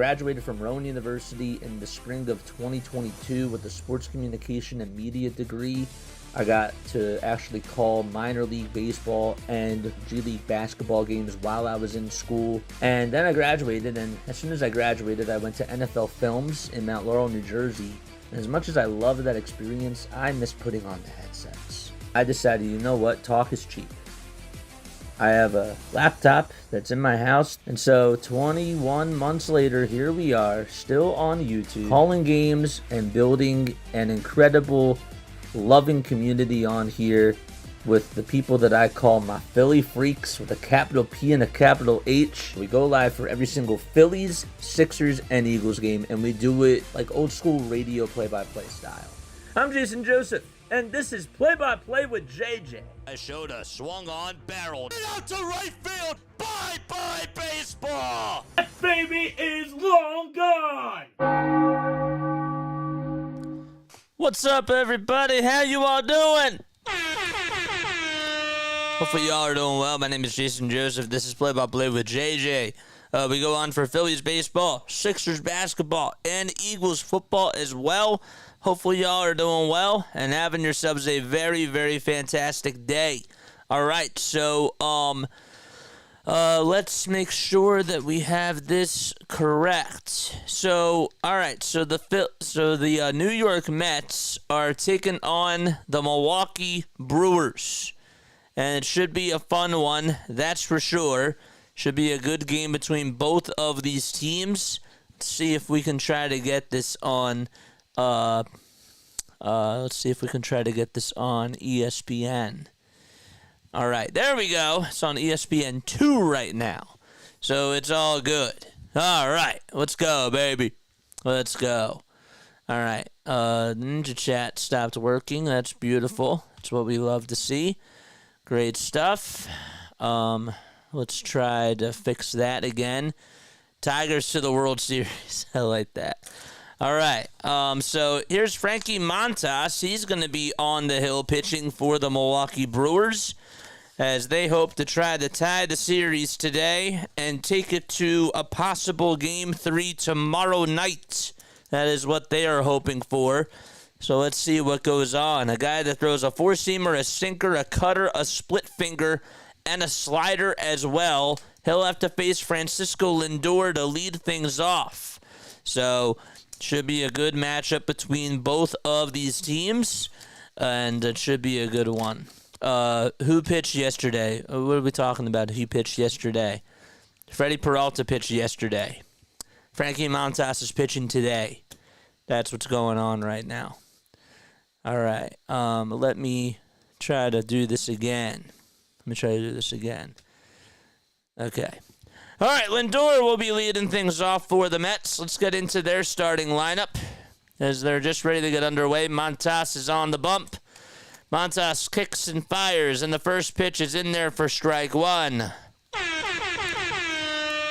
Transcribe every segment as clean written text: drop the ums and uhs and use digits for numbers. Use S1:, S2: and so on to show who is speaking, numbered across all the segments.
S1: graduated from Rowan University in the spring of 2022 with a sports communication and media degree. I got to actually call minor league baseball and G League basketball games while I was in school. And then I graduated, and as soon as I graduated, I went to NFL Films in Mount Laurel, New Jersey. And as much as I loved that experience, I miss putting on the headsets. I decided, you know what, talk is cheap. I have a laptop that's in my house, and so 21 months later, here we are, still on YouTube, calling games and building an incredible, loving community on here with the people that I call my Philly freaks with a capital P and a capital H. We go live for every single Phillies, Sixers, and Eagles game, and we do it like old school radio play-by-play style. I'm Jason Joseph, and this is Play-by-Play with JJ.
S2: I showed a swung on barrel. Get out to right field. Bye-bye baseball.
S3: That baby is long gone.
S2: What's up, everybody? How you all doing? Hopefully y'all are doing well. My name is Jason Joseph. This is Play-by-Play with JJ. We go on for Phillies baseball, Sixers basketball, and Eagles football as well. Hopefully y'all are doing well and having yourselves a very, very fantastic day. All right, so let's make sure that we have this correct. So, all right, so the New York Mets are taking on the Milwaukee Brewers, and it should be a fun one, that's for sure. Should be a good game between both of these teams. Let's see if we can try to get this on. Let's see if we can try to get this on ESPN. All right, there we go. It's on ESPN 2 right now, so it's all good. All right, let's go, baby. Let's go. All right, Ninja Chat stopped working. That's beautiful. That's what we love to see. Great stuff. Let's try to fix that again. Tigers to the World Series. I like that. All right, so here's Frankie Montas. He's going to be on the hill pitching for the Milwaukee Brewers as they hope to try to tie the series today and take it to a possible Game 3 tomorrow night. That is what they are hoping for. So let's see what goes on. A guy that throws a four-seamer, a sinker, a cutter, a split finger, and a slider as well. He'll have to face Francisco Lindor to lead things off. So should be a good matchup between both of these teams, and it should be a good one. Who pitched yesterday? What are we talking about? Who pitched yesterday? Freddie Peralta pitched yesterday. Frankie Montas is pitching today. That's what's going on right now. All right. Let me try to do this again. Okay. All right, Lindor will be leading things off for the Mets. Let's get into their starting lineup as they're just ready to get underway. Montas is on the bump. Montas kicks and fires, and the first pitch is in there for strike one.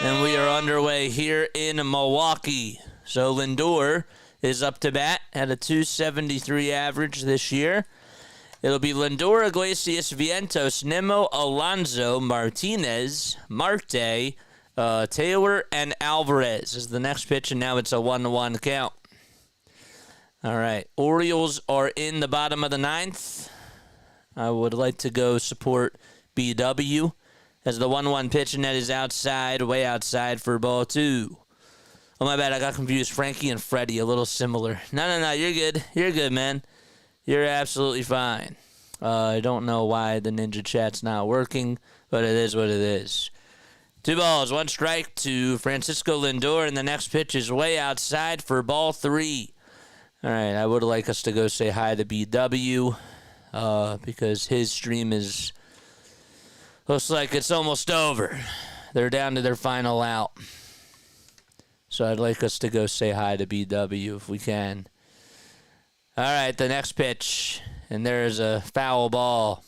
S2: And we are underway here in Milwaukee. So Lindor is up to bat at a .273 average this year. It'll be Lindor, Iglesias, Vientos, Nimmo, Alonso, Martinez, Marte, Taylor, and Alvarez is the next pitch, and now it's a 1-1 count. All right, Orioles are in the bottom of the ninth. I would like to go support BW as the 1-1 pitch, and that is outside, way outside for ball two. Oh, my bad, I got confused. Frankie and Freddie, a little similar. No, you're good. You're good, man. You're absolutely fine. I don't know why the Ninja Chat's not working, but it is what it is. 2 balls, 1 strike to Francisco Lindor, and the next pitch is way outside for ball 3. All right, I would like us to go say hi to BW because his stream looks like it's almost over. They're down to their final out. So I'd like us to go say hi to BW if we can. All right, the next pitch, and there's a foul ball.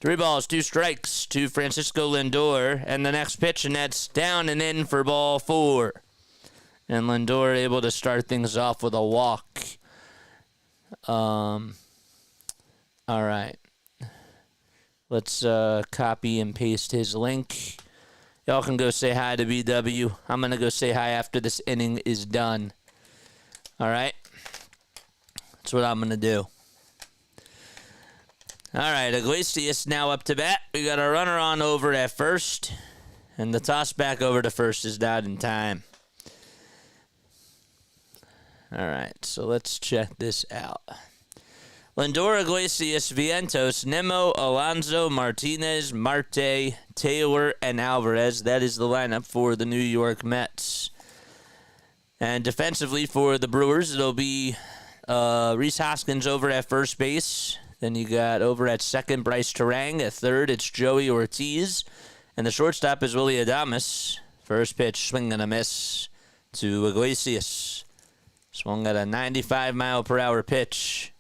S2: Three balls, 2 strikes to Francisco Lindor, and the next pitch, and that's down and in for ball 4. And Lindor able to start things off with a walk. All right. Let's copy and paste his link. Y'all can go say hi to BW. I'm going to go say hi after this inning is done. All right? That's what I'm going to do. All right, Iglesias now up to bat. We got a runner on over at first. And the toss back over to first is not in time. All right, so let's check this out. Lindor, Iglesias, Vientos, Nimmo, Alonso, Martinez, Marte, Taylor, and Alvarez. That is the lineup for the New York Mets. And defensively for the Brewers, it'll be Rhys Hoskins over at first base. Then you got over at second, Bryce Terang. At third, it's Joey Ortiz. And the shortstop is Willy Adames. First pitch, swing and a miss to Iglesias. Swung at a 95-mile-per-hour pitch.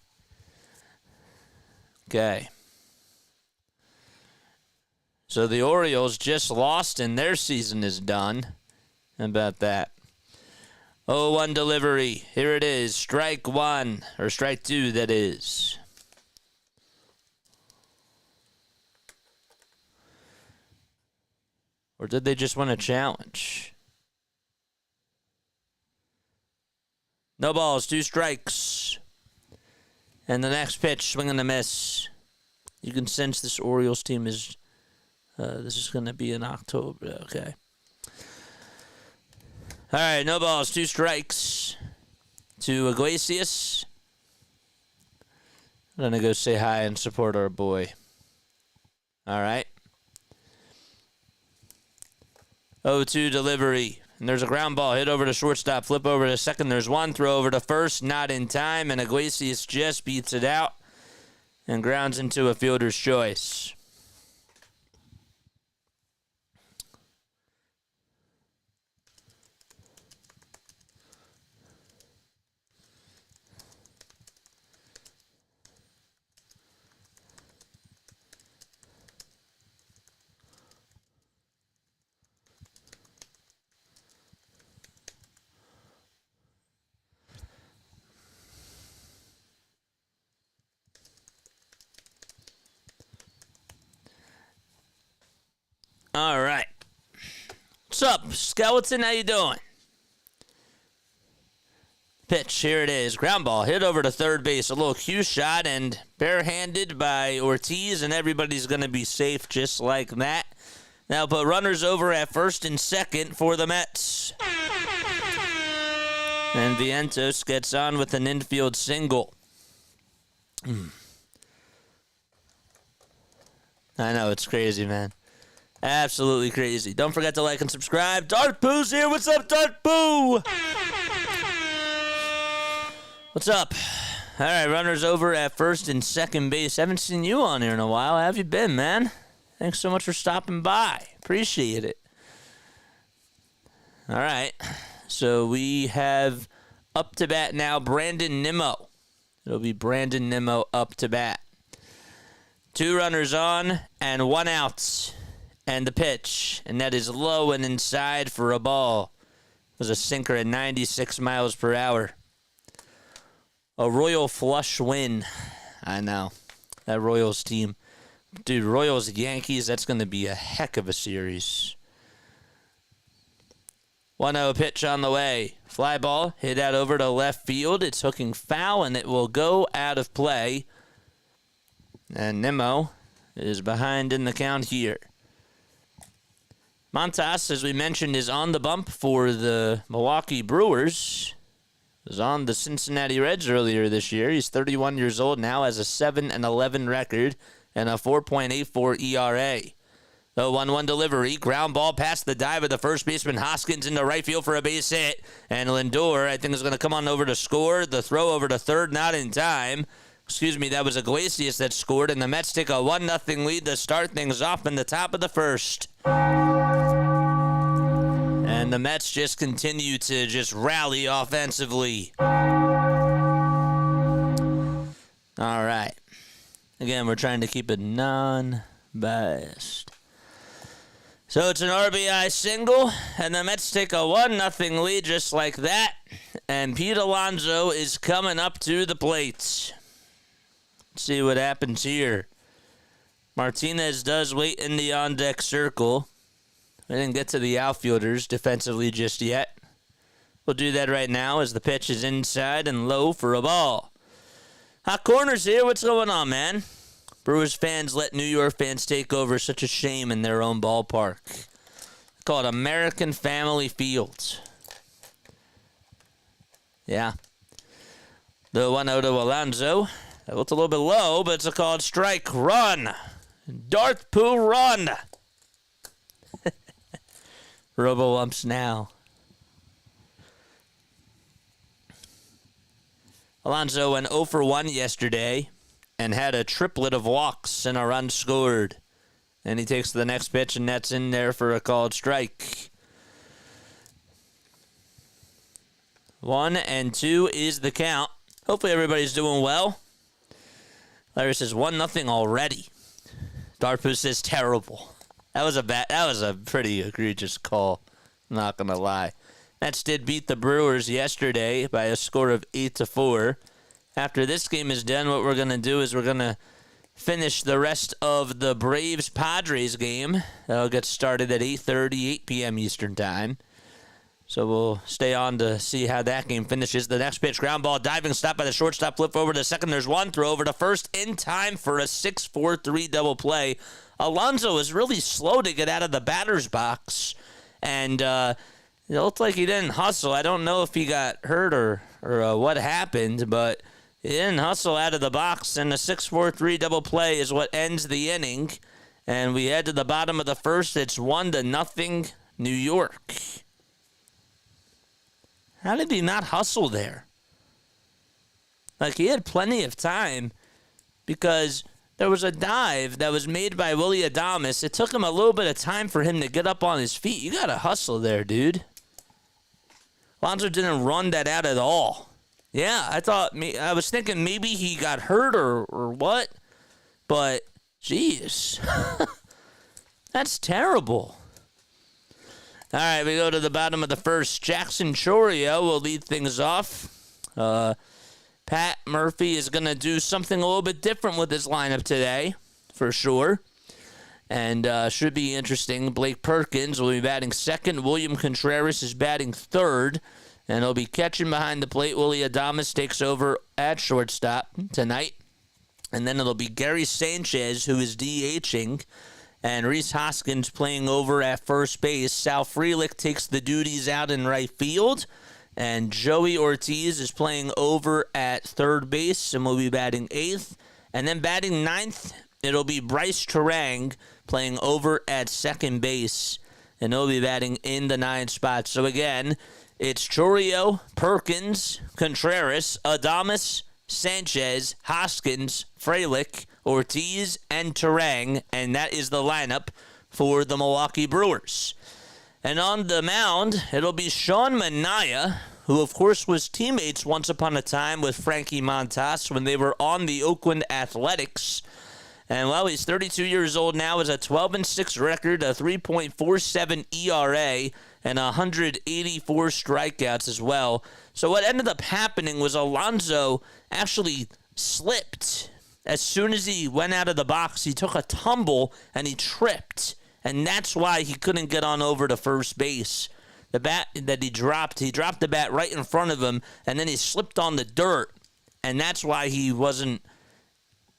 S2: Okay. So the Orioles just lost and their season is done. How about that? 0-1 delivery. Here it is. Strike one. Or strike two, that is. Or did they just win a challenge? No balls, 2 strikes. And the next pitch, swing and a miss. You can sense this Orioles team is, this is going to be in October. Okay. All right, no balls, 2 strikes to Iglesias. I'm going to go say hi and support our boy. All right. 0-2 delivery. And there's a ground ball hit over to shortstop, flip over to second. There's one, throw over to first, not in time, and Iglesias just beats it out and grounds into a fielder's choice. All right. What's up, Skeleton? How you doing? Pitch, here it is. Ground ball, hit over to third base. A little cue shot and barehanded by Ortiz, and everybody's going to be safe just like that. Now put runners over at first and second for the Mets. And Vientos gets on with an infield single. I know, it's crazy, man. Absolutely crazy. Don't forget to like and subscribe. Dart Poo's here. What's up, Dart Poo? What's up? All right, runners over at first and second base. Haven't seen you on here in a while. How have you been, man? Thanks so much for stopping by. Appreciate it. All right. So we have up to bat now Brandon Nimmo. It'll be Brandon Nimmo up to bat. 2 runners on and 1 out. And the pitch, and that is low and inside for a ball. It was a sinker at 96 miles per hour. A Royal flush win. I know. That Royals team. Dude, Royals Yankees, that's going to be a heck of a series. 1-0 pitch on the way. Fly ball, hit out over to left field. It's hooking foul, and it will go out of play. And Nimmo is behind in the count here. Montas, as we mentioned, is on the bump for the Milwaukee Brewers. Was on the Cincinnati Reds earlier this year. He's 31 years old now, has a 7-11 record and a 4.84 ERA. The 1-1 delivery, ground ball past the dive of the first baseman Hoskins into right field for a base hit. And Lindor, I think, is going to come on over to score. The throw over to third, not in time. Excuse me, that was Iglesias that scored, and the Mets take a 1-0 lead to start things off in the top of the first. And the Mets just continue to just rally offensively. All right. Again, we're trying to keep it non-biased. So it's an RBI single, and the Mets take a 1-0 lead just like that. And Pete Alonso is coming up to the plate. Let's see what happens here. Martinez does wait in the on-deck circle. We didn't get to the outfielders defensively just yet. We'll do that right now as the pitch is inside and low for a ball. Hot corners here. What's going on, man? Brewers fans let New York fans take over. Such a shame in their own ballpark. Call it American Family Fields. Yeah. The 1-0 to Alonso. That looked a little bit low, but it's a called strike. Run. Darth Pooh, run. Robo-umps now. Alonso went 0 for 1 yesterday and had a triplet of walks and a run scored. And he takes the next pitch, and that's in there for a called strike. 1-2 is the count. Hopefully everybody's doing well. Larry says 1-0 already. Darpoo says terrible. That was a pretty egregious call. Not gonna lie. Mets did beat the Brewers yesterday by a score of 8-4. After this game is done, what we're going to do is we're going to finish the rest of the Braves-Padres game. That'll get started at 8:30, 8 p.m. Eastern Time. So we'll stay on to see how that game finishes. The next pitch, ground ball, diving stop by the shortstop, flip over to second. There's one throw over to first in time for a 6-4-3 double play. Alonso was really slow to get out of the batter's box, and it looked like he didn't hustle. I don't know if he got hurt or what happened, but he didn't hustle out of the box, and the 6-4-3 double play is what ends the inning. And we head to the bottom of the first. It's 1-0 New York. How did he not hustle there? Like, he had plenty of time because there was a dive that was made by Willy Adames. It took him a little bit of time for him to get up on his feet. You got to hustle there, dude. Alonso didn't run that out at all. Yeah, I was thinking maybe he got hurt or what, but jeez, that's terrible. All right, we go to the bottom of the first. Jackson Chourio will lead things off. Pat Murphy is going to do something a little bit different with his lineup today, for sure, and should be interesting. Blake Perkins will be batting second. William Contreras is batting third. And he'll be catching behind the plate. Willy Adames takes over at shortstop tonight. And then it'll be Gary Sanchez, who is DHing, and Rhys Hoskins playing over at first base. Sal Frelick takes the duties out in right field. And Joey Ortiz is playing over at third base and will be batting eighth. And then batting ninth, it'll be Bryce Terang playing over at second base. And he'll be batting in the ninth spot. So again, it's Chourio, Perkins, Contreras, Adames, Sanchez, Hoskins, Frelick, Ortiz, and Terang, and that is the lineup for the Milwaukee Brewers. And on the mound, it'll be Sean Manea, who of course was teammates once upon a time with Frankie Montas when they were on the Oakland Athletics. And while he's 32 years old now, has a 12-6 record, a 3.47 ERA, and 184 strikeouts as well. So what ended up happening was Alonso actually slipped. As soon as he went out of the box, he took a tumble and he tripped. And that's why he couldn't get on over to first base. The bat that he dropped the bat right in front of him, and then he slipped on the dirt. And that's why he wasn't,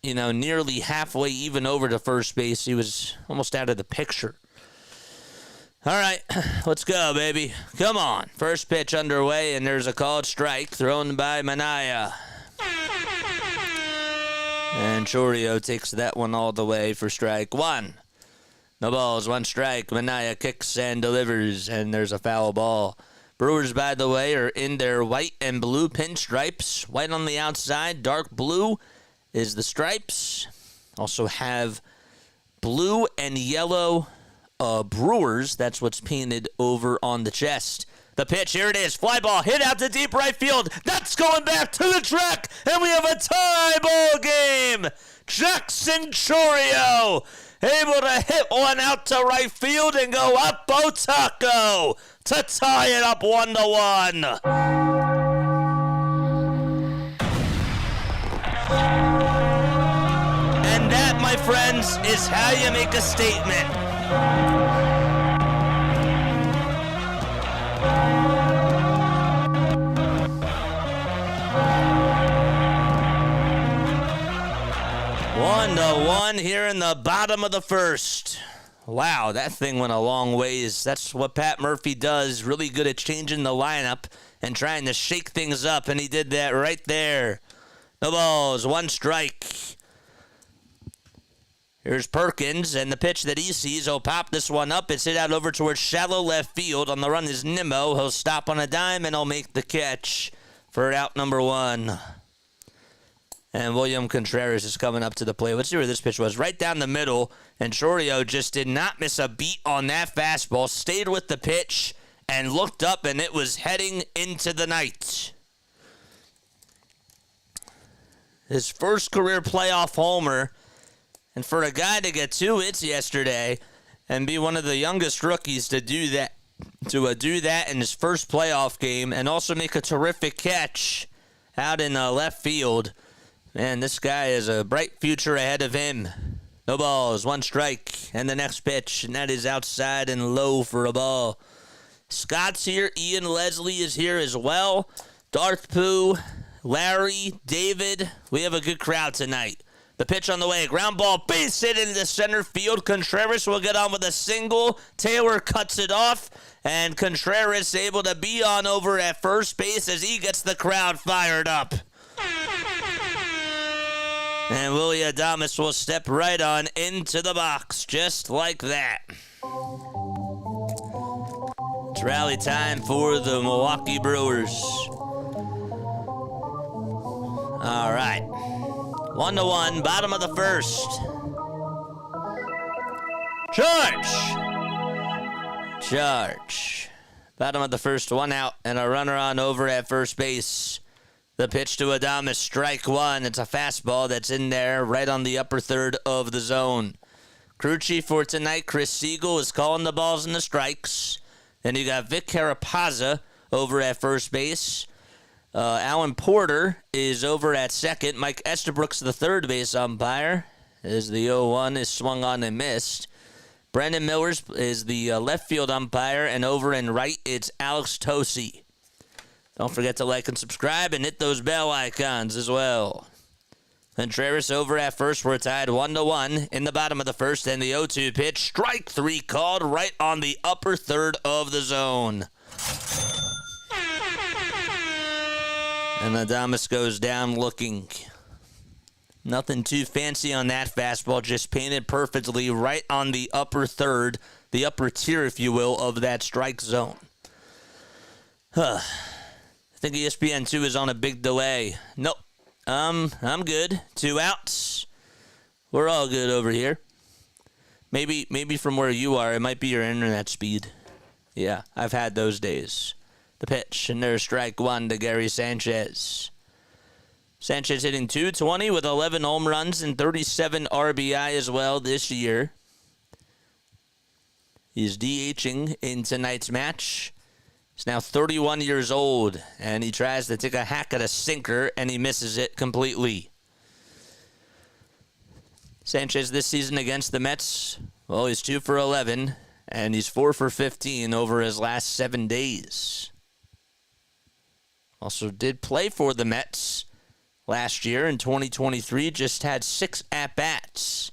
S2: nearly halfway even over to first base. He was almost out of the picture. All right, let's go, baby. Come on. First pitch underway, and there's a called strike thrown by Manea. And Chourio takes that one all the way for strike one. No balls, one strike. Manea kicks and delivers, and there's a foul ball. Brewers, by the way, are in their white and blue pinstripes. White on the outside, dark blue is the stripes. Also have blue and yellow Brewers. That's what's painted over on the chest. The pitch, here it is. Fly ball hit out to deep right field. That's going back to the track, and we have a tie ball game. Jackson Chourio able to hit one out to right field and go up Otaco to tie it up 1-1. And that, my friends, is how you make a statement. One to one here in the bottom of the first. Wow, that thing went a long ways. That's what Pat Murphy does. Really good at changing the lineup and trying to shake things up, and he did that right there. No balls, one strike. Here's Perkins, and the pitch that he sees, he'll pop this one up. It's hit out over towards shallow left field. On the run is Nimmo. He'll stop on a dime, and he'll make the catch for out number one. And William Contreras is coming up to the plate. Let's see where this pitch was. Right down the middle, and Chorio just did not miss a beat on that fastball. Stayed with the pitch and looked up, and it was heading into the night. His first career playoff homer. And for a guy to get 2 hits yesterday and be one of the youngest rookies to do that in his first playoff game and also make a terrific catch out in left field, man, this guy has a bright future ahead of him. No balls, one strike, and the next pitch, and that is outside and low for a ball. Scott's here. Ian Leslie is here as well. Darth Pooh, Larry, David. We have a good crowd tonight. The pitch on the way. Ground ball, base hit into center field. Contreras will get on with a single. Taylor cuts it off, and Contreras able to be on over at first base as he gets the crowd fired up. And Willie Adames will step right on into the box, just like that. It's rally time for the Milwaukee Brewers. All right. 1-1, bottom of the first. Charge. Bottom of the first, one out, and a runner on over at first base. The pitch to Adames, strike one. It's a fastball that's in there right on the upper third of the zone. Crew chief for tonight, Chris Siegel, is calling the balls and the strikes. Then you got Vic Carapazza over at first base. Alan Porter is over at second. Mike Estabrook's the third base umpire as the 0-1 is swung on and missed. Brendan Millers is the left field umpire, and over in right, it's Alex Tosi. Don't forget to like and subscribe and hit those bell icons as well. Contreras over at first. We're tied 1-1 in the bottom of the first, and the 0-2 pitch. Strike three called right on the upper third of the zone. And Adames goes down looking. Nothing too fancy on that fastball, just painted perfectly right on the upper third, the upper tier, if you will, of that strike zone. I think ESPN 2 is on a big delay. Nope. I'm good. 2 outs. We're all good over here. Maybe from where you are, it might be your internet speed. Yeah, I've had those days. The pitch, and there's strike one to Gary Sanchez. Sanchez hitting .220 with 11 home runs and 37 RBI as well this year. He's DHing in tonight's match. He's now 31 years old, and he tries to take a hack at a sinker, and he misses it completely. Sanchez this season against the Mets, well, he's 2 for 11, and he's 4 for 15 over his last 7 days. Also did play for the Mets last year in 2023, just had 6 at-bats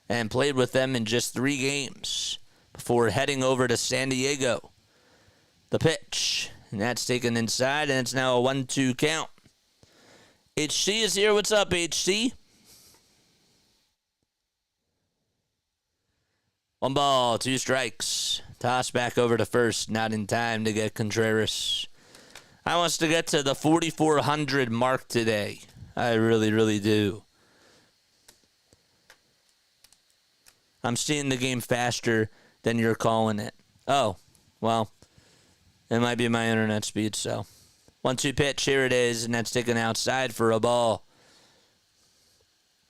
S2: and played with them in just 3 games before heading over to San Diego. The pitch, and that's taken inside, and it's now a 1-2 count. HC is here. What's up, HC? 1 ball, 2 strikes. Toss back over to first, not in time to get Contreras. I want us to get to the 4,400 mark today. I really, really do. I'm seeing the game faster than you're calling it. Oh, well, it might be my internet speed, so. 1-2 pitch, here it is, and that's taken outside for a ball.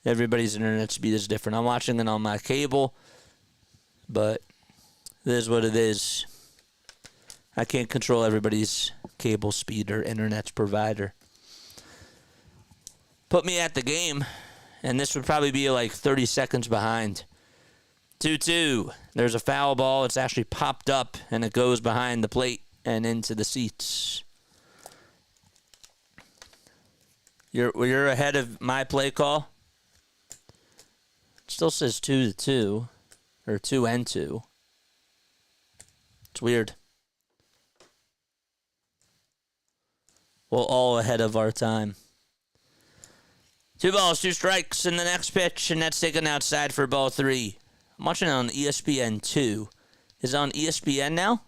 S2: Everybody's internet speed is different. I'm watching it on my cable, but it is what it is. I can't control everybody's cable speed or internet provider. Put me at the game, and this would probably be like 30 seconds behind. 2-2. There's a foul ball. It's actually popped up, and it goes behind the plate and into the seats. You're ahead of my play call. It still says 2-2, or 2-2. It's weird. We're all ahead of our time. 2 balls, 2 strikes in the next pitch, and that's taken outside for ball 3. I'm watching it on ESPN 2. Is it on ESPN now?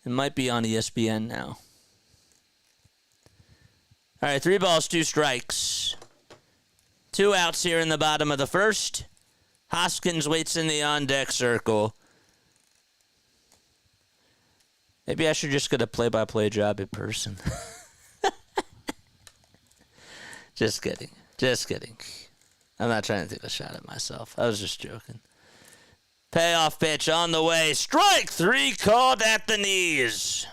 S2: It might be on ESPN now. All right, 3 balls, 2 strikes. 2 outs here in the bottom of the first. Hoskins waits in the on-deck circle. Maybe I should just get a play-by-play job in person. Just kidding. Just kidding. I'm not trying to take a shot at myself. I was just joking. Payoff pitch on the way. Strike 3 called at the knees.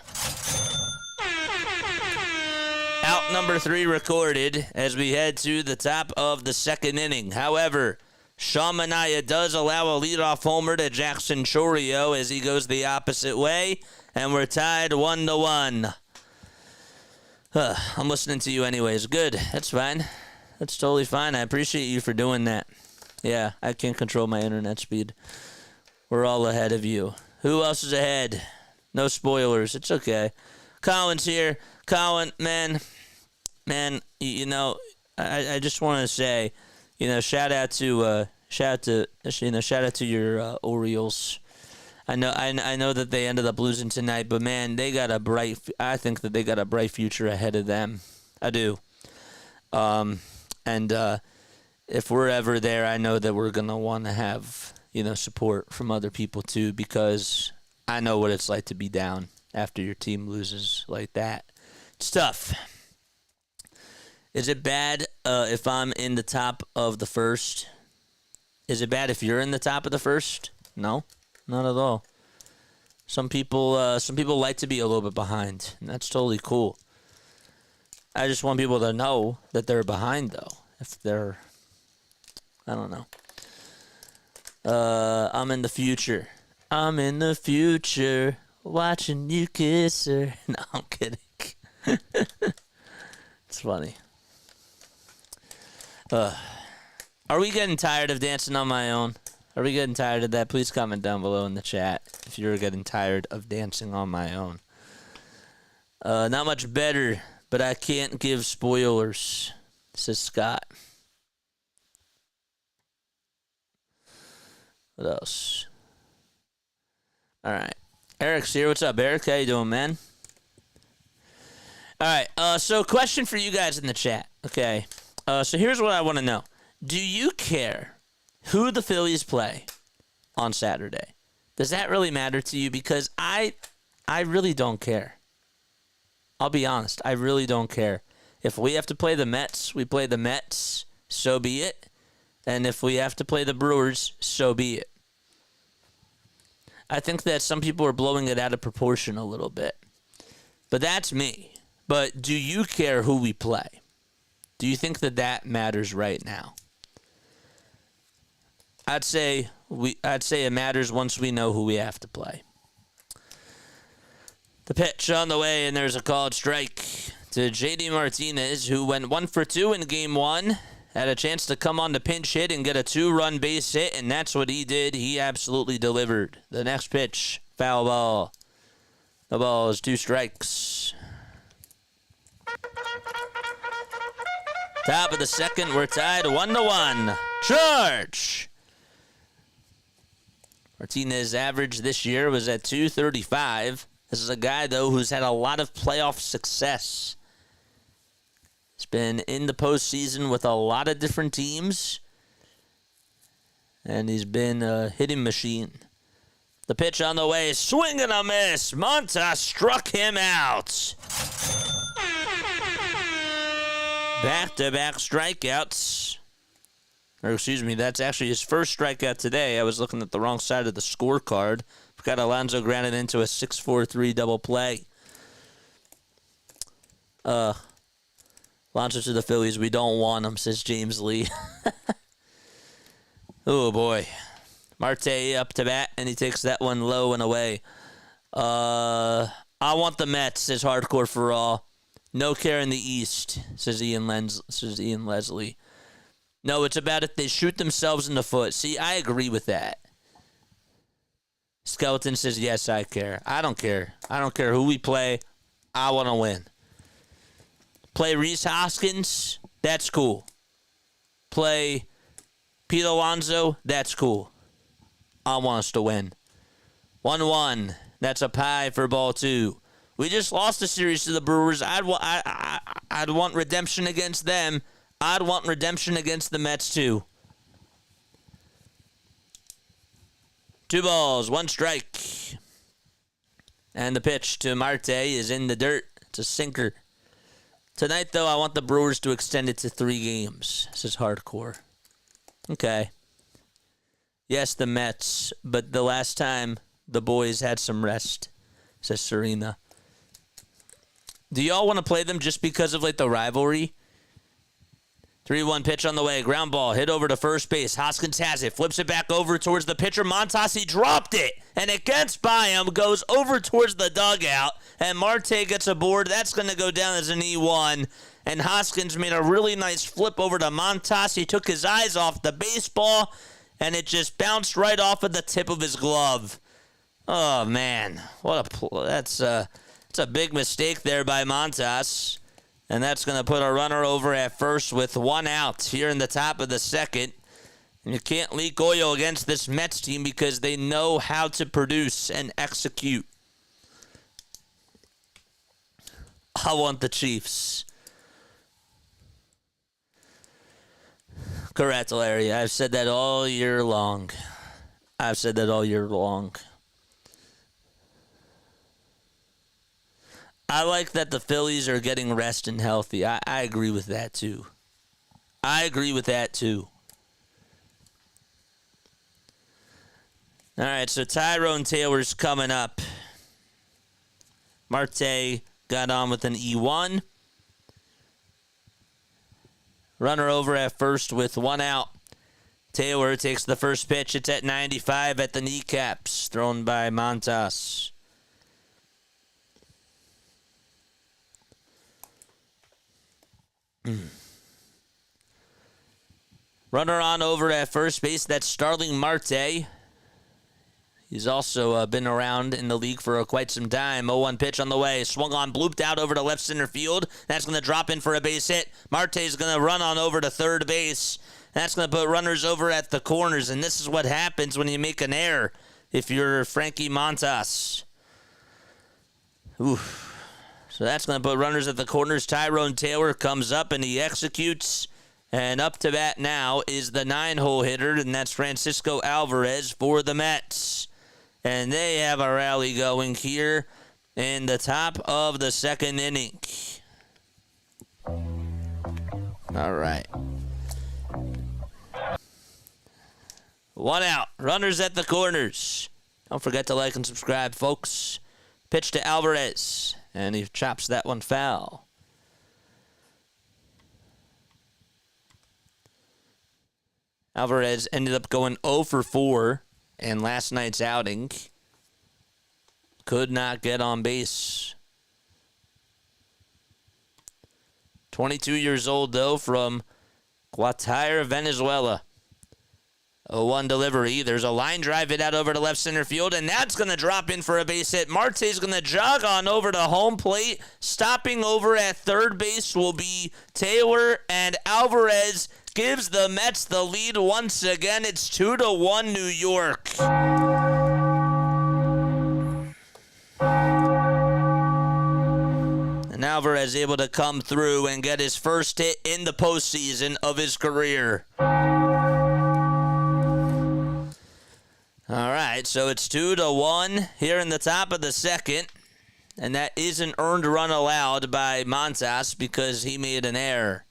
S2: Out number 3 recorded as we head to the top of the second inning. However, Sean Manea does allow a leadoff homer to Jackson Chourio as he goes the opposite way, and we're tied 1-1. I'm listening to you anyways. Good. That's fine. That's totally fine. I appreciate you for doing that. Yeah, I can't control my internet speed. We're all ahead of you. Who else is ahead? No spoilers. It's okay. Colin's here. Colin, man, you know, I just want to say, you know, shout out to your Orioles. I know that they ended up losing tonight, but man, I think that they got a bright future ahead of them. I do. And if we're ever there, I know that we're gonna want to have, you know, support from other people too, because I know what it's like to be down after your team loses like that. It's tough. Is it bad if I'm in the top of the first? Is it bad if you're in the top of the first? No, not at all. Some people like to be a little bit behind, and that's totally cool. I just want people to know that they're behind, though. If they're, I don't know. I'm in the future. I'm in the future, watching you kiss her. No, I'm kidding. It's funny. Are we getting tired of dancing on my own? Are we getting tired of that? Please comment down below in the chat if you're getting tired of dancing on my own. Not much better, but I can't give spoilers, says Scott. What else? All right. Eric's here. What's up, Eric? How you doing, man? All right. So question for you guys in the chat. Okay. So here's what I want to know. Do you care who the Phillies play on Saturday? Does that really matter to you? Because I really don't care. I'll be honest. I really don't care. If we have to play the Mets, we play the Mets. So be it. And if we have to play the Brewers, so be it. I think that some people are blowing it out of proportion a little bit. But that's me. But do you care who we play? Do you think that that matters right now? I'd say it matters once we know who we have to play. The pitch on the way, and there's a called strike to J.D. Martinez, who went 1 for 2 in Game 1. Had a chance to come on the pinch hit and get a 2-run base hit, and that's what he did. He absolutely delivered. The next pitch, foul ball. The ball is 2 strikes. Top of the second, we're tied 1-1. Charge! Martinez's average this year was at .235. This is a guy, though, who's had a lot of playoff success. He's been in the postseason with a lot of different teams. And he's been a hitting machine. The pitch on the way, swing and a miss. Montas struck him out. Back-to-back strikeouts Or excuse me, that's actually his first strikeout today. I was looking at the wrong side of the scorecard. We've got Alonso grounded into a 6-4-3 double play. Alonso to the Phillies. We don't want him, says James Lee. Oh, boy. Marte up to bat, and he takes that one low and away. I want the Mets, says Hardcore for All. No care in the East, says Ian Leslie. No, it's about if they shoot themselves in the foot. See, I agree with that. Skeleton says, yes, I care. I don't care. I don't care who we play. I want to win. Play Rhys Hoskins, that's cool. Play Pete Alonso, that's cool. I want us to win. 1-1. That's a pie for ball 2. We just lost a series to the Brewers. I'd want redemption against them. I'd want redemption against the Mets, too. 2 balls, 1 strike. And the pitch to Marte is in the dirt. It's a sinker. Tonight, though, I want the Brewers to extend it to 3 games, says Hardcore. Okay. Yes, the Mets, but the last time the boys had some rest, says Serena. Do y'all want to play them just because of, like, the rivalry? 3-1 pitch on the way. Ground ball. Hit over to first base. Hoskins has it. Flips it back over towards the pitcher. Montas, he dropped it. And it gets by him. Goes over towards the dugout. And Marte gets aboard. That's going to go down as an E1. And Hoskins made a really nice flip over to Montas. He took his eyes off the baseball. And it just bounced right off of the tip of his glove. Oh, man. That's a big mistake there by Montas. And that's going to put a runner over at first with 1 out here in the top of the second. And you can't leak oil against this Mets team because they know how to produce and execute. I want the Chiefs. Correct, Larry. I've said that all year long. I like that the Phillies are getting rest and healthy. I agree with that, too. All right, so Tyrone Taylor's coming up. Marte got on with an E1. Runner over at first with 1 out. Taylor takes the first pitch. It's at 95 at the kneecaps, thrown by Montas. Runner on over at first base. That's Starling Marte. He's also been around in the league for quite some time. 0-1 pitch on the way. Swung on, blooped out over to left center field. That's going to drop in for a base hit. Marte's going to run on over to third base. That's going to put runners over at the corners. And this is what happens when you make an error if you're Frankie Montas. Oof. So that's going to put runners at the corners. Tyrone Taylor comes up and he executes. And up to bat now is the 9-hole hitter, and that's Francisco Alvarez for the Mets. And they have a rally going here in the top of the second inning. All right. 1 out. Runners at the corners. Don't forget to like and subscribe, folks. Pitch to Alvarez. And he chops that one foul. Alvarez ended up going 0 for 4 in last night's outing. Could not get on base. 22 years old, though, from Guatire, Venezuela. 0-1 delivery. There's a line drive hit out over to left center field, and that's going to drop in for a base hit. Marte's going to jog on over to home plate. Stopping over at third base will be Taylor, and Alvarez gives the Mets the lead once again. It's 2-1 New York. And Alvarez able to come through and get his first hit in the postseason of his career. All right, so it's 2-1 here in the top of the second. And that is an earned run allowed by Montas because he made an error.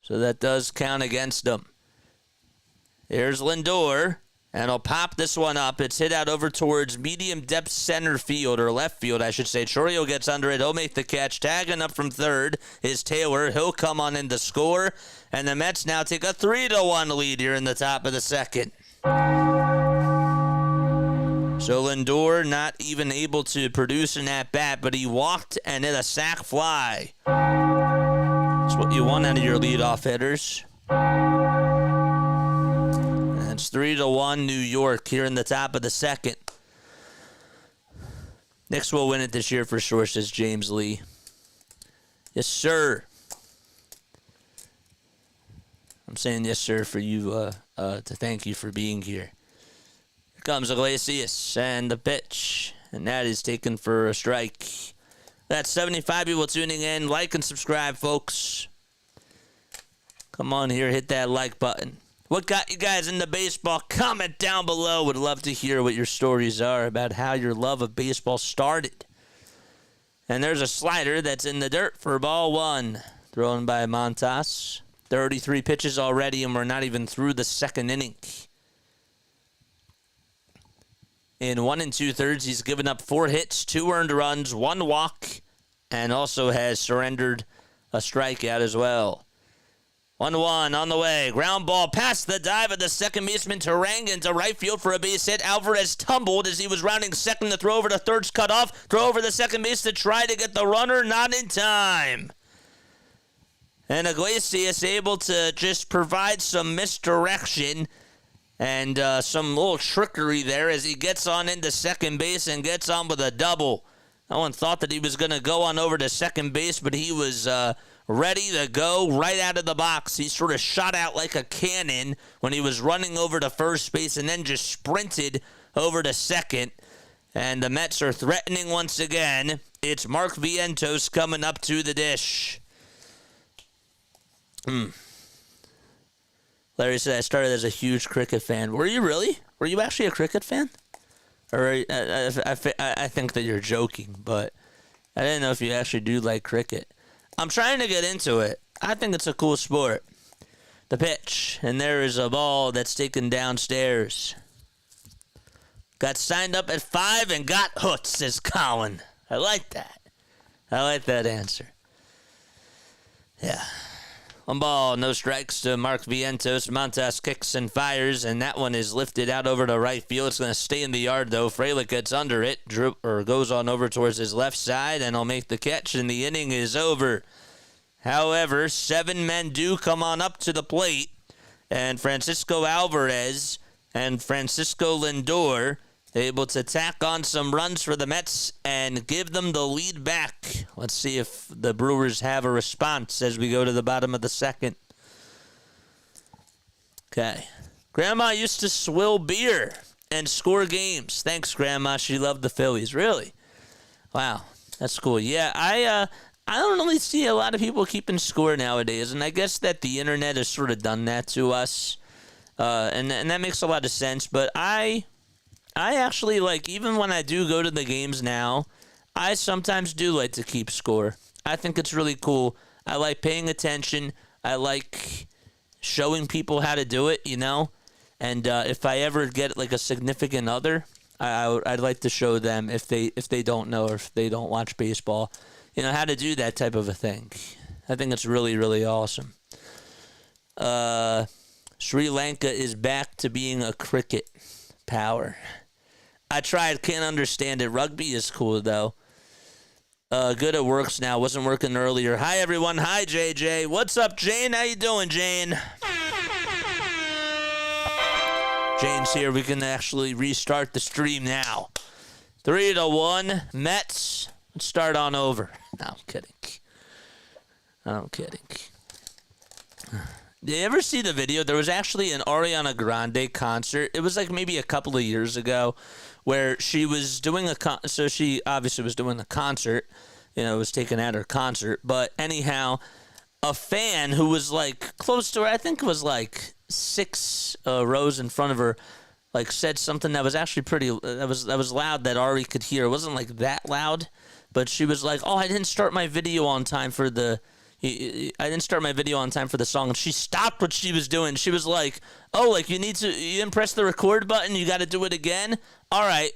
S2: So that does count against him. Here's Lindor, and he'll pop this one up. It's hit out over towards medium depth center field, or left field, I should say. Chourio gets under it. He'll make the catch. Tagging up from third is Taylor. He'll come on in to score. And the Mets now take a 3-1 lead here in the top of the second. So Lindor not even able to produce an at-bat, but he walked and hit a sac fly. That's what you want out of your leadoff hitters. And it's 3-1 New York here in the top of the second. Knicks will win it this year for sure, says James Lee. Yes, sir. I'm saying yes, sir, for you to thank you for being here. Here comes Iglesias and the pitch, and that is taken for a strike. That's 75 people tuning in. Like and subscribe, folks. Come on here, hit that like button. What got you guys into baseball? Comment down below. Would love to hear what your stories are about how your love of baseball started. And there's a slider that's in the dirt for ball one. Thrown by Montas. 33 pitches already, and we're not even through the second inning. In 1 2/3, he's given up 4 hits, 2 earned runs, 1 walk, and also has surrendered a strikeout as well. 1-1 on the way. Ground ball past the dive of the second baseman Terang into right field for a base hit. Alvarez tumbled as he was rounding second. The throw over to third's cut off. Throw over the second base to try to get the runner. Not in time. And Iglesias able to just provide some misdirection and some little trickery there as he gets on into second base and gets on with a double. No one thought that he was going to go on over to second base, but he was ready to go right out of the box. He sort of shot out like a cannon when he was running over to first base and then just sprinted over to second. And the Mets are threatening once again. It's Mark Vientos coming up to the dish. Larry said, I started as a huge cricket fan. Were you really? Were you actually a cricket fan? Or I think that you're joking, but I didn't know if you actually do like cricket. I'm trying to get into it. I think it's a cool sport. The pitch, and there is a ball that's taken downstairs. Got signed up at 5 and got hooked, says Colin. I like that. I like that answer. Yeah. 1 ball, no strikes to Mark Vientos. Montas kicks and fires, and that one is lifted out over to right field. It's going to stay in the yard, though. Frelick gets under it, goes on over towards his left side, and he'll make the catch, and the inning is over. However, 7 men do come on up to the plate, and Francisco Alvarez and Francisco Lindor able to tack on some runs for the Mets and give them the lead back. Let's see if the Brewers have a response as we go to the bottom of the second. Okay. Grandma used to swill beer and score games. Thanks, Grandma. She loved the Phillies. Really? Wow. That's cool. Yeah, I don't really see a lot of people keeping score nowadays, and I guess that the internet has sort of done that to us, and that makes a lot of sense, but I actually, like, even when I do go to the games now, I sometimes do like to keep score. I think it's really cool. I like paying attention. I like showing people how to do it, you know? And if I ever get, like, a significant other, I'd like to show them, if they don't know or if they don't watch baseball, you know, how to do that type of a thing. I think it's really, really awesome. Sri Lanka is back to being a cricket power. I tried, can't understand it. Rugby is cool, though. Good, it works now. Wasn't working earlier. Hi, everyone. Hi, JJ. What's up, Jane? How you doing, Jane? Jane's here. We can actually restart the stream now. 3-1, Mets. Let's start on over. No, I'm kidding. I'm kidding. Did you ever see the video? There was actually an Ariana Grande concert. It was like maybe a couple of years ago where she was doing so she obviously was doing a concert. You know, it was taken at her concert. But anyhow, a fan who was like close to her, I think it was like 6 rows in front of her, like said something that was actually that was loud that Ari could hear. It wasn't like that loud, but she was like, "Oh, I didn't start my video on time for the I didn't start my video on time for the song, and she stopped what she was doing. She was like, "Oh, like you didn't press the record button. You got to do it again. All right,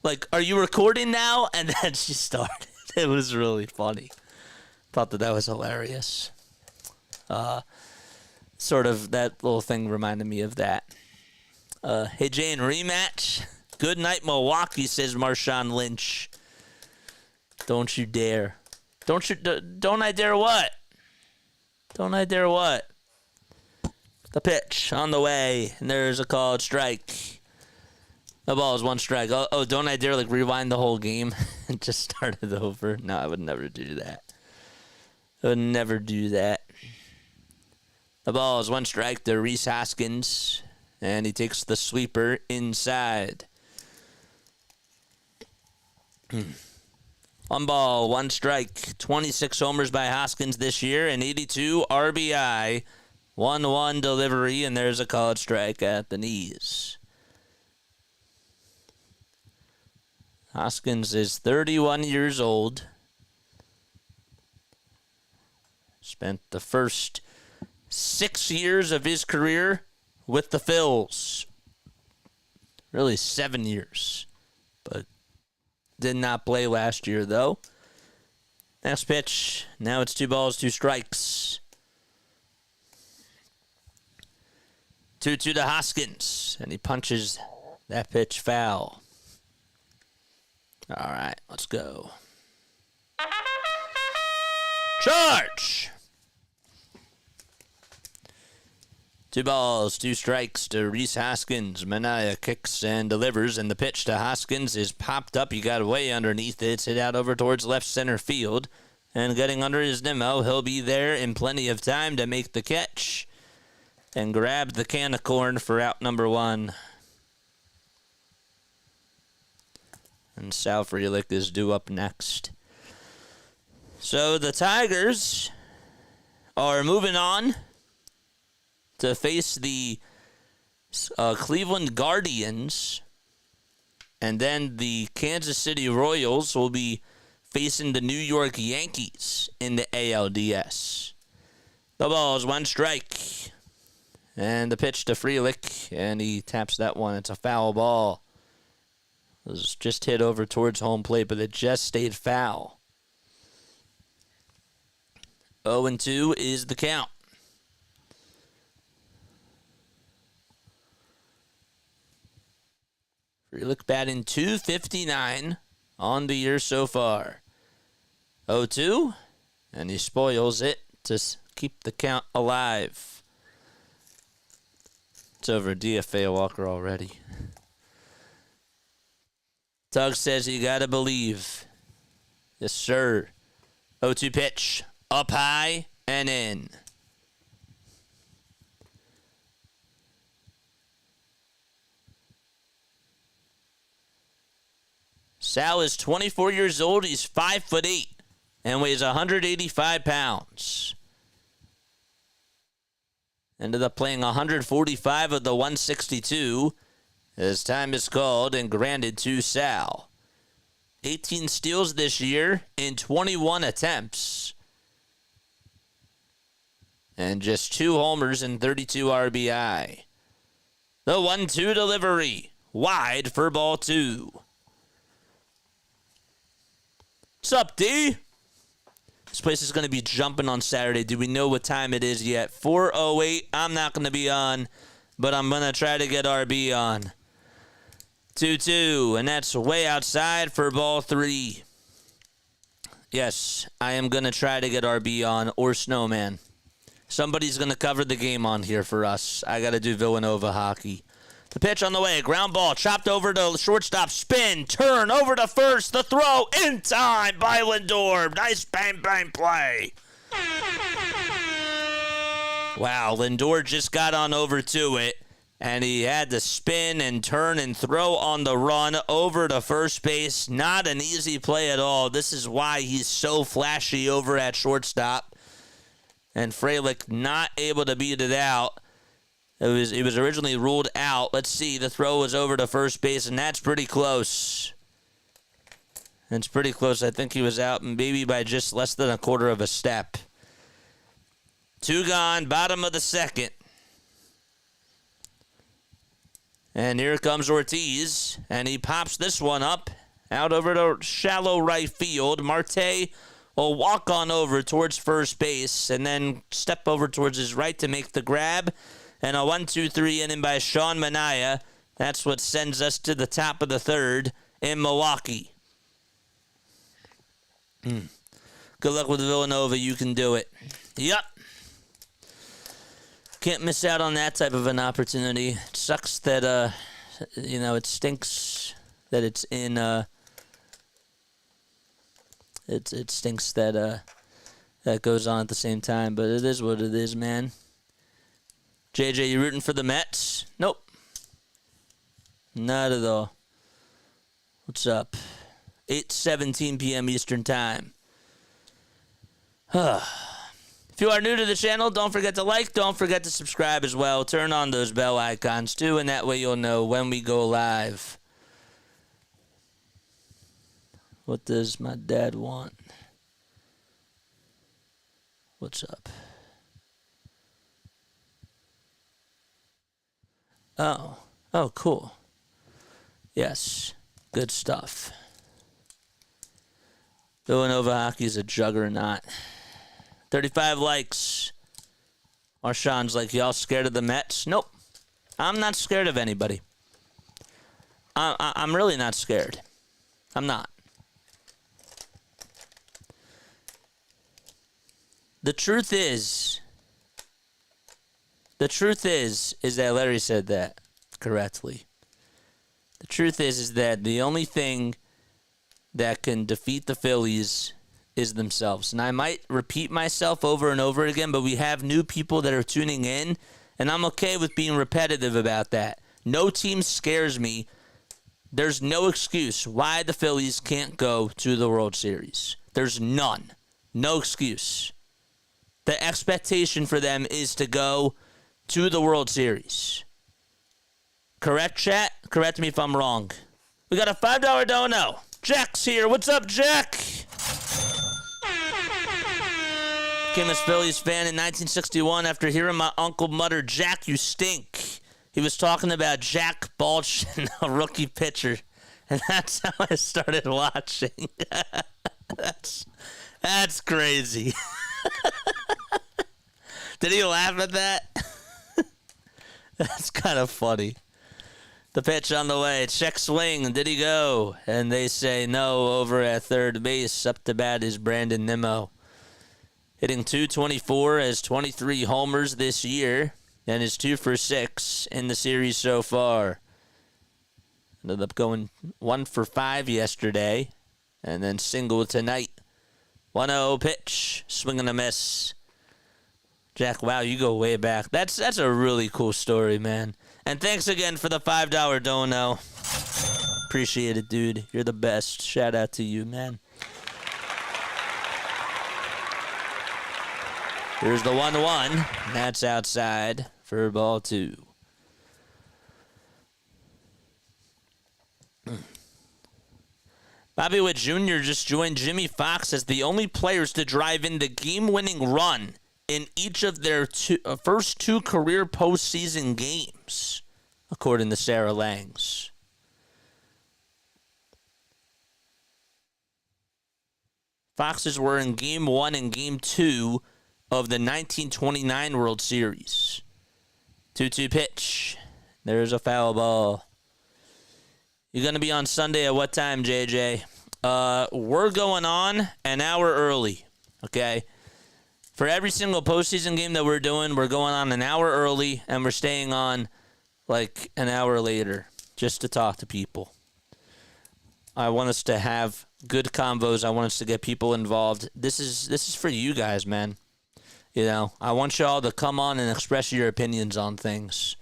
S2: like, are you recording now?" And then she started. It was really funny. Thought that was hilarious. Sort of that little thing reminded me of that. Hey Jane, rematch. Good night, Milwaukee, says Marshawn Lynch. Don't you dare. Don't I dare what? Don't I dare what? The pitch on the way, and there's a called strike. The ball is 1 strike. Oh, don't I dare, like, rewind the whole game and just start it over? No, I would never do that. I would never do that. The ball is 1 strike to Rhys Hoskins, and he takes the sweeper inside. 1 ball, 1 strike. 26 homers by Hoskins this year and 82 RBI. 1-1 delivery, and there's a called strike at the knees. Hoskins is 31 years old. Spent the first 6 years of his career with the Phils. Really 7 years. But did not play last year, though. Next pitch. Now it's 2 balls, 2 strikes. 2-2 to Hoskins. And he punches that pitch foul. All right, let's go. Charge! 2 balls, 2 strikes to Rhys Hoskins. Manea kicks and delivers, and the pitch to Hoskins is popped up. He got way underneath it. It's hit out over towards left center field. And getting under his Nemo, he'll be there in plenty of time to make the catch and grab the can of corn for out number 1. And Sal Frelick is due up next. So the Tigers are moving on to face the Cleveland Guardians. And then the Kansas City Royals will be facing the New York Yankees in the ALDS. The ball is 1 strike. And the pitch to Frelick, and he taps that one. It's a foul ball. It was just hit over towards home plate, but it just stayed foul. 0-2 is the count. Frelick batting .259 on the year so far. 0-2, and he spoils it to keep the count alive. It's over DFA Walker already. Tug says you gotta believe. Yes, sir. 0-2 pitch. Up high and in. Sal is 24 years old. He's 5'8" and weighs 185 pounds. Ended up playing 145 of the 162. His time is called and granted to Sal. 18 steals this year in 21 attempts. And just 2 homers and 32 RBI. The 1-2 delivery. Wide for ball 2. What's up, D? This place is going to be jumping on Saturday. Do we know what time it is yet? 4:08. I'm not going to be on, but I'm going to try to get RB on. 2-2, and that's way outside for ball 3. Yes, I am going to try to get RB on or Snowman. Somebody's going to cover the game on here for us. I got to do Villanova hockey. The pitch on the way. Ground ball. Chopped over to shortstop. Spin. Turn over to first. The throw. In time by Lindor. Nice bang, bang play. Wow. Lindor just got on over to it. And he had to spin and turn and throw on the run over to first base. Not an easy play at all. This is why he's so flashy over at shortstop. And Frelick not able to beat it out. It was originally ruled out. Let's see. The throw was over to first base, and that's pretty close. It's pretty close. I think he was out maybe by just less than a quarter of a step. 2 gone, bottom of the second. And here comes Ortiz, and he pops this one up out over to shallow right field. Marte will walk on over towards first base and then step over towards his right to make the grab. And a 1-2-3 inning by Sean Manea. That's what sends us to the top of the third in Milwaukee. Good luck with Villanova. You can do it. Yep. Can't miss out on that type of an opportunity. It sucks that, it stinks that it's in, it stinks that, that goes on at the same time, but it is what it is, man. JJ, you rooting for the Mets? Nope. Not at all. What's up? 8:17 p.m. Eastern Time. If you are new to the channel, don't forget to like, don't forget to subscribe as well. Turn on those bell icons too, and that way you'll know when we go live. What does my dad want? What's up? Oh, cool. Yes, good stuff. Villanova hockey is a juggernaut. 35 likes. Marshawn's like, y'all scared of the Mets? Nope. I'm not scared of anybody. I'm really not scared. I'm not. The truth is that Larry said that correctly. The truth is that the only thing that can defeat the Phillies is themselves. And I might repeat myself over and over again, but we have new people that are tuning in, and I'm okay with being repetitive about that. No team scares me. There's no excuse why the Phillies can't go to the World Series. There's none. No excuse. The expectation for them is to go to the World Series. Correct, chat? Correct me if I'm wrong. We got a $5 dono. Jack's here. What's up, Jack? Became a Phillies fan in 1961 after hearing my uncle mutter, "Jack, you stink." He was talking about Jack Balchin, a rookie pitcher, and that's how I started watching. That's crazy. Did he laugh at that? That's kind of funny. The pitch on the way. Check swing. Did he go? And they say no over at third base. Up to bat is Brandon Nimmo. Hitting .224, has 23 homers this year, and is 2 for 6 in the series so far. Ended up going 1 for 5 yesterday, and then single tonight. 1-0 pitch. Swing and a miss. Jack, wow, you go way back. That's a really cool story, man. And thanks again for the $5 dono. Appreciate it, dude. You're the best. Shout out to you, man. Here's the 1-1. That's outside for ball 2. Bobby Witt Jr. just joined Jimmy Fox as the only players to drive in the game-winning run in each of their first 2 career postseason games, according to Sarah Langs. Foxes were in Game 1 and Game 2 of the 1929 World Series. 2-2 pitch. There's a foul ball. You're going to be on Sunday at what time, JJ? We're going on an hour early, okay? For every single postseason game that we're doing, we're going on an hour early, and we're staying on like an hour later just to talk to people. I want us to have good convos. I want us to get people involved. This is for you guys, man. You know, I want y'all to come on and express your opinions on things.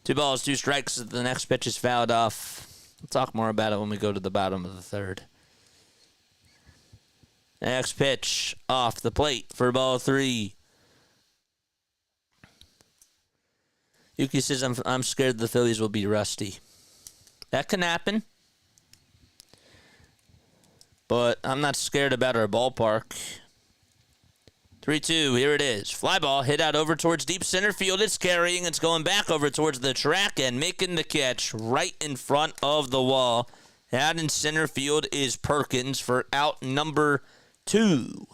S2: 2 balls, 2 strikes. The next pitch is fouled off. We'll talk more about it when we go to the bottom of the third. Next pitch off the plate for ball 3. Yuki says, I'm scared the Phillies will be rusty. That can happen. But I'm not scared about our ballpark. 3-2, here it is. Fly ball hit out over towards deep center field. It's carrying. It's going back over towards the track and making the catch right in front of the wall. Out in center field is Perkins for out number 2.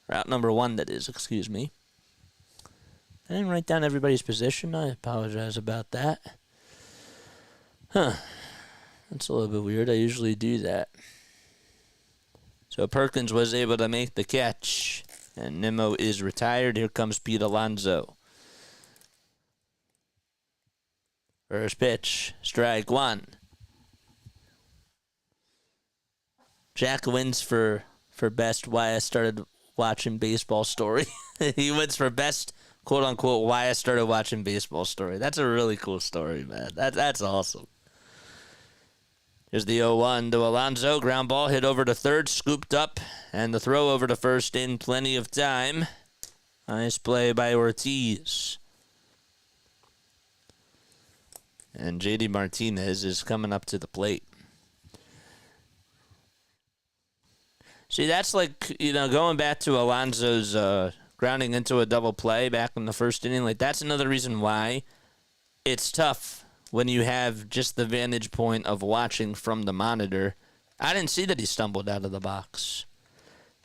S2: Or out number 1, that is, excuse me. I didn't write down everybody's position. I apologize about that. That's a little bit weird. I usually do that. So Perkins was able to make the catch. And Nimmo is retired. Here comes Pete Alonso. First pitch, strike 1. Jack wins for best why I started watching baseball story. He wins for best, quote-unquote, why I started watching baseball story. That's a really cool story, man. That's awesome. Here's the 0-1 to Alonso. Ground ball hit over to third, scooped up, and the throw over to first in plenty of time. Nice play by Ortiz. And J.D. Martinez is coming up to the plate. See, that's like, going back to Alonso's grounding into a double play back in the first inning. Like, that's another reason why it's tough when you have just the vantage point of watching from the monitor. I didn't see that he stumbled out of the box.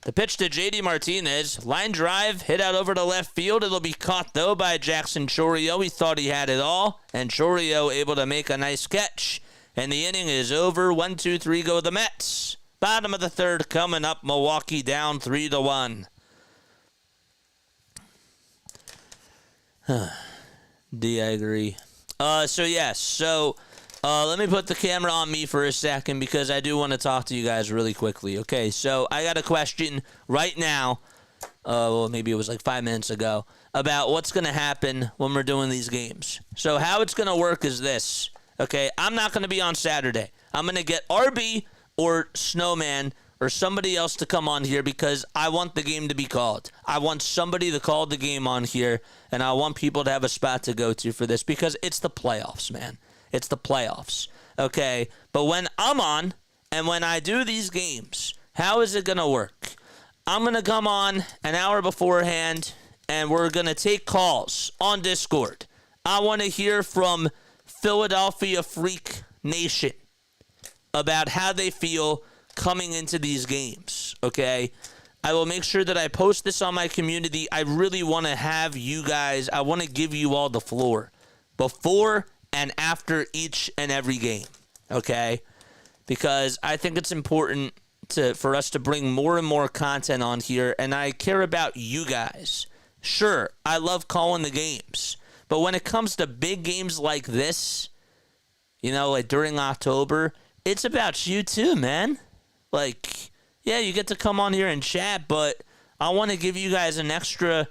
S2: The pitch to J.D. Martinez. Line drive, hit out over to left field. It'll be caught, though, by Jackson Chourio. He thought he had it all, and Chourio able to make a nice catch. And the inning is over. 1-2-3 go the Mets. Bottom of the third coming up. Milwaukee down 3-1. D, I agree. So let me put the camera on me for a second because I do want to talk to you guys really quickly. Okay, so I got a question right now, well, maybe it was like 5 minutes ago, about what's going to happen when we're doing these games. So how it's going to work is this, okay? I'm not going to be on Saturday. I'm going to get RB or Snowman or somebody else to come on here because I want the game to be called. I want somebody to call the game on here, and I want people to have a spot to go to for this because it's the playoffs, man. It's the playoffs, okay? But when I'm on and when I do these games, how is it going to work? I'm going to come on an hour beforehand, and we're going to take calls on Discord. I want to hear from Philadelphia Freak Nation about how they feel coming into these games, okay? I will make sure that I post this on my community. I really want to have you guys, I want to give you all the floor before and after each and every game, okay? Because I think it's important for us to bring more and more content on here, and I care about you guys. Sure, I love calling the games, but when it comes to big games like this, like during October, it's about you too, man. Like, yeah, you get to come on here and chat, but I want to give you guys an extra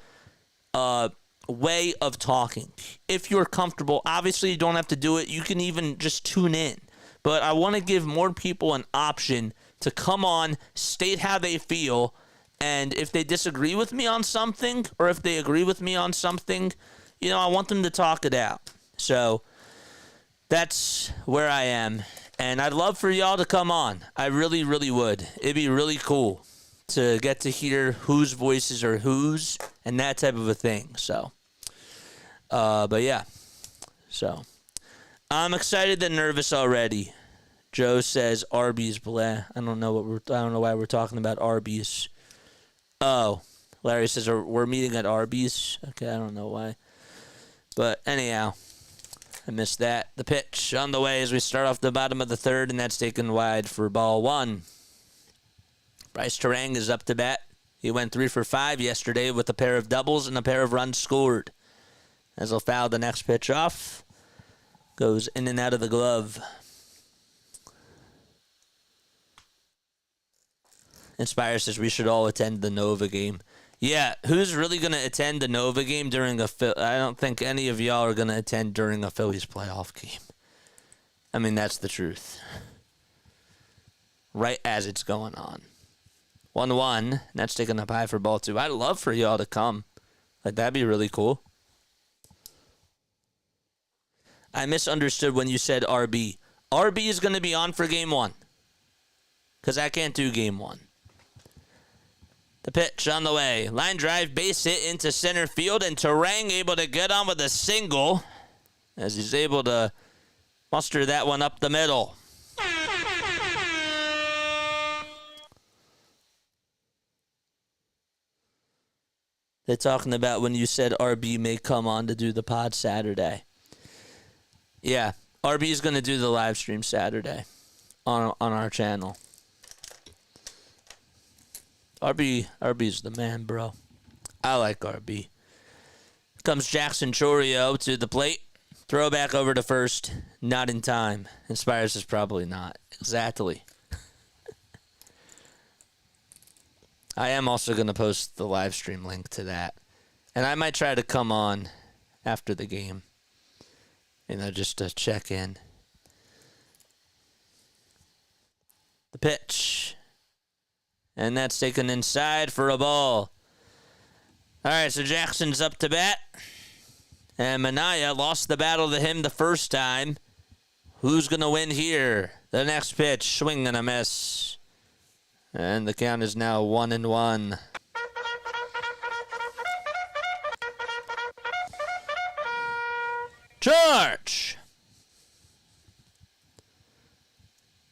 S2: way of talking. If you're comfortable, obviously you don't have to do it. You can even just tune in. But I want to give more people an option to come on, state how they feel, and if they disagree with me on something or if they agree with me on something, I want them to talk it out. So that's where I am. And I'd love for y'all to come on. I really, really would. It'd be really cool to get to hear whose voices are whose and that type of a thing. So, but yeah. So, I'm excited and nervous already. Joe says Arby's, blah. I don't know why we're talking about Arby's. Oh, Larry says we're meeting at Arby's. Okay, I don't know why. But anyhow, I missed that. The pitch on the way as we start off the bottom of the third, and that's taken wide for ball 1. Bryce Terang is up to bat. He went 3 for 5 yesterday with a pair of doubles and a pair of runs scored. As he'll foul the next pitch off. Goes in and out of the glove. Inspire says we should all attend the Nova game. Yeah, who's really going to attend the Nova game during I don't think any of y'all are going to attend during a Phillies playoff game. I mean, that's the truth. Right as it's going on. 1-1. That's taking up high for ball 2. I'd love for y'all to come. Like, that'd be really cool. I misunderstood when you said RB. RB is going to be on for game 1. Because I can't do game 1. The pitch on the way. Line drive, base hit into center field, and Terang able to get on with a single as he's able to muster that one up the middle. They're talking about when you said RB may come on to do the pod Saturday. Yeah, RB is going to do the live stream Saturday on our channel. RB's the man, bro. I like RB. Comes Jackson Chourio to the plate. Throw back over to first. Not in time. Inspires is probably not. Exactly. I am also going to post the live stream link to that. And I might try to come on after the game. Just to check in. The pitch. And that's taken inside for a ball. All right, so Jackson's up to bat. And Manea lost the battle to him the first time. Who's going to win here? The next pitch, swing and a miss. And the count is now 1-1. Charge!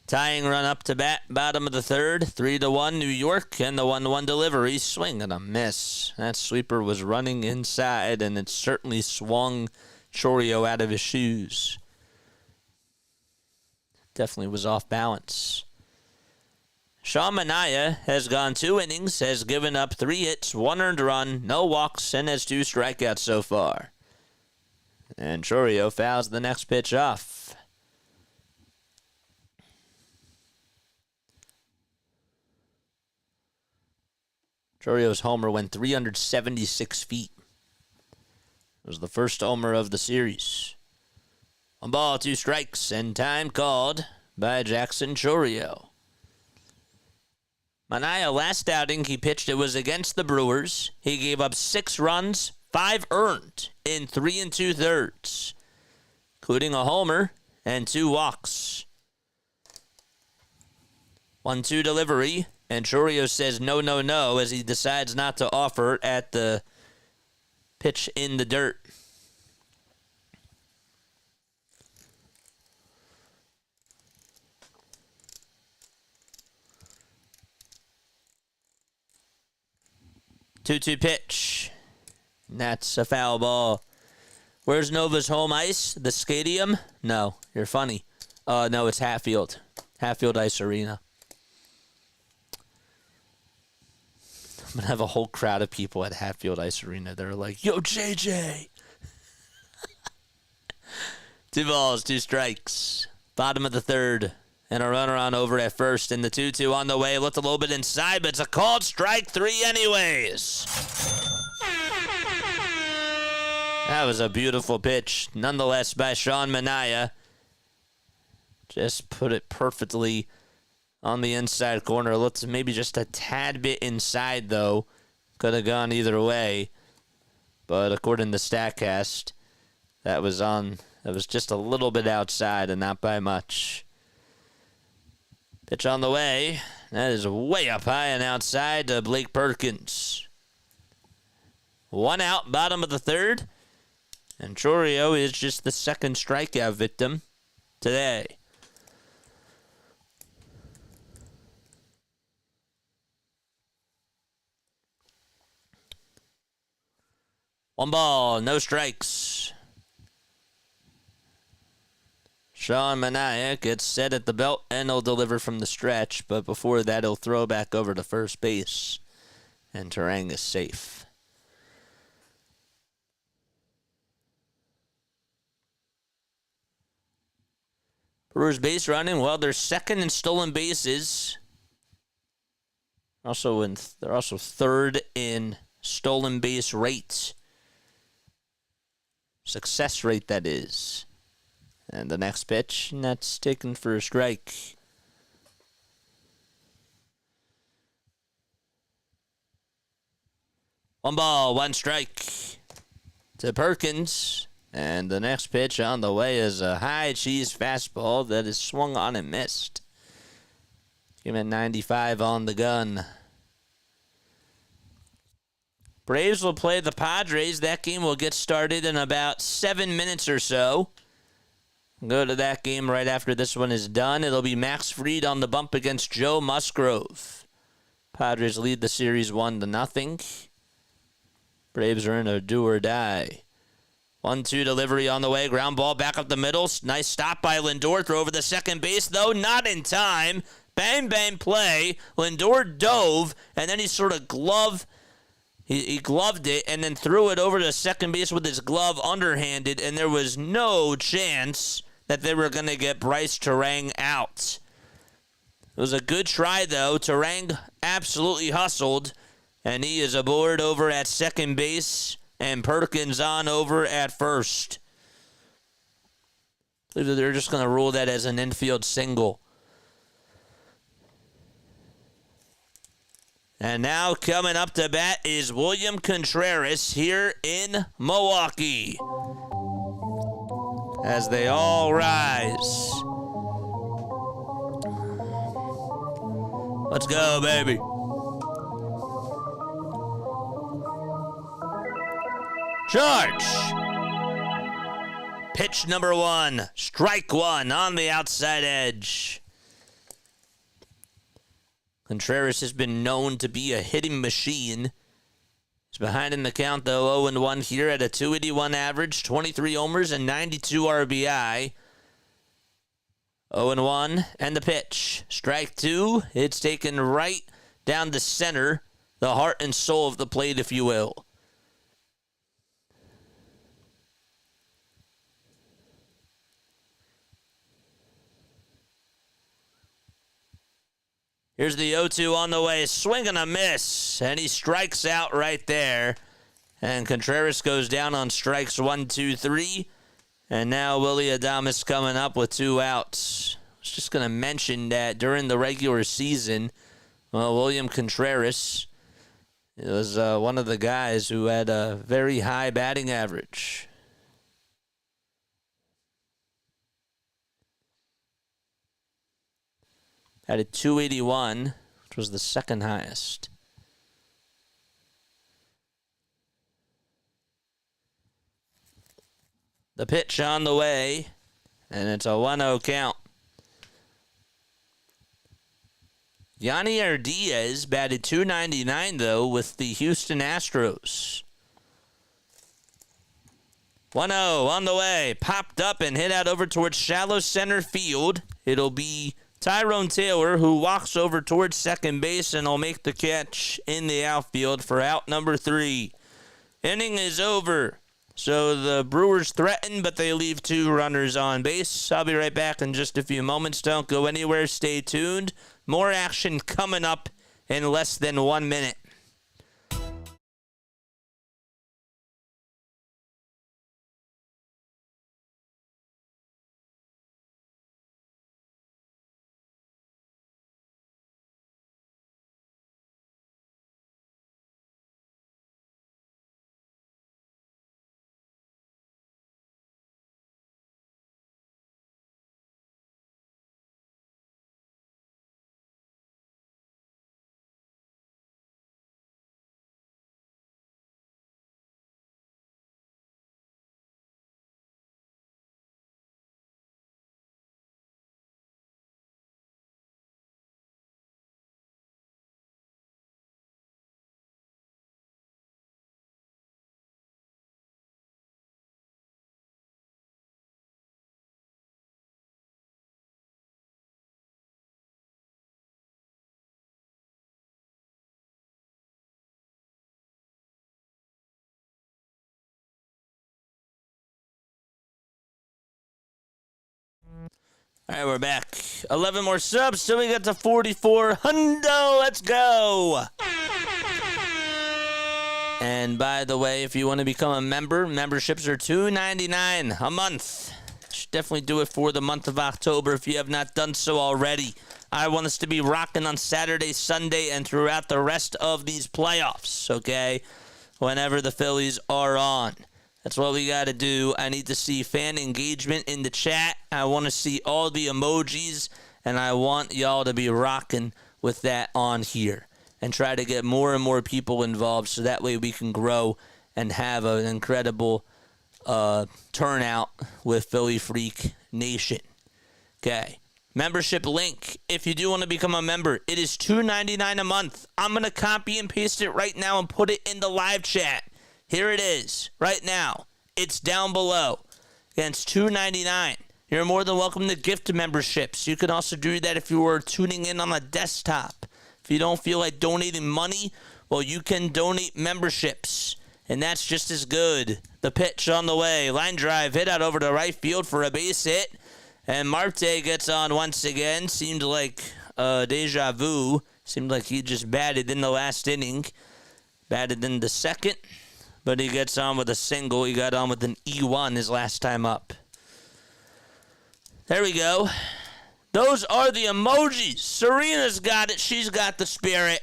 S2: Tying run up to bat, bottom of the third, 3-1 New York, and the 1-1 delivery, swing and a miss. That sweeper was running inside, and it certainly swung Chourio out of his shoes. Definitely was off balance. Sean Manea has gone 2 innings, has given up 3 hits, 1 earned run, no walks, and has 2 strikeouts so far. And Chourio fouls the next pitch off. Chourio's homer went 376 feet. It was the first homer of the series. 1 ball, 2 strikes, and time called by Jackson Chourio. Manea, last outing he pitched, it was against the Brewers. He gave up 6 runs, 5 earned in 3 2/3, including a homer and 2 walks. 1-2 delivery. And Chourio says no, no, no as he decides not to offer at the pitch in the dirt. Two-two pitch. And that's a foul ball. Where's Nova's home ice? The stadium? No, you're funny. No, it's Hatfield. Hatfield Ice Arena. I'm going to have a whole crowd of people at Hatfield Ice Arena. They're like, yo, JJ. 2 balls, 2 strikes. Bottom of the third. And a runner on over at first. And the 2-2 on the way. Looked a little bit inside, but it's a called strike 3 anyways. That was a beautiful pitch. Nonetheless, by Sean Manea. Just put it perfectly on the inside corner. Looked maybe just a tad bit inside, though. Could have gone either way. But according to StatCast, that was just a little bit outside and not by much. Pitch on the way. That is way up high and outside to Blake Perkins. 1 out, bottom of the third. And Chourio is just the second strikeout victim today. One ball, no strikes. Sean Manea gets set at the belt and he'll deliver from the stretch, but before that he'll throw back over to first base. And Terang is safe. Brewers base running, well, they're second in stolen bases. They're also third in stolen base rate. Success rate, that is. And the next pitch, and that's taken for a strike. One ball, 1 strike to Perkins. And the next pitch on the way is a high cheese fastball that is swung on and missed. Came at 95 on the gun. Braves will play the Padres. That game will get started in about 7 minutes or so. Go to that game right after this one is done. It'll be Max Fried on the bump against Joe Musgrove. Padres lead the series 1-0. Braves are in a do or die. 1-2 delivery on the way. Ground ball back up the middle. Nice stop by Lindor. Throw over the second base, though. Not in time. Bang, bang play. Lindor dove, and then he sort of gloved. He gloved it and then threw it over to second base with his glove underhanded, and there was no chance that they were going to get Bryce Terang out. It was a good try, though. Terang absolutely hustled, and he is aboard over at second base, and Perkins on over at first. I believe that they're just going to rule that as an infield single. And now coming up to bat is William Contreras here in Milwaukee. As they all rise. Let's go, baby. Charge. Pitch number 1. Strike 1 on the outside edge. Contreras has been known to be a hitting machine. He's behind in the count, though, 0-1 here at a .281 average, 23 homers and 92 RBI. 0-1, and the pitch. Strike 2. It's taken right down the center, the heart and soul of the plate, if you will. Here's the 0-2 on the way. Swing and a miss. And he strikes out right there. And Contreras goes down on strikes 1, 2, 3. And now Willy Adames coming up with 2 outs. I was just going to mention that during the regular season, William Contreras was one of the guys who had a very high batting average. At a .281, which was the second highest. The pitch on the way, and it's a 1-0 count. Yanier Diaz batted .299, though, with the Houston Astros. 1-0 on the way. Popped up and hit out over towards shallow center field. It'll be Tyrone Taylor, who walks over towards second base and will make the catch in the outfield for out number 3. Inning is over. So the Brewers threaten, but they leave 2 runners on base. I'll be right back in just a few moments. Don't go anywhere. Stay tuned. More action coming up in less than 1 minute. All right, we're back. 11 more subs till we get to 44. Hundo, let's go. And by the way, if you want to become a member, memberships are $2.99 a month. Should definitely do it for the month of October if you have not done so already. I want us to be rocking on Saturday, Sunday, and throughout the rest of these playoffs, okay? Whenever the Phillies are on. That's what we got to do. I need to see fan engagement in the chat. I want to see all the emojis, and I want y'all to be rocking with that on here. and try to get more and more people involved so that way we can grow and have an incredible turnout with Philly Freak Nation. Okay. Membership link. If you do want to become a member, it is $2.99 a month. I'm going to copy and paste it right now and put it in the live chat. Here it is right now. It's down below. Again, it's $2.99. You're more than welcome to gift memberships. You can also do that if you were tuning in on a desktop. If you don't feel like donating money, well, you can donate memberships. And that's just as good. The pitch on the way. Line drive hit out over to right field for a base hit. And Marte gets on once again. Seemed like deja vu. Seemed like he just batted in the last inning. Batted in the second. But he gets on with a single. He got on with an E1 his last time up. There we go. Those are the emojis. Serena's got it. She's got the spirit.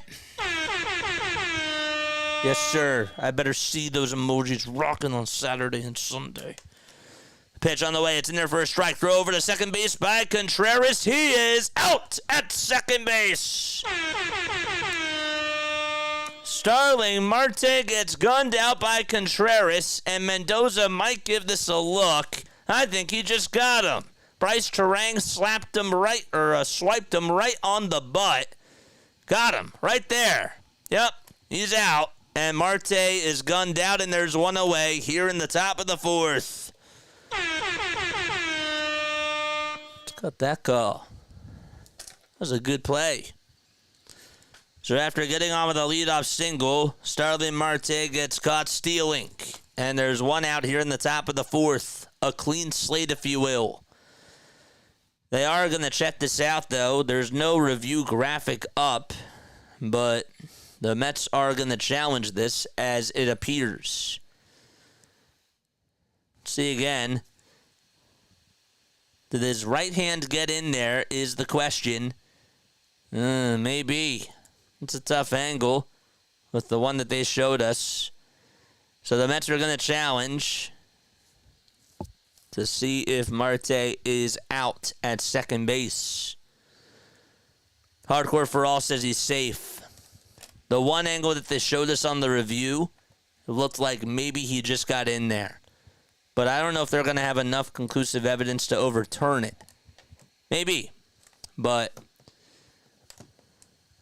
S2: Yes, sir. I better see those emojis rocking on Saturday and Sunday. Pitch on the way. It's in there for a strike. Throw over to second base by Contreras. He is out at second base. Starling Marte gets gunned out by Contreras, and Mendoza might give this a look. I think he just got him. Bryce Terang swiped him right on the butt. Got him right there. Yep, he's out. And Marte is gunned out, and there's one away here in the top of the fourth. Let's got that call. That was a good play. So after getting on with a leadoff single, Starling Marte gets caught stealing. And there's one out here in the top of the fourth. A clean slate, if you will. They are going to check this out, though. There's no review graphic up, but the Mets are going to challenge this as it appears. Let's see again. Did his right hand get in there is the question. Maybe. It's a tough angle with the one that they showed us. So the Mets are going to challenge to see if Marte is out at second base. Hardcore for All says he's safe. The one angle that they showed us on the review, it looked like maybe he just got in there. But I don't know if they're going to have enough conclusive evidence to overturn it. Maybe. But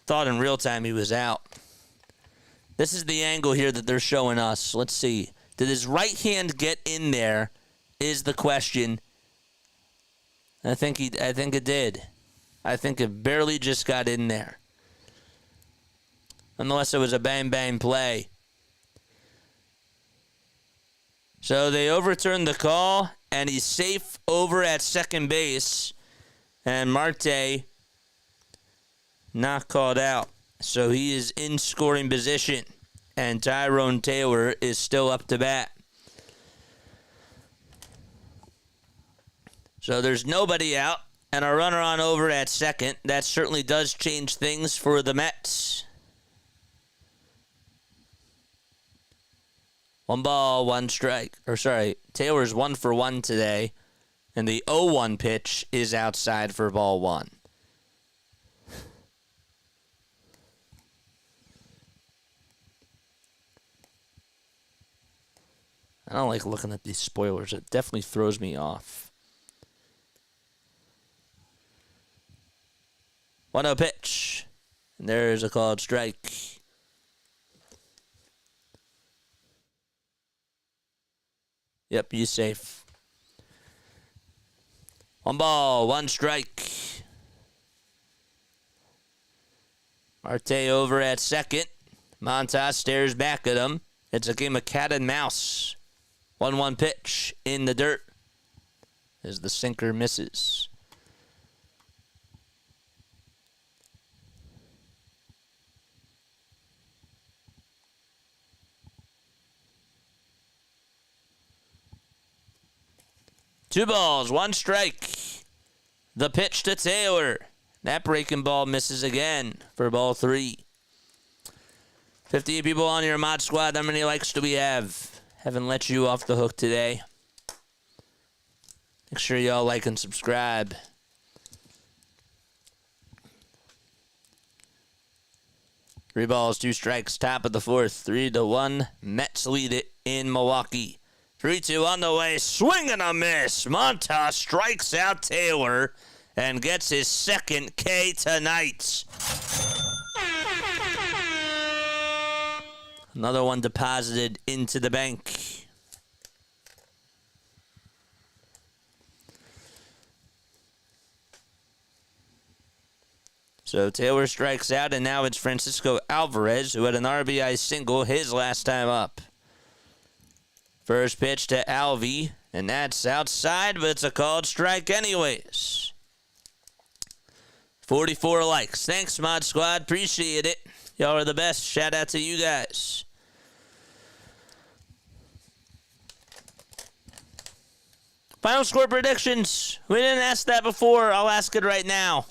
S2: thought in real time he was out. This is the angle here that they're showing us. Let's see. Did his right hand get in there is the question. I think it did. I think it barely just got in there. Unless it was a bang-bang play. So they overturned the call, and he's safe over at second base. And Marte not called out. So he is in scoring position. And Tyrone Taylor is still up to bat. So there's nobody out, and a runner on over at second. That certainly does change things for the Mets. 1 ball, 1 strike. Taylor's 1 for 1 today, and the 0-1 pitch is outside for ball 1. I don't like looking at these spoilers. It definitely throws me off. 1-0 pitch. And there's a called strike. Yep, he's safe. 1 ball, 1 strike. Marte over at second. Montas stares back at him. It's a game of cat and mouse. 1-1 pitch in the dirt as the sinker misses. Two balls, 1 strike. The pitch to Taylor. That breaking ball misses again for ball 3. 58 people on your mod squad. How many likes do we have? Haven't let you off the hook today. Make sure y'all like and subscribe. 3 balls, 2 strikes, top of the 4th. 3-1. Mets lead it in Milwaukee. 3-2 on the way. Swing and a miss. Montas strikes out Taylor and gets his 2nd K tonight. Another one deposited into the bank. So Taylor strikes out, and now it's Francisco Alvarez, who had an RBI single his last time up. First pitch to Alvy, and that's outside, but it's a called strike anyways. 44 likes. Thanks, Mod Squad. Appreciate it. Y'all are the best. Shout out to you guys. Final score predictions. We didn't ask that before. I'll ask it right now.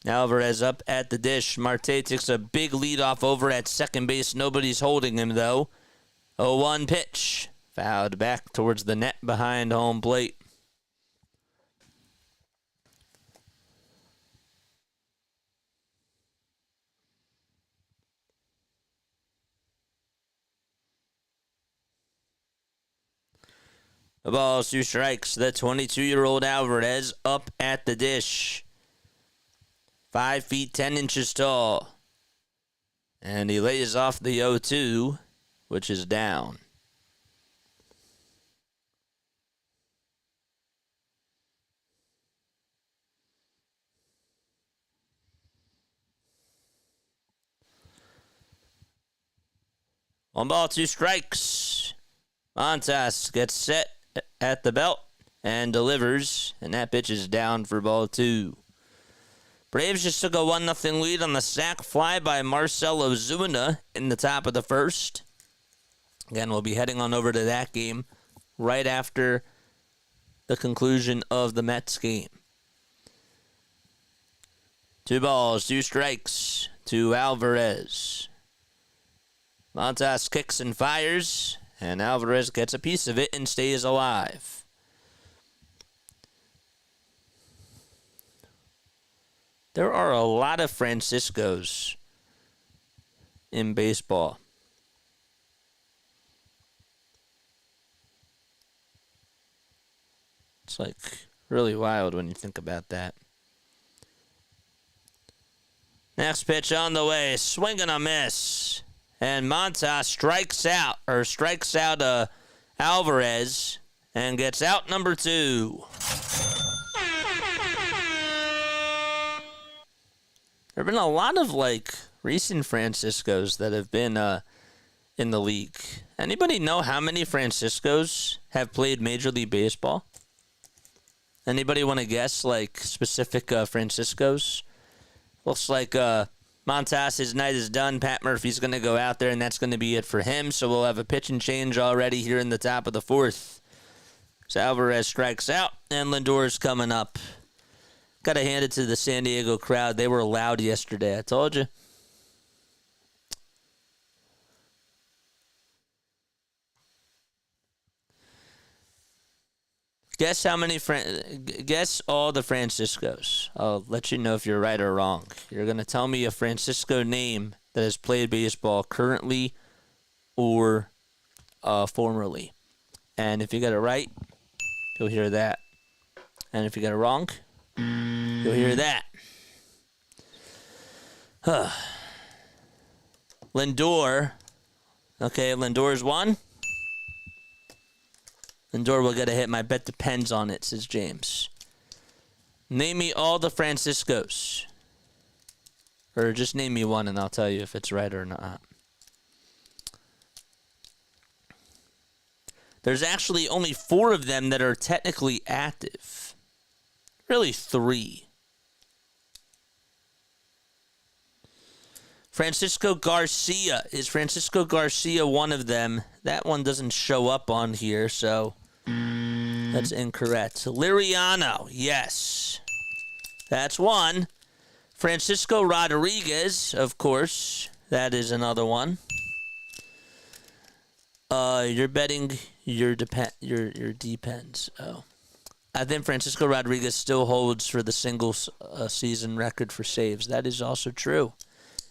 S2: Alvarez up at the dish. Marte takes a big lead off over at second base. Nobody's holding him, though. 0-1 pitch. Fouled back towards the net behind home plate. The ball's 2 strikes. The 22-year-old Alvarez up at the dish. 5 feet 10 inches tall. And he lays off the 0-2, which is down. One ball, 2 strikes. Montas gets set at the belt and delivers, and that pitch is down for ball 2. Braves just took a 1-0 lead on the sac fly by Marcell Ozuna in the top of the 1st. Again, we'll be heading on over to that game right after the conclusion of the Mets game. 2 balls, 2 strikes to Alvarez. Montas kicks and fires, and Alvarez gets a piece of it and stays alive. There are a lot of Franciscos in baseball. It's like really wild when you think about that. Next pitch on the way. Swing and a miss. And Montas strikes out Alvarez and gets out number 2. There have been a lot of recent Franciscos that have been in the league. Anybody know how many Franciscos have played Major League Baseball? Anybody want to guess specific Franciscos? Looks like Montas, his night is done. Pat Murphy's going to go out there, and that's going to be it for him. So we'll have a pitch and change already here in the top of the 4th. So Alvarez strikes out, and Lindor's coming up. Got to hand it to the San Diego crowd. They were loud yesterday. I told you. Guess all the Franciscos. I'll let you know if you're right or wrong. You're going to tell me a Francisco name that has played baseball currently or formerly. And if you get it right, you'll hear that. And if you get it wrong, you'll hear that. Lindor. Okay, Lindor's one. Lindor will get a hit. My bet depends on it, says James. Name me all the Franciscos. Or just name me one and I'll tell you if it's right or not. There's actually only 4 of them that are technically active. Really 3. Francisco Garcia. Is Francisco Garcia one of them? That one doesn't show up on here, so that's incorrect. Liriano. Yes. That's one. Francisco Rodriguez, of course. That is another one. You're betting your depends. Oh. I think Francisco Rodriguez still holds for the single season record for saves. That is also true.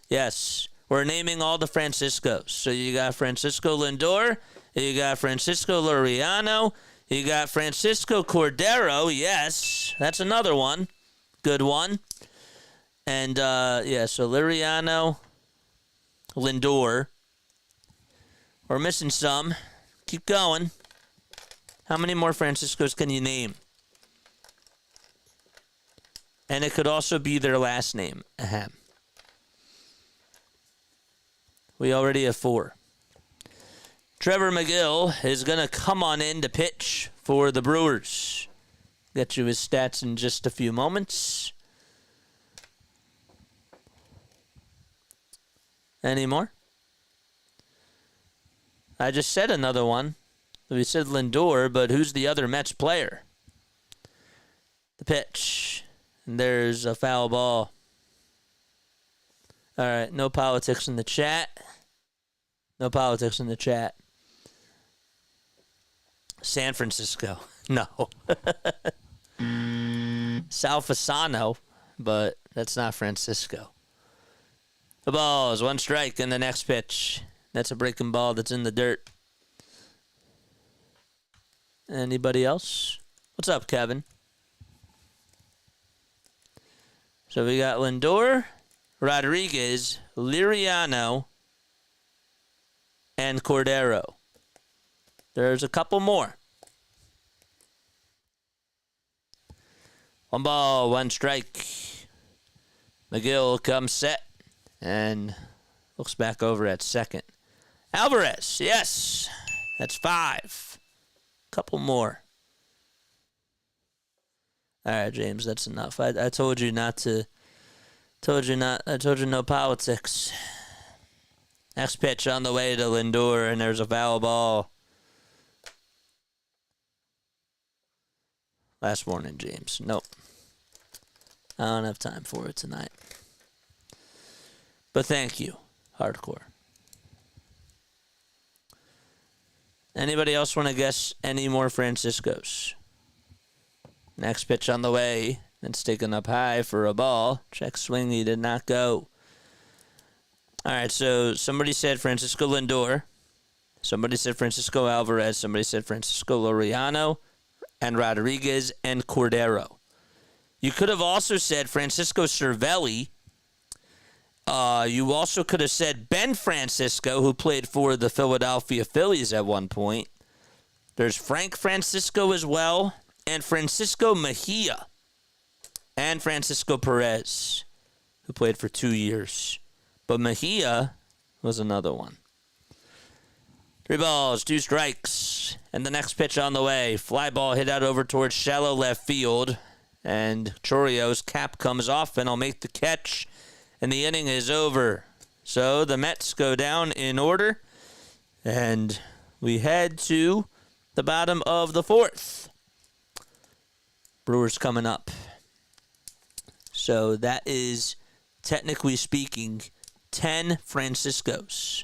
S2: Yes, we're naming all the Franciscos. So you got Francisco Lindor, you got Francisco Liriano, you got Francisco Cordero. Yes, that's another one. Good one. And, so Liriano, Lindor. We're missing some. Keep going. How many more Franciscos can you name? And it could also be their last name. Ahem. We already have 4. Trevor McGill is going to come on in to pitch for the Brewers. Get you his stats in just a few moments. Any more? I just said another one. We said Lindor, but who's the other Mets player? The pitch. And there's a foul ball. All right, no politics in the chat. No politics in the chat. San Francisco. No. Sal Fasano, but that's not Francisco. The ball is 1 strike in the next pitch. That's a breaking ball that's in the dirt. Anybody else? What's up, Kevin? So we got Lindor, Rodriguez, Liriano, and Cordero. There's a couple more. 1 ball, 1 strike. McGill comes set and looks back over at second. Alvarez, yes, that's 5. Couple more. All right, James, that's enough. I told you not to. I told you no politics. Next pitch on the way to Lindor, and there's a foul ball. Last warning, James. Nope. I don't have time for it tonight. But thank you, Hardcore. Anybody else want to guess any more Franciscos? Next pitch on the way. It's taken up high for a ball. Check swing. He did not go. All right, so somebody said Francisco Lindor. Somebody said Francisco Alvarez. Somebody said Francisco Liriano and Rodriguez and Cordero. You could have also said Francisco Cervelli. You also could have said Ben Francisco, who played for the Philadelphia Phillies at one point. There's Frank Francisco as well, and Francisco Mejia, and Francisco Perez, who played for 2 years. But Mejia was another one. 3 balls, 2 strikes, and the next pitch on the way. Fly ball hit out over towards shallow left field, and Chorio's cap comes off, and I'll make the catch. And the inning is over. So the Mets go down in order. And we head to the bottom of the 4th. Brewers coming up. So that is, technically speaking, 10 Franciscos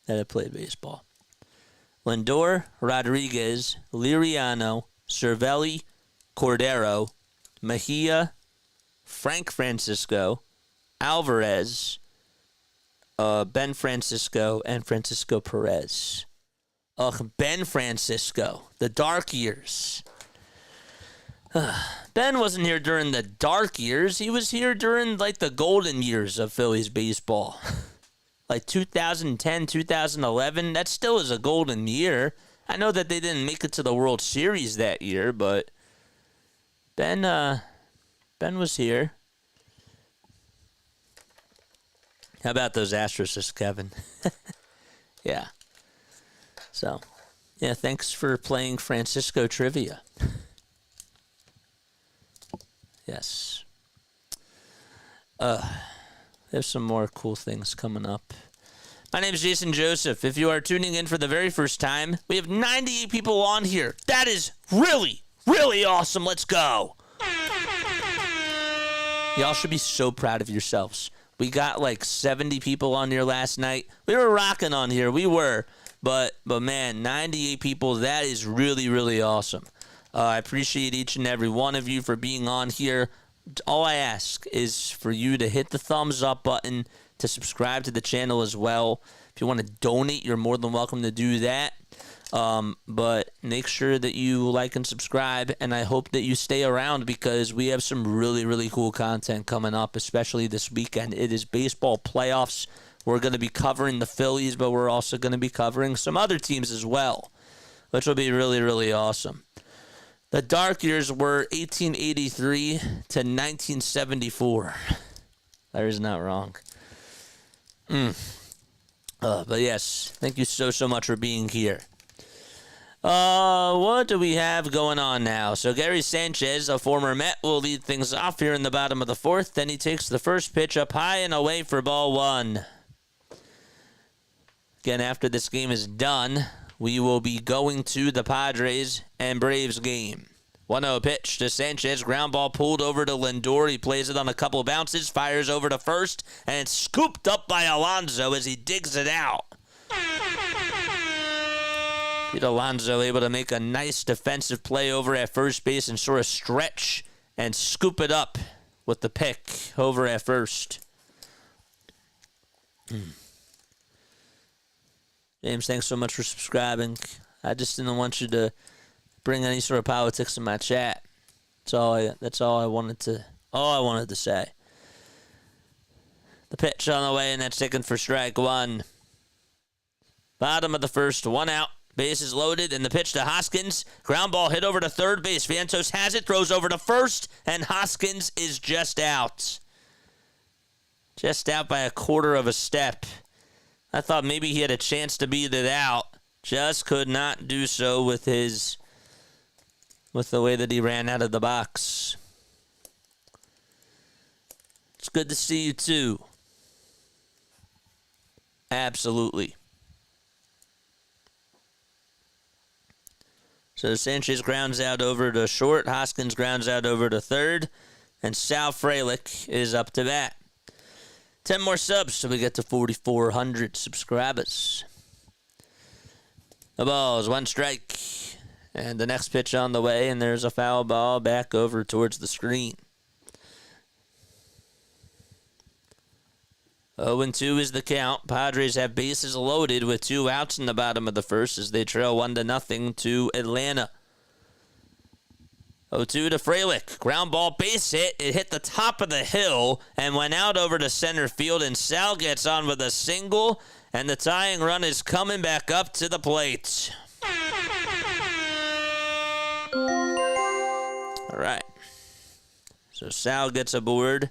S2: that have played baseball. Lindor, Rodriguez, Liriano, Cervelli, Cordero, Mejia, Frank Francisco, Alvarez, Ben Francisco, and Francisco Perez. Ben Francisco, the dark years. Ben wasn't here during the dark years. He was here during, the golden years of Phillies baseball. 2010, 2011, that still is a golden year. I know that they didn't make it to the World Series that year, but Ben was here. How about those Astros, Kevin? Yeah. So, yeah, thanks for playing Francisco Trivia. Yes. There's some more cool things coming up. My name is Jason Joseph. If you are tuning in for the very first time, we have 98 people on here. That is really, really awesome. Let's go. Y'all should be so proud of yourselves. We got 70 people on here last night. We were rocking on here. We were. But man, 98 people, that is really, really awesome. I appreciate each and every one of you for being on here. All I ask is for you to hit the thumbs up button, to subscribe to the channel as well. If you want to donate, you're more than welcome to do that. But make sure that you like and subscribe, and I hope that you stay around because we have some really, really cool content coming up, especially this weekend. It is baseball playoffs. We're going to be covering the Phillies, but we're also going to be covering some other teams as well, which will be really, really awesome. The dark years were 1883 to 1974. Larry's not wrong. But yes, thank you so much for being here. What do we have going on now? So Gary Sanchez, a former Met, will lead things off here in the bottom of the fourth. Then he takes the first pitch up high and away for ball one. Again, after this game is done, we will be going to the Padres and Braves game. 1-0 pitch to Sanchez. Ground ball pulled over to Lindor. He plays it on a couple bounces, fires over to first, and it's scooped up by Alonso as he digs it out. Pete Alonso able to make a nice defensive play over at first base and sort of stretch and scoop it up with the pick over at first. James, thanks so much for subscribing. I just didn't want you to bring any sort of politics in my chat. That's all I wanted to say. The pitch on the way, and that's taken for strike one. Bottom of the first, one out. Bases loaded, and the pitch to Hoskins. Ground ball hit over to third base. Vientos has it, throws over to first, and Hoskins is just out. Just out by a quarter of a step. I thought maybe he had a chance to beat it out. Just could not do so with the way that he ran out of the box. It's good to see you too. Absolutely. So Sanchez grounds out over to short. Hoskins grounds out over to third. And Sal Frelick is up to bat. 10 more subs so we get to 4,400 subscribers. The ball is one strike. And the next pitch on the way, and there's a foul ball back over towards the screen. 0-2 is the count. Padres have bases loaded with 2 outs in the bottom of the first as they trail 1-0 to Atlanta. 0-2 to Frelick. Ground ball base hit. It hit the top of the hill and went out over to center field, and Sal gets on with a single, and the tying run is coming back up to the plate. All right. So Sal gets aboard.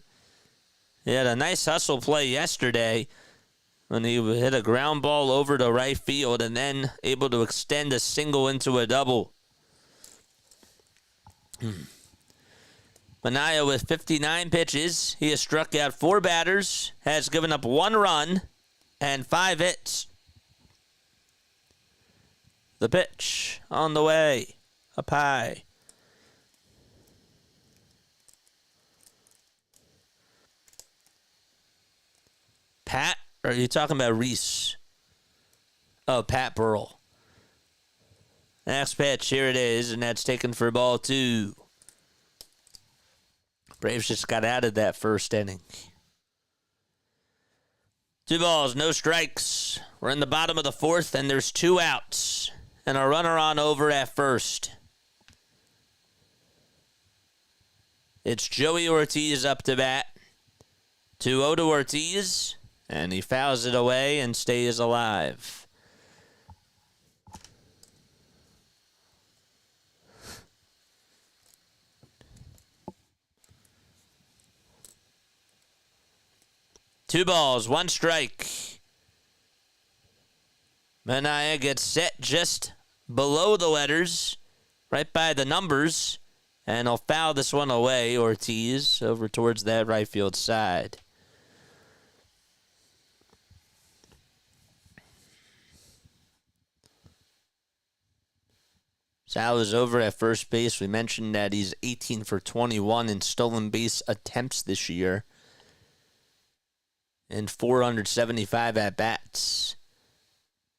S2: He had a nice hustle play yesterday when he hit a ground ball over to right field and then able to extend a single into a double. Manea with 59 pitches. He has struck out 4 batters, has given up 1 run, and 5 hits. The pitch on the way. Up high. Pat? Or are you talking about Rhys? Oh, Pat Burrell. Next pitch, here it is, and that's taken for ball 2. Braves just got out of that first inning. 2 balls, no strikes. We're in the bottom of the fourth, and there's 2 outs. And a runner on over at first. It's Joey Ortiz up to bat. 2-0 to Ortiz, and he fouls it away and stays alive. Two balls, 1 strike. Manea gets set just below the letters, right by the numbers, and he'll foul this one away, Ortiz, over towards that right field side. Sal is over at first base. We mentioned that he's 18 for 21 in stolen base attempts this year, and 475 at-bats.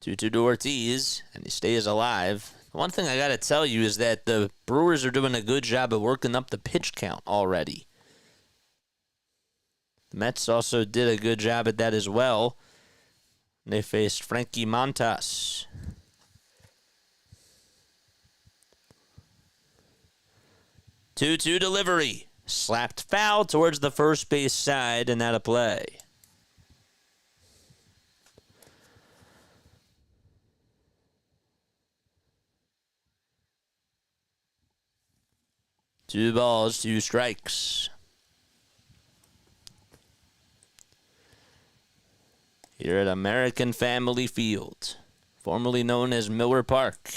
S2: 2-2 to Ortiz, and he stays alive. One thing I got to tell you is that the Brewers are doing a good job of working up the pitch count already. The Mets also did a good job at that as well. They faced Frankie Montas. 2-2 delivery. Slapped foul towards the first base side, and out of play. Two balls, two strikes. Here at American Family Field, formerly known as Miller Park.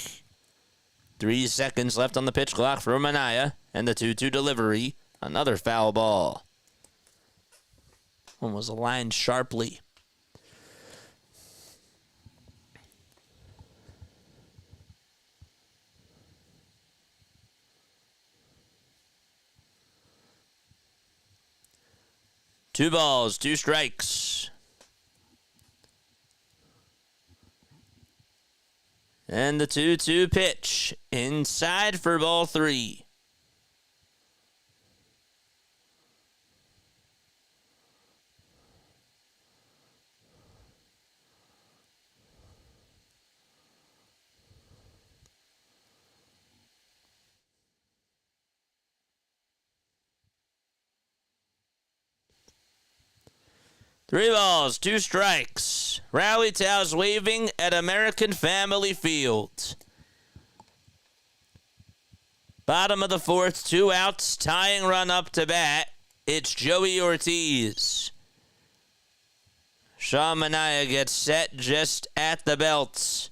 S2: 3 seconds left on the pitch clock for Manea, and the 2-2 delivery. Another foul ball. One was aligned sharply. Two balls, two strikes. And the 2-2 pitch. Inside for ball 3. Three balls, two strikes. Rally towels waving at American Family Field. Bottom of the fourth, 2 outs, tying run up to bat. It's Joey Ortiz. Sean Manea gets set just at the belt.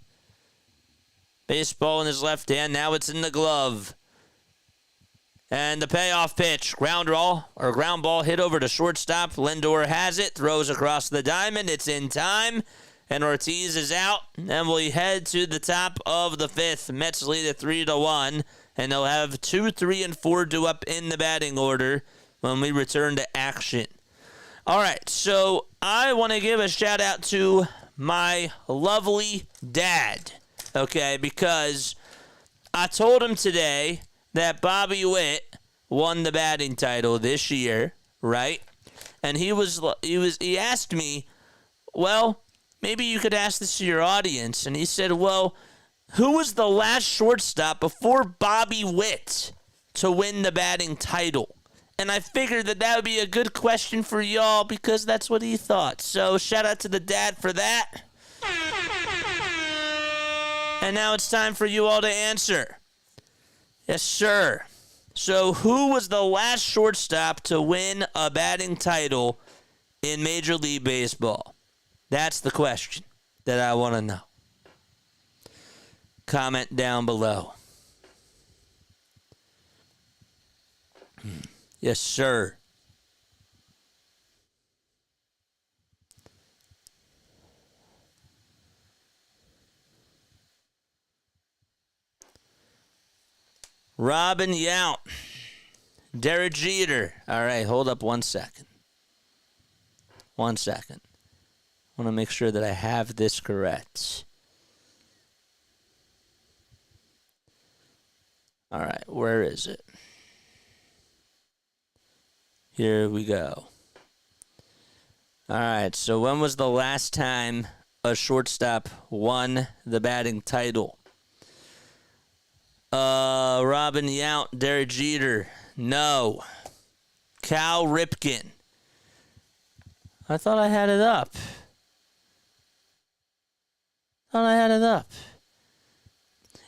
S2: Baseball in his left hand, now it's in the glove. And the payoff pitch, ground ball hit over to shortstop. Lindor has it, throws across the diamond. It's in time, and Ortiz is out. And we head to the top of the 5th. Mets lead at 3-1, and they'll have 2, 3, and 4 due up in the batting order when we return to action. All right, so I want to give a shout out to my lovely dad, okay, because I told him today that Bobby Witt won the batting title this year, right? And he asked me, well, maybe you could ask this to your audience. And he said, well, who was the last shortstop before Bobby Witt to win the batting title? And I figured that would be a good question for y'all because that's what he thought. So shout out to the dad for that. And now it's time for you all to answer. Yes, sir. So who was the last shortstop to win a batting title in Major League Baseball? That's the question that I want to know. Comment down below. Yes, sir. Robin Yount. Derek Jeter. All right, hold up 1 second. 1 second. I want to make sure that I have this correct. All right, where is it? Here we go. All right, so when was the last time a shortstop won the batting title? Robin Yount, Derek Jeter. No. Cal Ripken. I thought I had it up.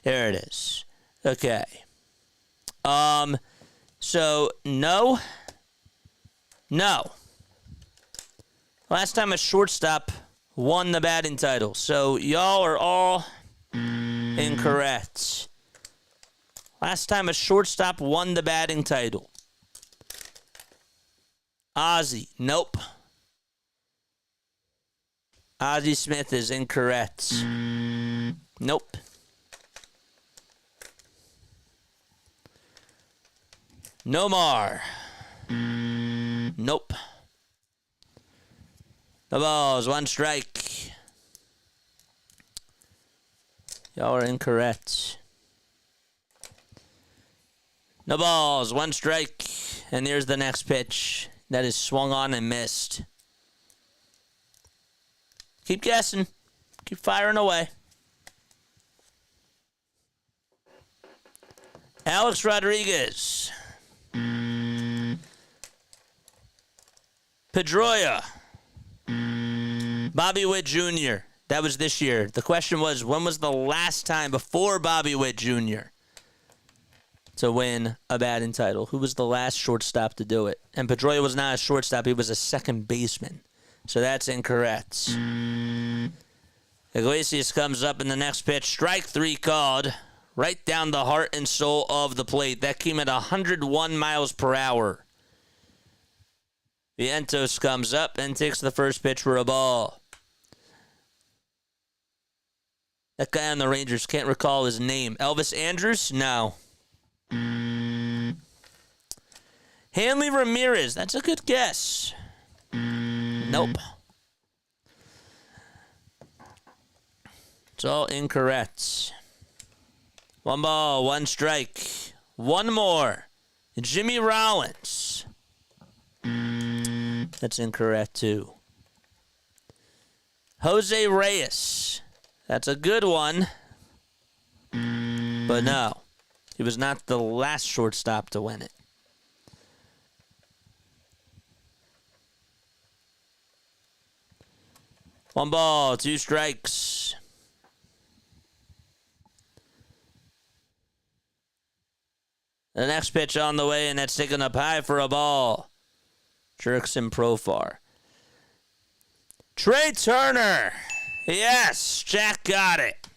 S2: There it is. Okay. So, no. Last time a shortstop won the batting title. So, y'all are all incorrect. Last time a shortstop won the batting title. Ozzie. Nope. Ozzie Smith is incorrect. Nope. Nomar. Nope. The balls, 1 strike. Y'all are incorrect. No balls, 1 strike. And here's the next pitch. That is swung on and missed. Keep guessing. Keep firing away. Alex Rodriguez. Pedroia. Bobby Witt Jr. That was this year. The question was, when was the last time before Bobby Witt Jr. to win a batting title? Who was the last shortstop to do it? And Pedroia was not a shortstop. He was a second baseman. So that's incorrect. Iglesias comes up in the next pitch. Strike 3 called. Right down the heart and soul of the plate. That came at 101 miles per hour. Vientos comes up and takes the first pitch for a ball. That guy on the Rangers, can't recall his name. Elvis Andrus? No. Hanley Ramirez. That's a good guess. Nope. It's all incorrect. 1 ball, 1 strike. 1 more. Jimmy Rollins. That's incorrect, too. Jose Reyes. That's a good one. But no. He was not the last shortstop to win it. One ball, 2 strikes. The next pitch on the way, and that's taken up high for a ball. Jurickson Profar. Trey Turner. Yes, Jack got it.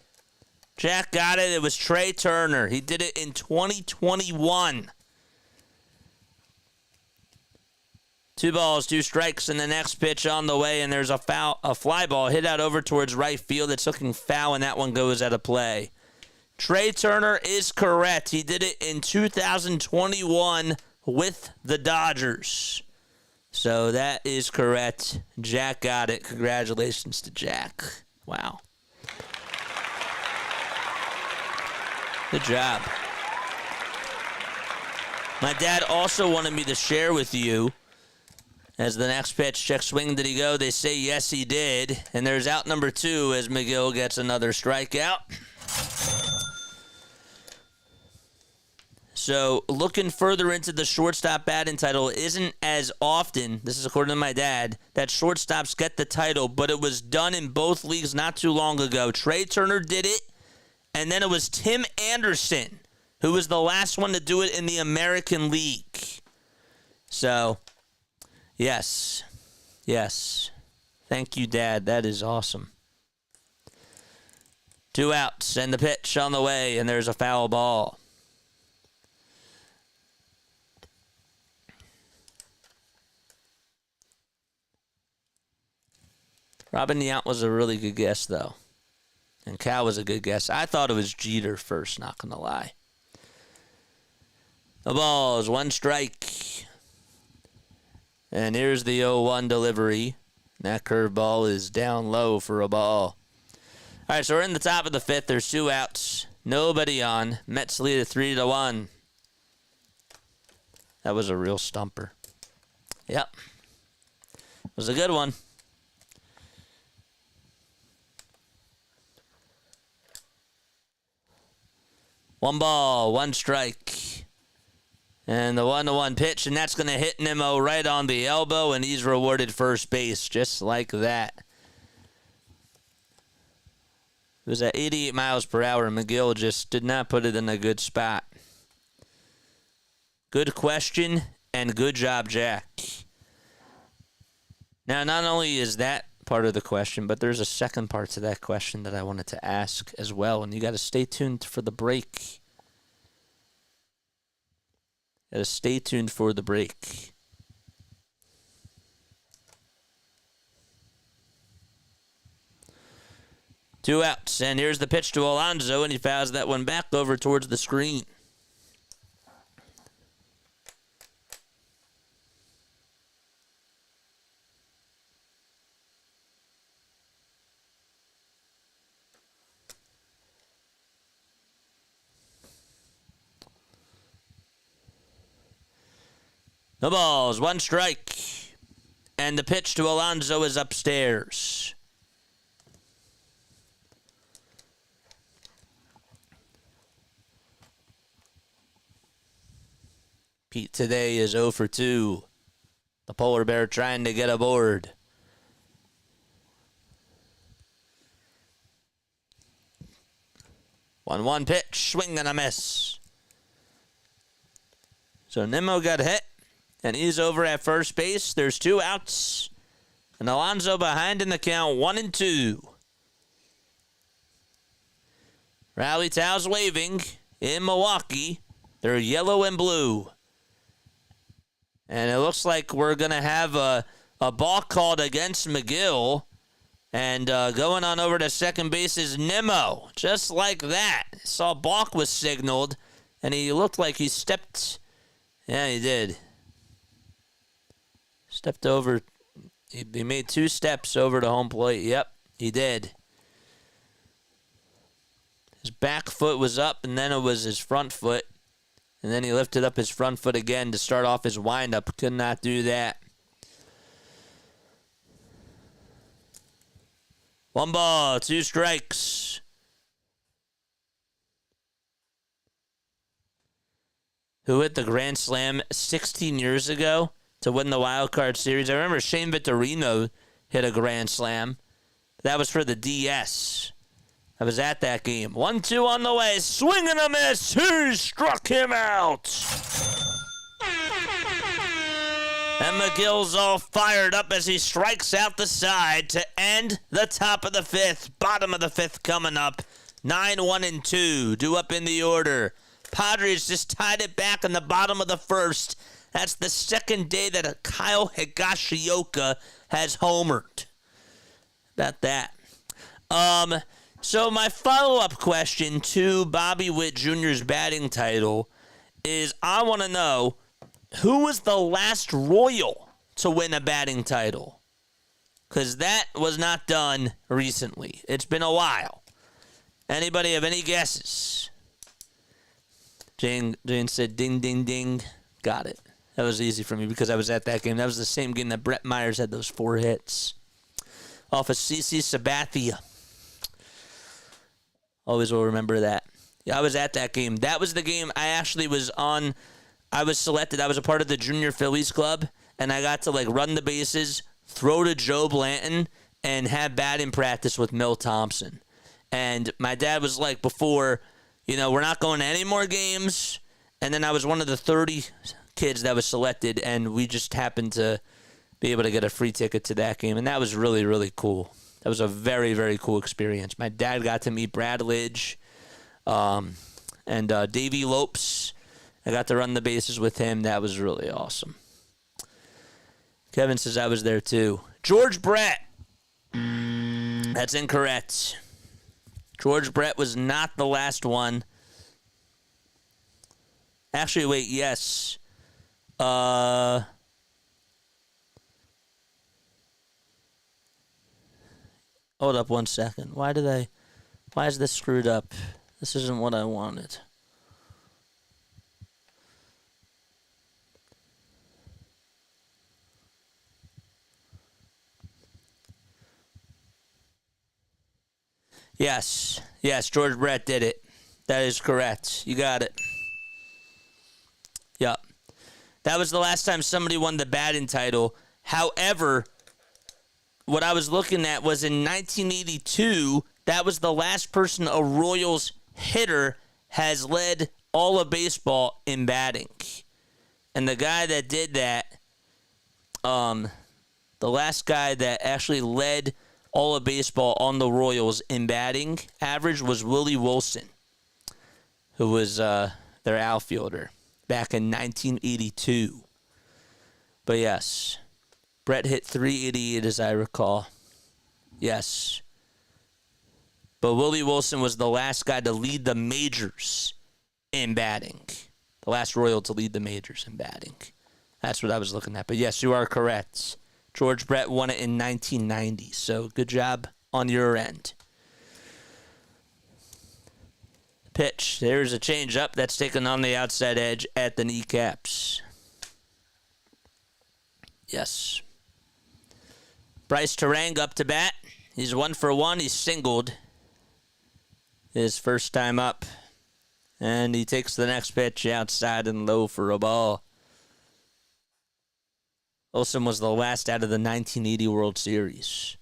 S2: Jack got it. It was Trey Turner. He did it in 2021. 2 balls, 2 strikes, and the next pitch on the way, and there's a fly ball hit out over towards right field. It's looking foul, and that one goes out of play. Trey Turner is correct. He did it in 2021 with the Dodgers. So that is correct. Jack got it. Congratulations to Jack. Wow. Good job. My dad also wanted me to share with you, as the next pitch, check swing, did he go? They say yes, he did. And there's out number 2 as McGill gets another strikeout. So looking further into the shortstop batting title isn't as often, this is according to my dad, that shortstops get the title, but it was done in both leagues not too long ago. Trey Turner did it, and then it was Tim Anderson, who was the last one to do it in the American League. So, yes. Thank you, Dad. That is awesome. 2 outs, and the pitch on the way, and there's a foul ball. Robin Yount was a really good guess, though. And Cal was a good guess. I thought it was Jeter first, not going to lie. The ball is 1 strike. And here's the 0-1 delivery. That curveball is down low for a ball. All right, so we're in the top of the 5th. There's 2 outs. Nobody on. Mets lead at 3-1. That was a real stumper. Yep. It was a good one. One ball, 1 strike. And the 1-1 pitch, and that's going to hit Nimmo right on the elbow, and he's rewarded first base just like that. It was at 88 miles per hour. McGill just did not put it in a good spot. Good question, and good job, Jack. Now, not only is that part of the question, but there's a second part to that question that I wanted to ask as well, and you got to stay tuned for the break. Got to stay tuned for the break. Two outs, and here's the pitch to Alonso, and he fouls that one back over towards the screen. No balls, 1 strike. And the pitch to Alonso is upstairs. Pete today is 0 for 2. The polar bear trying to get aboard. One pitch, swing and a miss. So Nimmo got hit, and he's over at first base. There's 2 outs, and Alonso behind in the count, 1-2. Rally towels waving in Milwaukee. They're yellow and blue. And it looks like we're going to have a balk called against McGill. And going on over to second base is Nimmo. Just like that. Saw balk was signaled, and he looked like he stepped. Yeah, he did. Stepped over. He made 2 steps over to home plate. Yep, he did. His back foot was up, and then it was his front foot. And then he lifted up his front foot again to start off his windup. Could not do that. 1 ball, 2 strikes. Who hit the Grand Slam 16 years ago to win the Wild Card Series? I remember Shane Vittorino hit a Grand Slam. That was for the DS. I was at that game. 1-2 on the way. Swing and a miss. He struck him out. And McGill's all fired up as he strikes out the side to end the top of the 5th. Bottom of the 5th coming up. 9-1-2. Due up in the order. Padres just tied it back in the bottom of the 1st. That's the 2nd day that Kyle Higashioka has homered. About that. So my follow-up question to Bobby Witt Jr.'s batting title is I want to know, who was the last Royal to win a batting title? Because that was not done recently. It's been a while. Anybody have any guesses? Jane said ding, ding, ding. Got it. That was easy for me because I was at that game. That was the same game that Brett Myers had those 4 hits off of CC Sabathia. Always will remember that. Yeah, I was at that game. That was the game I actually was on. I was selected. I was a part of the Junior Phillies Club, and I got to run the bases, throw to Joe Blanton, and have batting practice with Mill Thompson. And my dad was like, before, we're not going to any more games. And then I was one of the 30 kids that was selected, and we just happened to be able to get a free ticket to that game. And that was really, really cool. That was a very, very cool experience. My dad got to meet Brad Lidge and Davey Lopes. I got to run the bases with him. That was really awesome. Kevin says I was there too. George Brett. That's incorrect. George Brett was not the last one. Actually, wait, yes. Hold up 1 second. Why is this screwed up? This isn't what I wanted. Yes, George Brett did it. That is correct. You got it. Yep. That was the last time somebody won the batting title. However, what I was looking at was in 1982, that was the last person a Royals hitter has led all of baseball in batting. And the guy that did that, the last guy that actually led all of baseball on the Royals in batting average was Willie Wilson, who was their outfielder back in 1982. But yes, Brett hit 388 as I recall. Yes. But Willie Wilson was the last guy to lead the majors in batting. The last Royal to lead the majors in batting. That's what I was looking at. But yes, you are correct. George Brett won it in 1990. So good job on your end. Pitch. There's a change up that's taken on the outside edge at the kneecaps. Yes. Bryce Terang up to bat. He's 1 for 1. He's singled his first time up. And he takes the next pitch outside and low for a ball. Olsen was the last out of the 1980 World Series.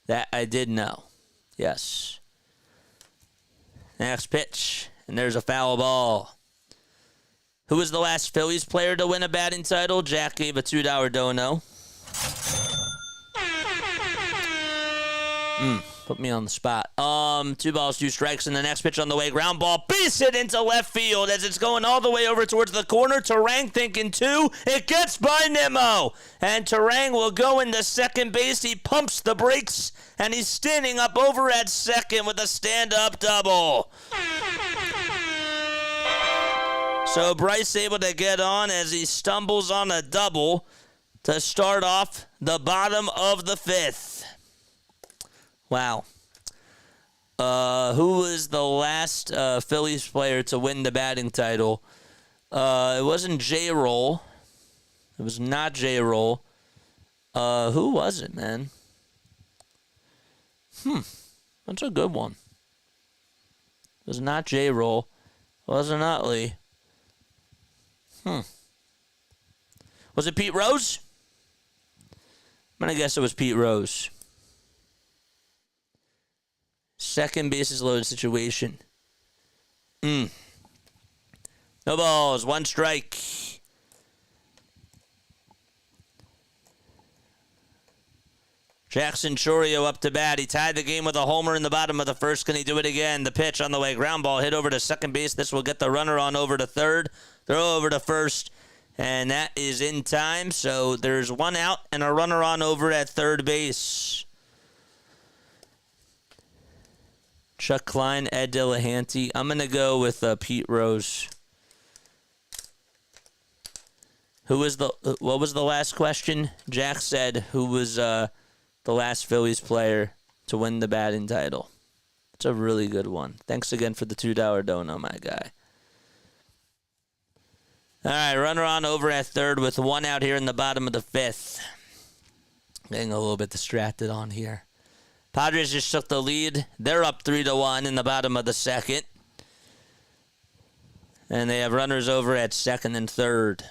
S2: That I did know. Yes. Next pitch. And there's a foul ball. Who was the last Phillies player to win a batting title? Jack gave a $2 dono. Put me on the spot. 2 balls, 2 strikes, and the next pitch on the way. Ground ball, base hit into left field as it's going all the way over towards the corner. Terang thinking 2. It gets by Nimmo. And Terang will go into second base. He pumps the brakes, and he's standing up over at second with a stand-up double. So Bryce able to get on as he stumbles on a double to start off the bottom of the 5th. Wow. Who was the last Phillies player to win the batting title? It wasn't J-Roll. It was not J-Roll. Who was it, man? That's a good one. It was not J-Roll. It wasn't Utley. Was it Pete Rose? I'm going to guess it was Pete Rose. Second bases loaded situation. No balls, 1 strike. Jackson Chorio up to bat. He tied the game with a homer in the bottom of the 1st. Can he do it again? The pitch on the way. Ground ball hit over to second base. This will get the runner on over to third. Throw over to first. And that is in time. So there's 1 out and a runner on over at third base. Chuck Klein, Ed Delahanty. I'm going to go with Pete Rose. What was the last question? Jack said who was the last Phillies player to win the batting title. It's a really good one. Thanks again for the $2 dono, my guy. All right, runner on over at third with 1 out here in the bottom of the 5th. Getting a little bit distracted on here. Padres just took the lead. They're up 3-1 in the bottom of the 2nd. And they have runners over at second and third.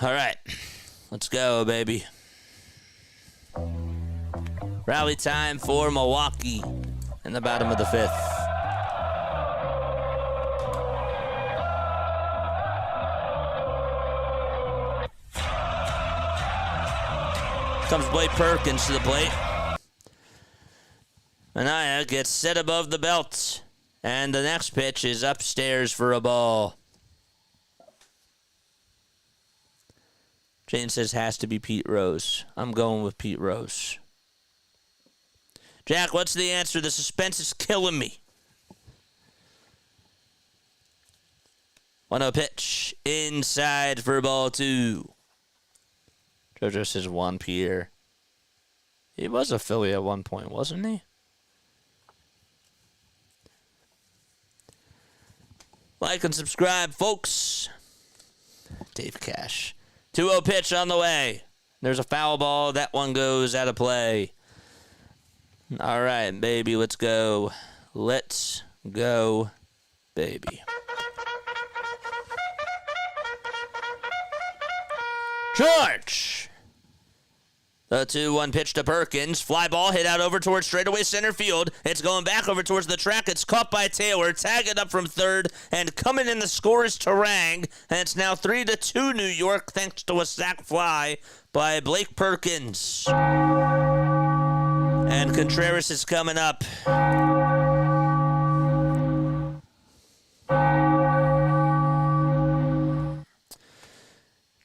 S2: All right, let's go, baby. Rally time for Milwaukee in the bottom of the 5th. Comes Blake Perkins to the plate. Manea gets set above the belt. And the next pitch is upstairs for a ball. Jane says has to be Pete Rose. I'm going with Pete Rose. Jack, what's the answer? The suspense is killing me. 1-0 pitch. Inside for ball 2. JoJo says Juan Pierre. He was a Philly at one point, wasn't he? Like and subscribe, folks. Dave Cash. 2-0 pitch on the way. There's a foul ball. That one goes out of play. All right, baby, let's go. Let's go, baby. George. The 2-1 pitch to Perkins. Fly ball hit out over towards straightaway center field. It's going back over towards the track. It's caught by Taylor. Tag it up from third. And coming in the score is Terang. And it's now 3-2 New York thanks to a sac fly by Blake Perkins. And Contreras is coming up.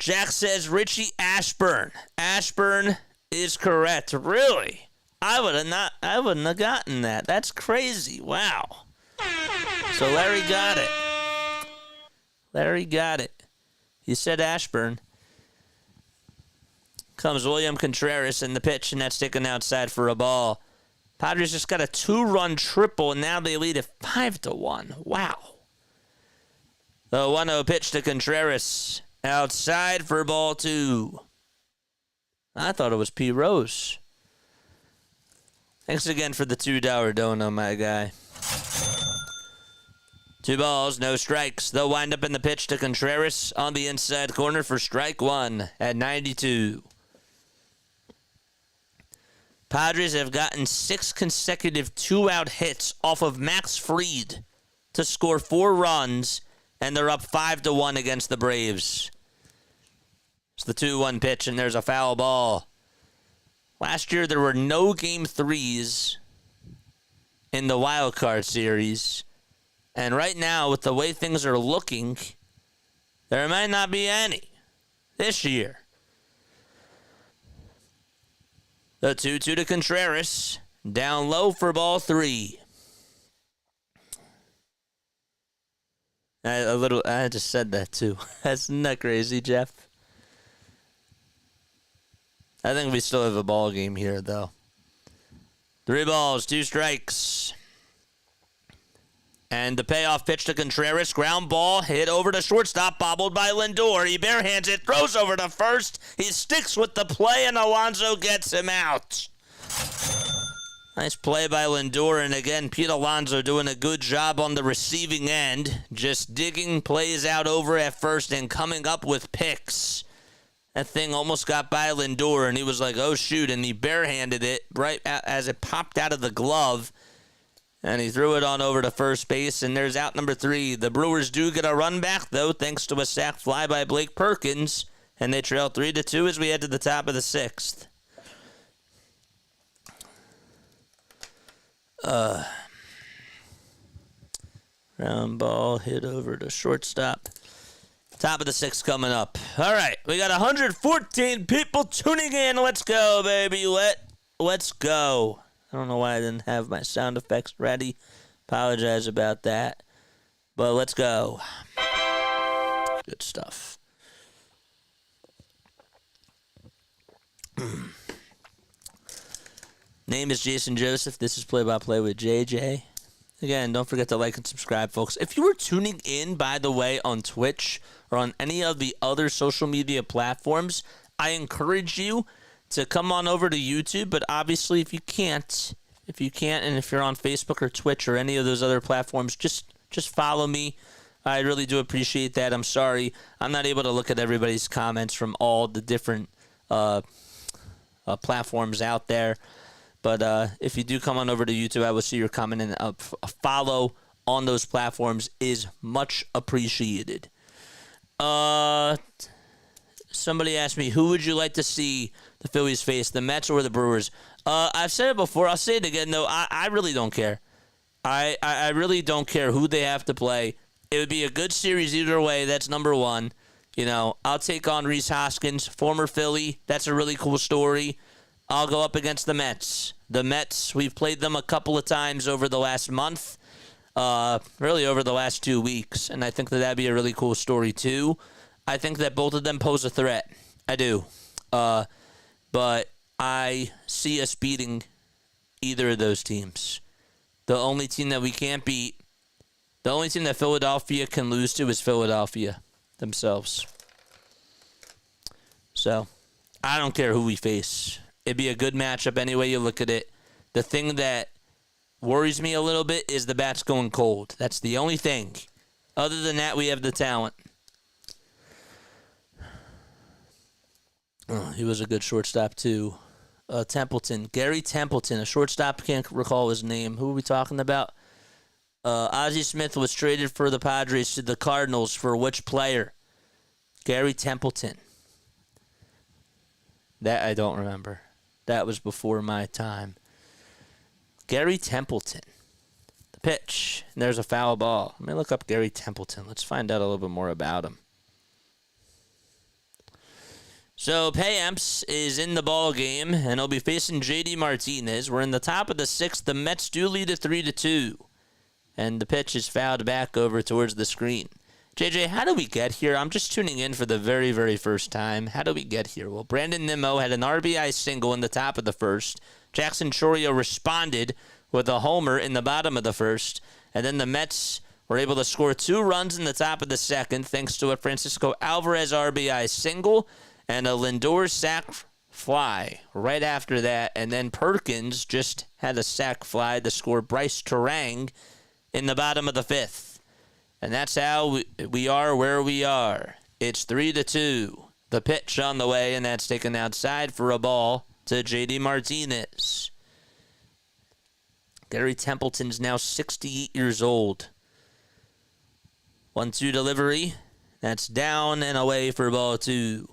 S2: Jack says Richie Ashburn. Ashburn is correct. Really? I wouldn't have gotten that. That's crazy. Wow. So Larry got it. Larry got it. He said Ashburn. Comes William Contreras in the pitch, and that's taken outside for a ball. Padres just got a 2-run triple, and now they lead at 5-1. Wow. The 1-0 pitch to Contreras. Outside for ball 2. I thought it was P. Rose. Thanks again for the $2 dono, my guy. 2 balls, no strikes. They'll wind up in the pitch to Contreras on the inside corner for strike 1 at 92. Padres have gotten 6 consecutive 2-out hits off of Max Fried to score 4 runs, and they're up 5-1 against the Braves. It's the 2-1 pitch, and there's a foul ball. Last year, there were no Game 3s in the wild card series. And right now, with the way things are looking, there might not be any this year. The 2-2 to Contreras. Down low for ball 3. I just said that too. That's not crazy, Jeff. I think we still have a ball game here, though. 3 balls, 2 strikes. And the payoff pitch to Contreras. Ground ball, hit over to shortstop, bobbled by Lindor. He barehands it, throws over to first. He sticks with the play, and Alonso gets him out. Nice play by Lindor, and again, Pete Alonso doing a good job on the receiving end. Just digging plays out over at first and coming up with picks. That thing almost got by Lindor, and he was like, oh, shoot, and he barehanded it right as it popped out of the glove. And he threw it on over to first base, and there's out number 3. The Brewers do get a run back, though, thanks to a sac fly by Blake Perkins, and they trail 3-2 as we head to the top of the 6th. Ground ball hit over to shortstop. Top of the 6th coming up. All right, we got 114 people tuning in. Let's go, baby. Let's go. I don't know why I didn't have my sound effects ready. Apologize about that. But let's go. Good stuff. Name is Jason Joseph. This is Play by Play with JJ. Again, don't forget to like and subscribe, folks. If you were tuning in, by the way, on Twitch or on any of the other social media platforms, I encourage you to come on over to YouTube. But obviously, if you can't, and if you're on Facebook or Twitch or any of those other platforms, just follow me. I really do appreciate that. I'm sorry I'm not able to look at everybody's comments from all the different platforms out there. But if you do come on over to YouTube, I will see your comment, and a follow on those platforms is much appreciated. Somebody asked me, who would you like to see the Phillies face, the Mets or the Brewers? I've said it before. I'll say it again, though. I really don't care. I really don't care who they have to play. It would be a good series either way. That's number one. You know, I'll take on Rhys Hoskins, former Philly. That's a really cool story. I'll go up against the Mets. The Mets, we've played them a couple of times over the last month, really over the last 2 weeks, and I think that that'd be a really cool story too. I think that both of them pose a threat. I do. But I see us beating either of those teams. The only team that we can't beat, the only team that Philadelphia can lose to is Philadelphia themselves. So, I don't care who we face. It'd be a good matchup any way you look at it. The thing that worries me a little bit is the bats going cold. That's the only thing. Other than that, we have the talent. Oh, he was a good shortstop, too. Templeton. Gary Templeton, a shortstop. Can't recall his name. Who are we talking about? Ozzie Smith was traded for the Padres to the Cardinals for which player? Gary Templeton. That I don't remember. That was before my time. Gary Templeton. The pitch. And there's a foul ball. Let me look up Gary Templeton. Let's find out a little bit more about him. So, Payamps is in the ball game, and he'll be facing J.D. Martinez. We're in the top of the 6th. The Mets do lead it 3-2. And the pitch is fouled back over towards the screen. JJ, how do we get here? I'm just tuning in for the very, very first time. How do we get here? Well, Brandon Nimmo had an RBI single in the top of the 1st. Jackson Chourio responded with a homer in the bottom of the 1st. And then the Mets were able to score 2 runs in the top of the second thanks to a Francisco Alvarez RBI single and a Lindor sac fly right after that. And then Perkins just had a sac fly to score Bryce Terang in the bottom of the 5th. And that's how we are where we are. It's 3-2. The pitch on the way, and that's taken outside for a ball to J.D. Martinez. Gary Templeton's now 68 years old. 1-2 delivery. That's down and away for ball 2.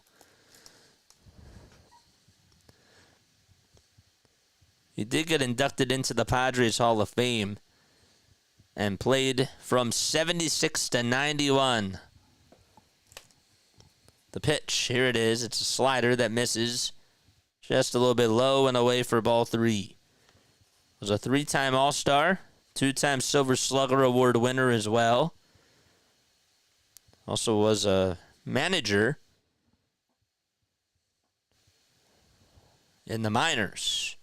S2: He did get inducted into the Padres Hall of Fame and played from 76 to 91. The pitch, here it is. It's a slider that misses just a little bit low and away for ball 3. Was a 3-time All-Star, 2-time Silver Slugger Award winner as well. Also was a manager in the minors.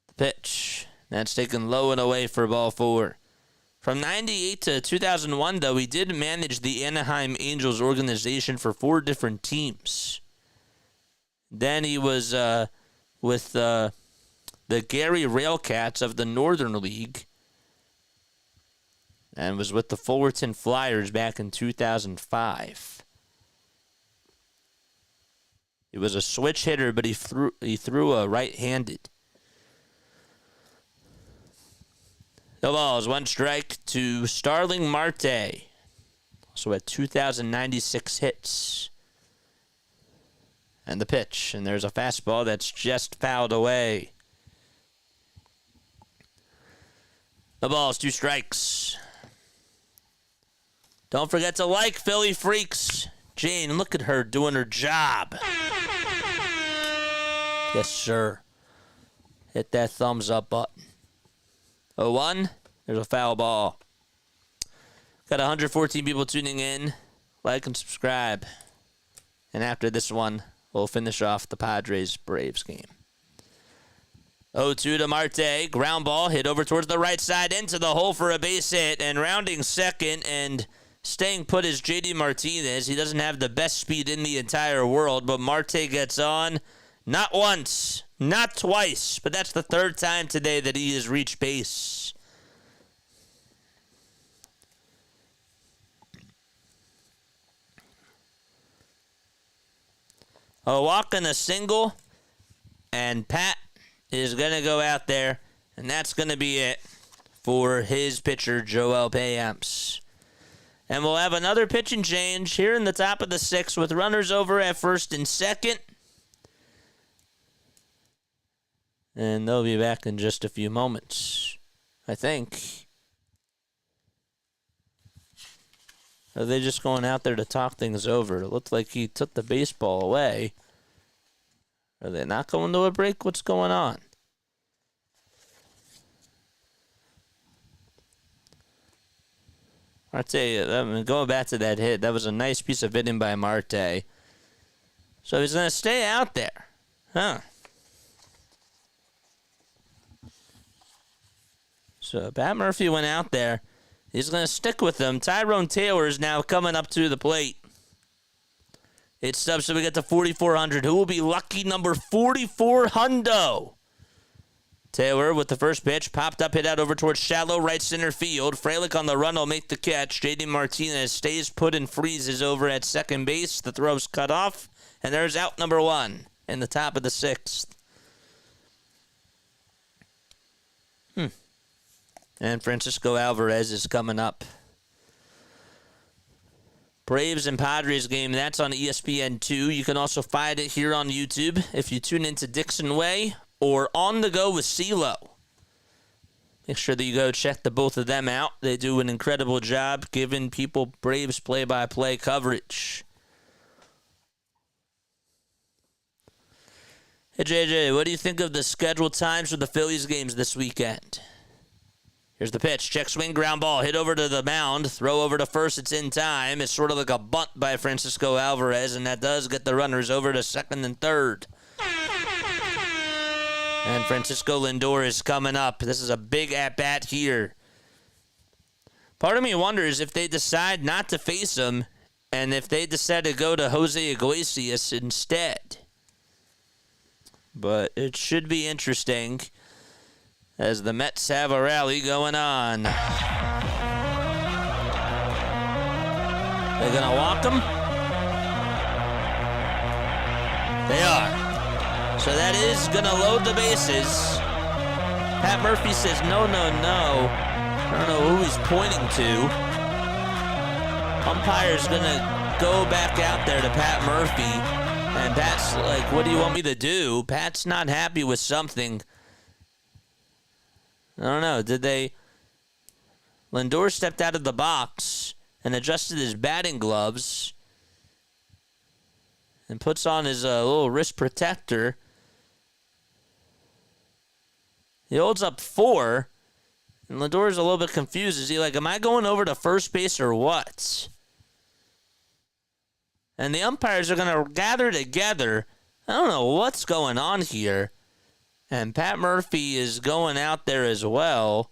S2: The pitch, that's taken low and away for ball 4. From 98 to 2001, though, he did manage the Anaheim Angels organization for 4 different teams. Then he was with the Gary Railcats of the Northern League and was with the Fullerton Flyers back in 2005. He was a switch hitter, but he threw a right-handed. No balls, 1 strike to Starling Marte. Also had 2,096 hits. And the pitch, and there's a fastball that's just fouled away. The ball's 2 strikes. Don't forget to like Philly Freaks. Jane, look at her doing her job. Yes, sir. Hit that thumbs up button. 0-1. There's a foul ball. Got 114 people tuning in. Like and subscribe. And after this one, we'll finish off the Padres Braves game. 0-2 to Marte. Ground ball hit over towards the right side into the hole for a base hit. And rounding second and staying put is J.D. Martinez. He doesn't have the best speed in the entire world, but Marte gets on. Not once, not twice, but that's the 3rd time today that he has reached base. A walk and a single, and Pat is going to go out there, and that's going to be it for his pitcher, Joel Payamps. And we'll have another pitching change here in the top of the 6th with runners over at 1st and 2nd. And they'll be back in just a few moments, I think. Are they just going out there to talk things over? It looked like he took the baseball away. Are they not going to a break? What's going on? Marte, going back to that hit, that was a nice piece of hitting by Marte. So he's going to stay out there. Huh. So Pat Murphy went out there. He's going to stick with them. Tyrone Taylor is now coming up to the plate. It's up, so we get to 4,400. Who will be lucky number 44 hundo? Taylor with the first pitch. Popped up, hit out over towards shallow right center field. Frelick on the run will make the catch. J.D. Martinez stays put and freezes over at second base. The throw's cut off. And there's out number 1 in the top of the 6th. And Francisco Alvarez is coming up. Braves and Padres game, that's on ESPN2. You can also find it here on YouTube if you tune into Dixon Way or On the Go with CeeLo. Make sure that you go check the both of them out. They do an incredible job giving people Braves play-by-play coverage. Hey, JJ, what do you think of the scheduled times for the Phillies games this weekend? Here's the pitch. Check swing, ground ball. Hit over to the mound. Throw over to first. It's in time. It's sort of like a bunt by Francisco Alvarez, and that does get the runners over to 2nd and 3rd. And Francisco Lindor is coming up. This is a big at-bat here. Part of me wonders if they decide not to face him and if they decide to go to Jose Iglesias instead. But it should be interesting as the Mets have a rally going on. They're going to walk him? They are. So that is going to load the bases. Pat Murphy says, no, no, no. I don't know who he's pointing to. Umpire's going to go back out there to Pat Murphy. And Pat's like, what do you want me to do? Pat's not happy with something. I don't know. Did they... Lindor stepped out of the box and adjusted his batting gloves and puts on his little wrist protector. He holds up 4, and Lindor's a little bit confused. Is he like, am I going over to first base or what? And the umpires are going to gather together. I don't know what's going on here. And Pat Murphy is going out there as well.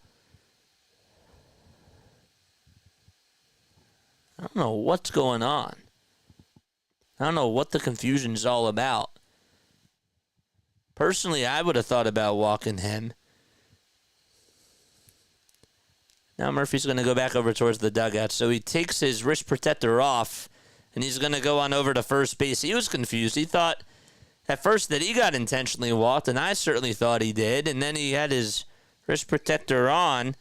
S2: I don't know what's going on. I don't know what the confusion is all about. Personally, I would have thought about walking him. Now Murphy's going to go back over towards the dugout. So he takes his wrist protector off, and he's going to go on over to first base. He was confused. He thought at first that he got intentionally walked, and I certainly thought he did. And then he had his wrist protector on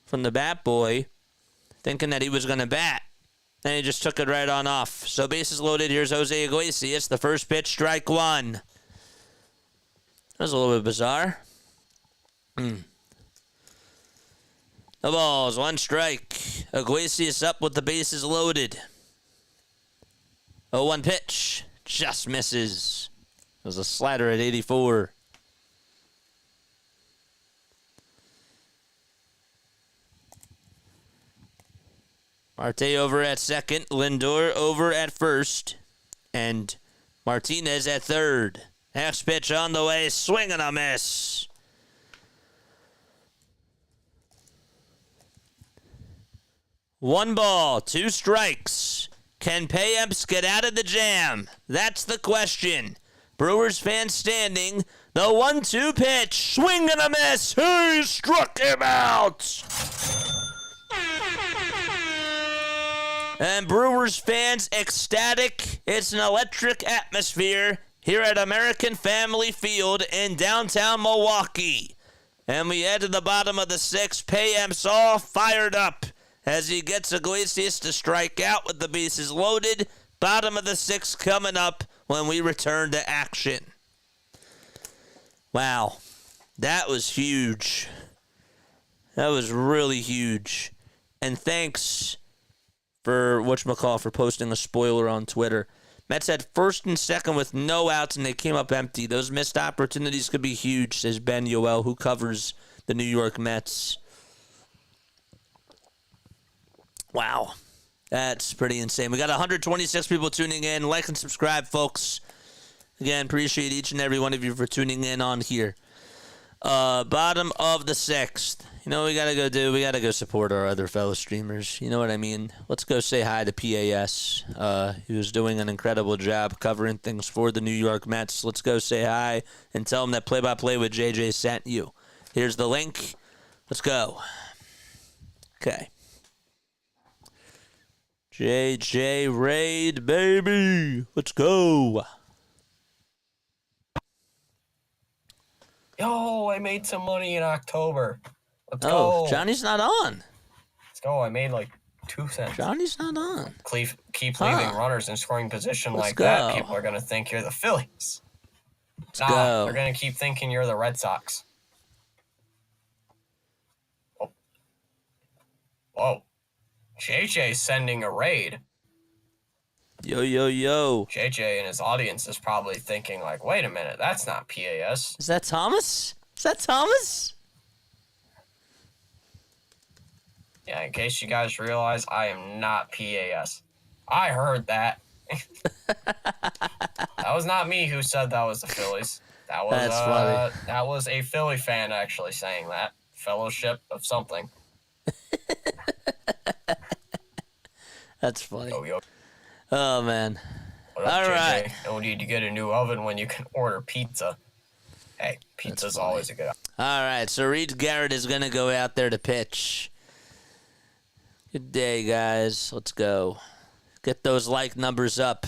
S2: from the bat boy, thinking that he was going to bat. And he just took it right on off. So bases loaded. Here's Jose Iglesias. The first pitch, strike 1. That was a little bit bizarre. No balls, 1 strike. Iglesias up with the bases loaded. 0-1 pitch. Just misses. It was a slider at 84. Marte over at second. Lindor over at first. And Martinez at third. Next pitch on the way. Swing and a miss. One ball, 2 strikes. Can PM EST get out of the jam? That's the question. Brewers fans standing. The 1-2 pitch. Swing and a miss. He struck him out. And Brewers fans ecstatic. It's an electric atmosphere here at American Family Field in downtown Milwaukee. And we head to the bottom of the 6th. PM's all fired up as he gets Iglesias to strike out with the bases loaded. Bottom of the 6th coming up when we return to action. Wow. That was huge. That was really huge. And thanks for whatchamacallit for posting a spoiler on Twitter. Mets had first and second with no outs, and they came up empty. Those missed opportunities could be huge, says Ben Yoel, who covers the New York Mets. Wow. That's pretty insane. We got 126 people tuning in. Like and subscribe, folks. Again, appreciate each and every one of you for tuning in on here. Bottom of the 6th. You know what we got to go do? We got to go support our other fellow streamers. You know what I mean? Let's go say hi to PAS. He was doing an incredible job covering things for the New York Mets. Let's go say hi and tell him that Play-by-Play with JJ sent you. Here's the link. Let's go. Okay. JJ Raid, baby. Let's go.
S4: Yo, I made some money in October. Let's
S2: Oh,
S4: go.
S2: Johnny's not on.
S4: Let's go. I made like 2 cents.
S2: Johnny's not on.
S4: Keep leaving runners in scoring position
S2: Let's
S4: like
S2: go.
S4: that. People are going to think you're the Phillies.
S2: Let's go.
S4: They're going to keep thinking you're the Red Sox. Oh. Whoa. JJ's sending a raid.
S2: Yo, yo, yo.
S4: JJ and his audience is probably thinking like, wait a minute, that's not PAS.
S2: Is that Thomas? Is that Thomas?
S4: Yeah, in case you guys realize, I am not PAS. I heard that. That was not me who said that was the Phillies.
S2: That's funny.
S4: That was a Philly fan actually saying that. Fellowship of something.
S2: That's funny.
S4: Yo.
S2: Oh, man.
S4: What up,
S2: All
S4: JJ?
S2: right.
S4: No need to get a new oven when you can order pizza. Hey, pizza's always a good option.
S2: All right, so Reed Garrett is going to go out there to pitch. Good day, guys. Let's go. Get those like numbers up.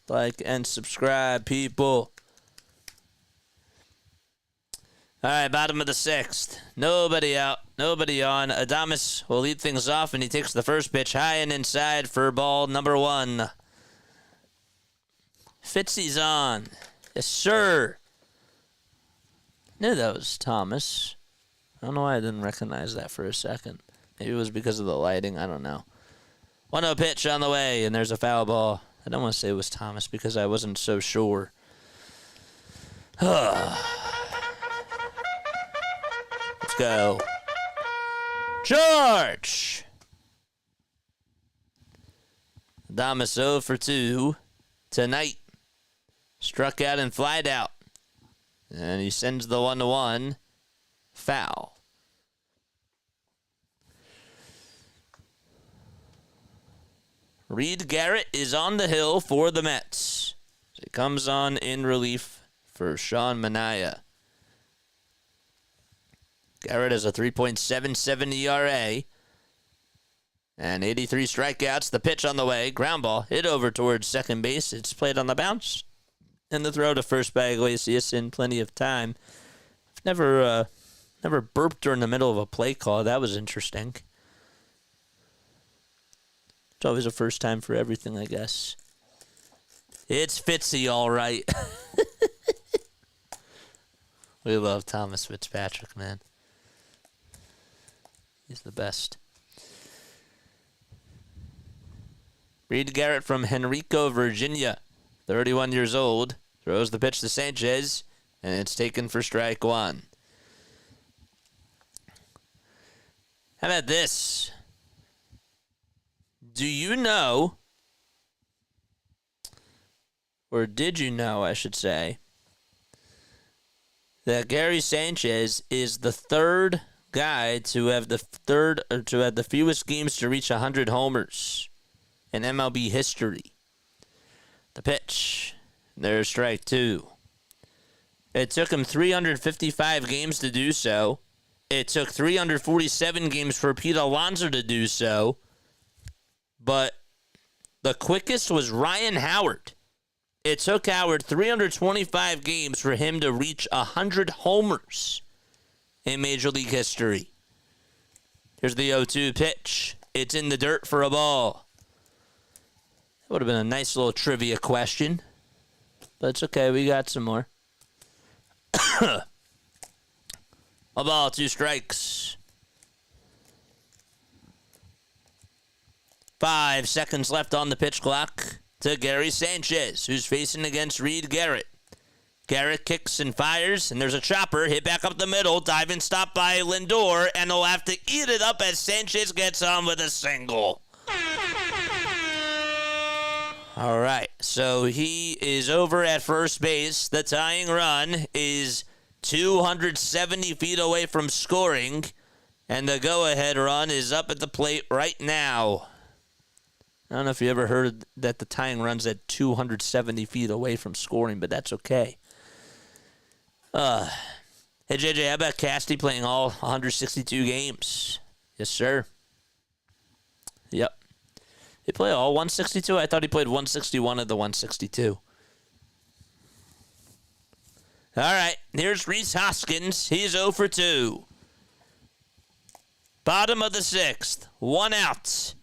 S2: Like and subscribe, people. All right, bottom of the sixth. Nobody out. Nobody on. Adames will lead things off, and he takes the first pitch high and inside for ball number 1. Fitzy's on. Yes, sir. Knew that was Thomas. I don't know why I didn't recognize that for a second. Maybe it was because of the lighting. I don't know. 1-0 pitch on the way, and there's a foul ball. I don't want to say it was Thomas because I wasn't so sure. Let's go. Charge! Adames 0 for 2 tonight. Struck out and flied out. And he sends the 1-1. Foul. Reed Garrett is on the hill for the Mets. He comes on in relief for Sean Manea. Garrett has a 3.77 ERA and 83 strikeouts. The pitch on the way. Ground ball hit over towards second base. It's played on the bounce. And the throw to first by Iglesias in plenty of time. Never burped during the middle of a play call. That was interesting. It's always a first time for everything, I guess. It's Fitzy, all right. We love Thomas Fitzpatrick, man. He's the best. Reed Garrett from Henrico, Virginia. 31 years old. Throws the pitch to Sanchez, and it's taken for strike 1. How about this? Do you know, or did you know, I should say, that Gary Sanchez is the third guy to have the fewest games to reach 100 homers in MLB history? The pitch. There's strike 2. It took him 355 games to do so. It took 347 games for Pete Alonso to do so. But the quickest was Ryan Howard. It took Howard 325 games for him to reach 100 homers in Major League history. Here's the 0-2 pitch. It's in the dirt for a ball. That would have been a nice little trivia question. But it's okay. We got some more. A ball, 2 strikes. 5 seconds left on the pitch clock to Gary Sanchez, who's facing against Reed Garrett. Garrett kicks and fires, and there's a chopper hit back up the middle, diving stop by Lindor, and he'll have to eat it up as Sanchez gets on with a single. All right, so he is over at first base. The tying run is 270 feet away from scoring, and the go-ahead run is up at the plate right now. I don't know if you ever heard that the tying run's at 270 feet away from scoring, but that's okay. Hey, JJ, how about Casty playing all 162 games? Yes, sir. Yep. He played all 162? I thought he played 161 of the 162. All right, here's Rhys Hoskins. He's 0 for 2. Bottom of the 6th. 1 out.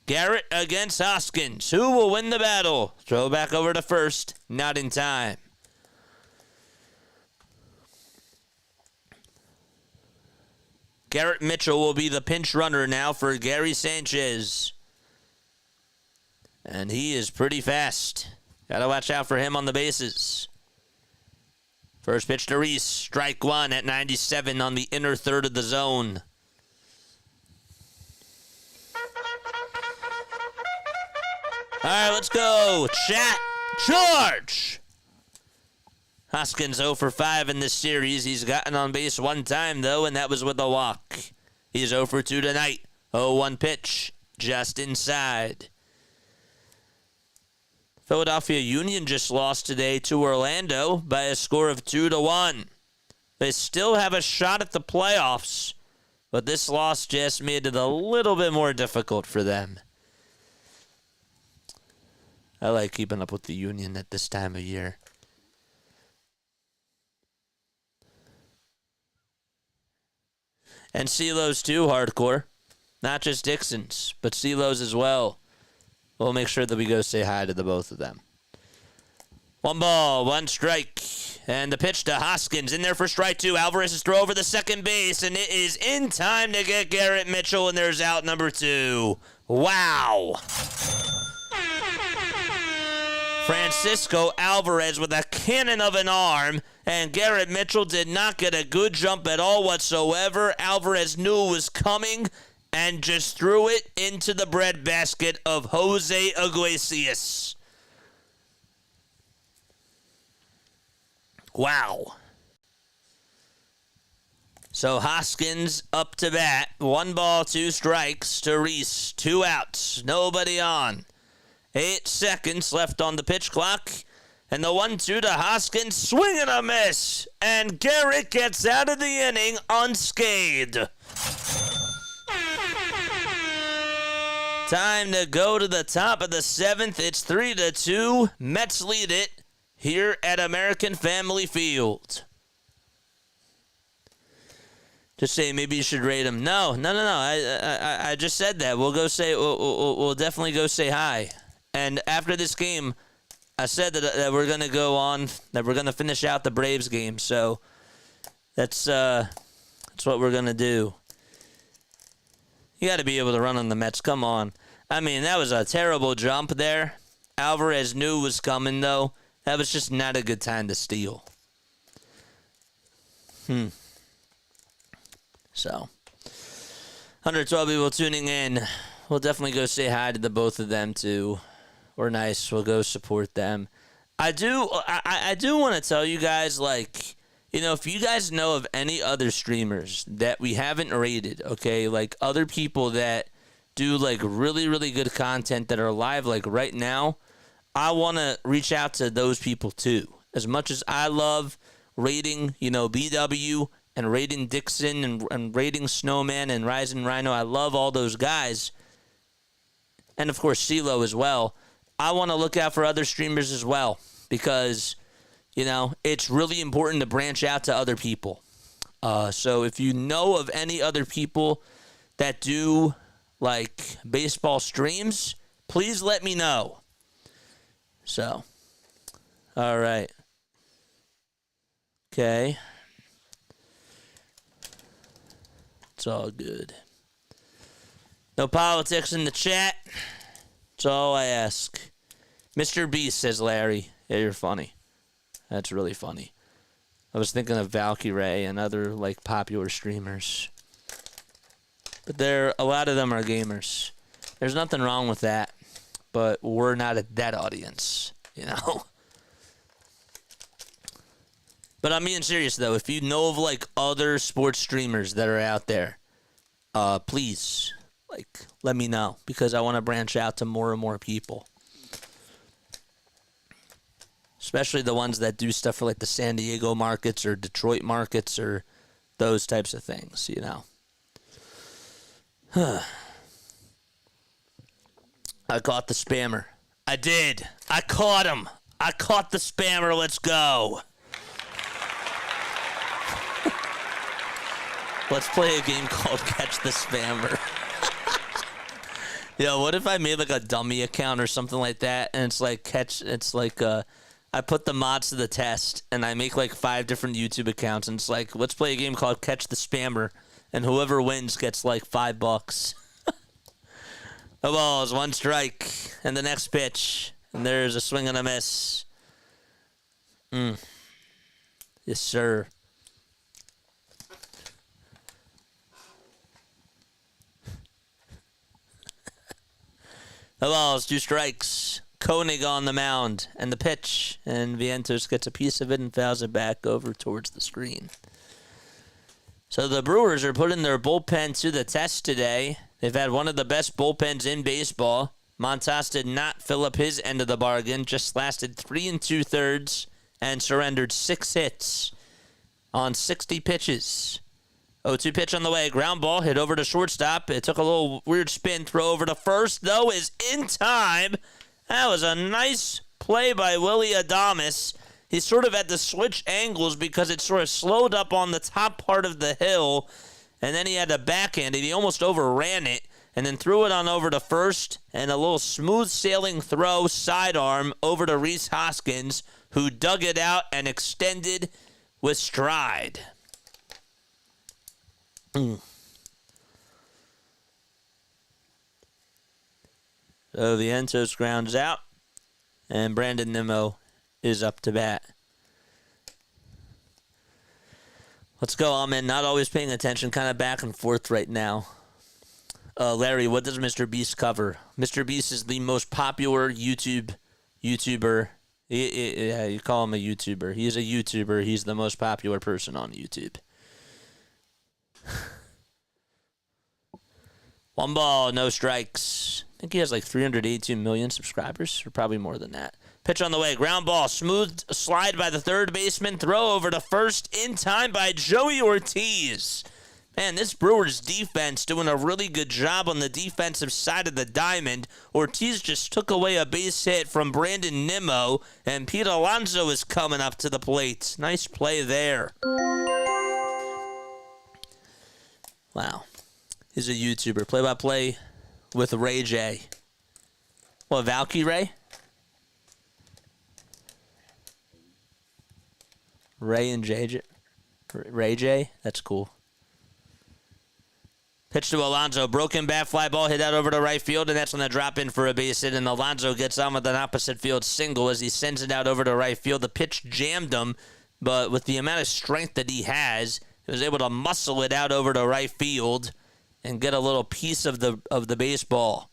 S2: Garrett against Hoskins. Who will win the battle? Throw back over to first. Not in time. Garrett Mitchell will be the pinch runner now for Gary Sanchez. And he is pretty fast. Gotta watch out for him on the bases. First pitch to Rhys. Strike 1 at 97 on the inner third of the zone. All right, let's go. Chat. Charge. Hoskins 0 for 5 in this series. He's gotten on base one time, though, and that was with a walk. He's 0 for 2 tonight. 0-1 pitch, just inside. Philadelphia Union just lost today to Orlando by a score of 2-1. They still have a shot at the playoffs, but this loss just made it a little bit more difficult for them. I like keeping up with the Union at this time of year. And CeeLo's too, hardcore. Not just Dixon's, but CeeLo's as well. We'll make sure that we go say hi to the both of them. 1 ball, 1 strike. And the pitch to Hoskins. In there for strike 2. Alvarez's throw over the second base, and it is in time to get Garrett Mitchell, and there's out number 2. Wow. Francisco Alvarez with a cannon of an arm, and Garrett Mitchell did not get a good jump at all whatsoever. Alvarez knew it was coming and just threw it into the breadbasket of Jose Iglesias. Wow. So Hoskins up to bat. 1 ball, 2 strikes to Rhys. 2 outs. Nobody on. 8 seconds left on the pitch clock. And the 1-2 to Hoskins. Swing and a miss. And Garrett gets out of the inning unscathed. Time to go to the top of the 7th. It's 3-2. Mets lead it here at American Family Field. Just say maybe you should rate him. No. I just said that. We'll go say. We'll definitely go say hi. And after this game, I said that we're gonna go on. That we're gonna finish out the Braves game. So that's what we're gonna do. You got to be able to run on the Mets. Come on. I mean, that was a terrible jump there. Alvarez knew it was coming, though. That was just not a good time to steal. So, 112 people tuning in. We'll definitely go say hi to the both of them, too. We're nice. We'll go support them. I do want to tell you guys, like, you know, if you guys know of any other streamers that we haven't rated, okay, like other people that do like really, really good content that are live like right now, I want to reach out to those people too. As much as I love rating, you know, BW and rating Dixon and rating Snowman and Rising Rhino, I love all those guys. And of course, CeeLo as well. I want to look out for other streamers as well because, you know, it's really important to branch out to other people. So if you know of any other people that do, like, baseball streams, please let me know. So, all right. Okay. It's all good. No politics in the chat. That's all I ask. Mr. Beast, says Larry. Yeah, you're funny. That's really funny. I was thinking of Valkyrie and other like popular streamers. But a lot of them are gamers. There's nothing wrong with that. But we're not at that audience, you know? But I'm being serious though. If you know of like other sports streamers that are out there, please, like, let me know. Because I want to branch out to more and more people. Especially the ones that do stuff for like the San Diego markets or Detroit markets or those types of things, you know. I caught the spammer. I did. I caught him. I caught the spammer. Let's go. Let's play a game called Catch the Spammer. Yo, what if I made like a dummy account or something like that and it's like I put the mods to the test, and I make like 5 different YouTube accounts, and it's like, let's play a game called Catch the Spammer, and whoever wins gets like $5. No balls, 1 strike, and the next pitch, and there's a swing and a miss. Yes, sir. No balls, 2 strikes. Koenig on the mound, and the pitch, and Vientos gets a piece of it and fouls it back over towards the screen. So the Brewers are putting their bullpen to the test today. They've had one of the best bullpens in baseball. Montas did not fill up his end of the bargain, just lasted 3 2/3 and surrendered 6 hits on 60 pitches. 0-2 pitch on the way. Ground ball hit over to shortstop. It took a little weird spin. Throw over to first, though, is in time. That was a nice play by Willie Adames. He sort of had to switch angles because it sort of slowed up on the top part of the hill, and then he had to backhand it. He almost overran it, and then threw it on over to first, and a little smooth sailing throw, sidearm, over to Rhys Hoskins, who dug it out and extended with stride. So the Entos grounds out, and Brandon Nimmo is up to bat. Let's go, Alman. Not always paying attention, kind of back and forth right now. Larry, what does Mr. Beast cover? Mr. Beast is the most popular YouTuber. Yeah, you call him a YouTuber. He's a YouTuber. He's the most popular person on YouTube. 1 ball, no strikes. I think he has like 382 million subscribers, or probably more than that. Pitch on the way, ground ball, smooth slide by the third baseman, throw over to first in time by Joey Ortiz. Man, this Brewers defense doing a really good job on the defensive side of the diamond. Ortiz just took away a base hit from Brandon Nimmo, and Pete Alonso is coming up to the plate. Nice play there. Wow. He's a YouTuber. Play-by-play with Ray J. What, Valkyrie? Ray and JJ? Ray J? That's cool. Pitch to Alonso. Broken bat, fly ball hit out over to right field, and that's on the drop in for a base hit, and Alonso gets on with an opposite field single as he sends it out over to right field. The pitch jammed him, but with the amount of strength that he has, he was able to muscle it out over to right field and get a little piece of the baseball.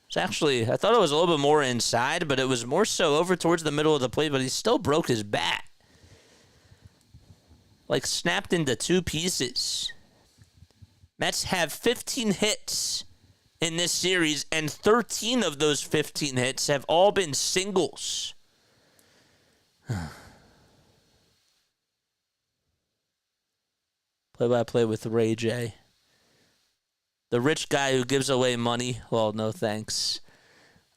S2: It's actually, I thought it was a little bit more inside, but it was more so over towards the middle of the plate, but he still broke his bat. Like snapped into 2 pieces. Mets have 15 hits in this series, and 13 of those 15 hits have all been singles. Play-by-play with Ray J. The rich guy who gives away money. Well, no thanks.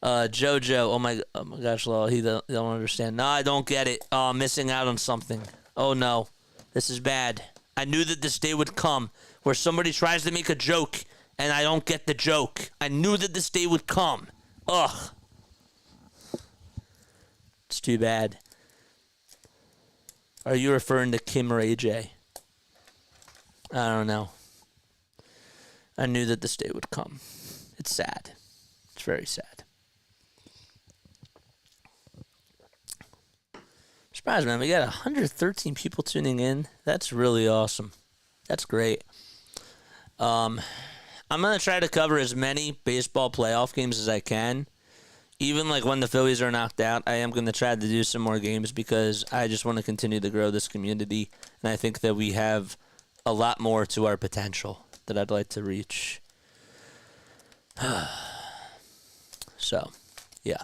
S2: JoJo. Oh my gosh, Lol. He don't understand. No, I don't get it. Oh, I'm missing out on something. Oh no. This is bad. I knew that this day would come where somebody tries to make a joke and I don't get the joke. I knew that this day would come. Ugh. It's too bad. Are you referring to Kim or AJ? I don't know. I knew that this day would come. It's sad. It's very sad. Surprised, man. We got 113 people tuning in. That's really awesome. That's great. I'm going to try to cover as many baseball playoff games as I can. Even like when the Phillies are knocked out, I am going to try to do some more games because I just want to continue to grow this community. And I think that we have a lot more to our potential that I'd like to reach. So, yeah.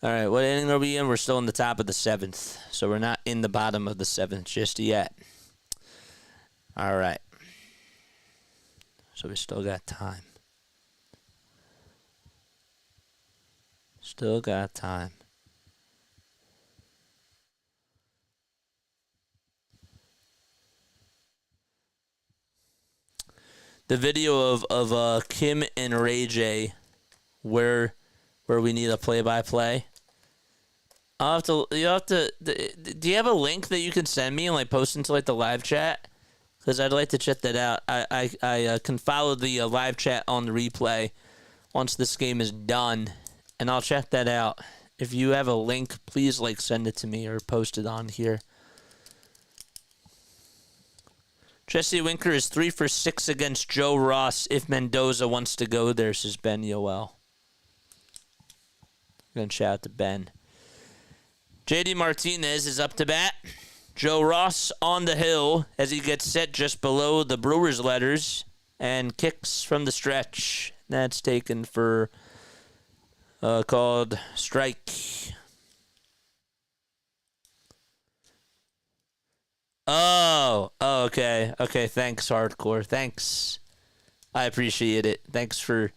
S2: All right, what inning are we in? We're still in the top of the 7th, so we're not in the bottom of the 7th just yet. All right. So we still got time. Still got time. The video of Kim and Ray J, where we need a play-by-play. Do you have a link that you can send me and like post into like the live chat? Because I'd like to check that out. I can follow the live chat on the replay once this game is done, and I'll check that out. If you have a link, please like send it to me or post it on here. Jesse Winker is 3 for 6 against Joe Ross if Mendoza wants to go there, says Ben Yoel. I'm going to shout out to Ben. JD Martinez is up to bat. Joe Ross on the hill as he gets set just below the Brewers letters and kicks from the stretch. That's taken for called strike. Oh, okay. Okay, thanks, Hardcore. Thanks. I appreciate it. Thanks for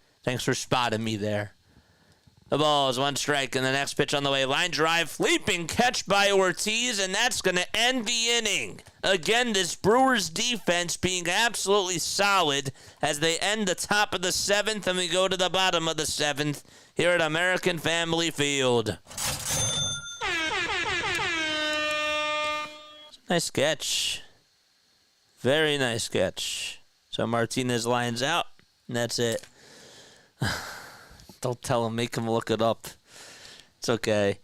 S2: spotting me there. The ball is 1 strike, and the next pitch on the way. Line drive, leaping catch by Ortiz, and that's going to end the inning. Again, this Brewers defense being absolutely solid as they end the top of the 7th, and we go to the bottom of the 7th here at American Family Field. Nice catch. Very nice catch. So Martinez lines out, and that's it. Don't tell him. Make him look it up. It's okay.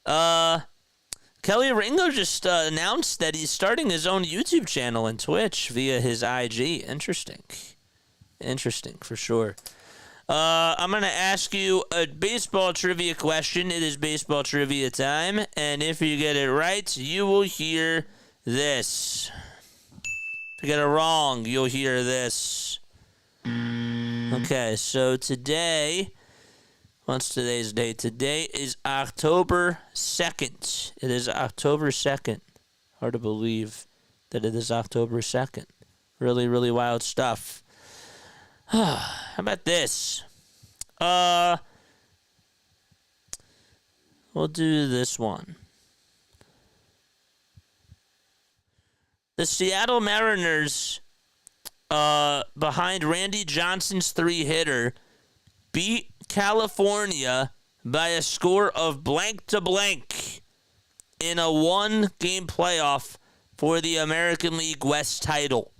S2: Kelly Ringo just announced that he's starting his own YouTube channel and Twitch via his IG. Interesting. Interesting, for sure. I'm going to ask you a baseball trivia question. It is baseball trivia time, and if you get it right, you will hear this. If you get it wrong, you'll hear this. Okay, so today, what's today's date? Today is October 2nd. It is October 2nd. Hard to believe that it is October 2nd. Really, really wild stuff. How about this? We'll do this one. The Seattle Mariners, behind Randy Johnson's 3-hitter, beat California by a score of blank to blank in a 1-game playoff for the American League West title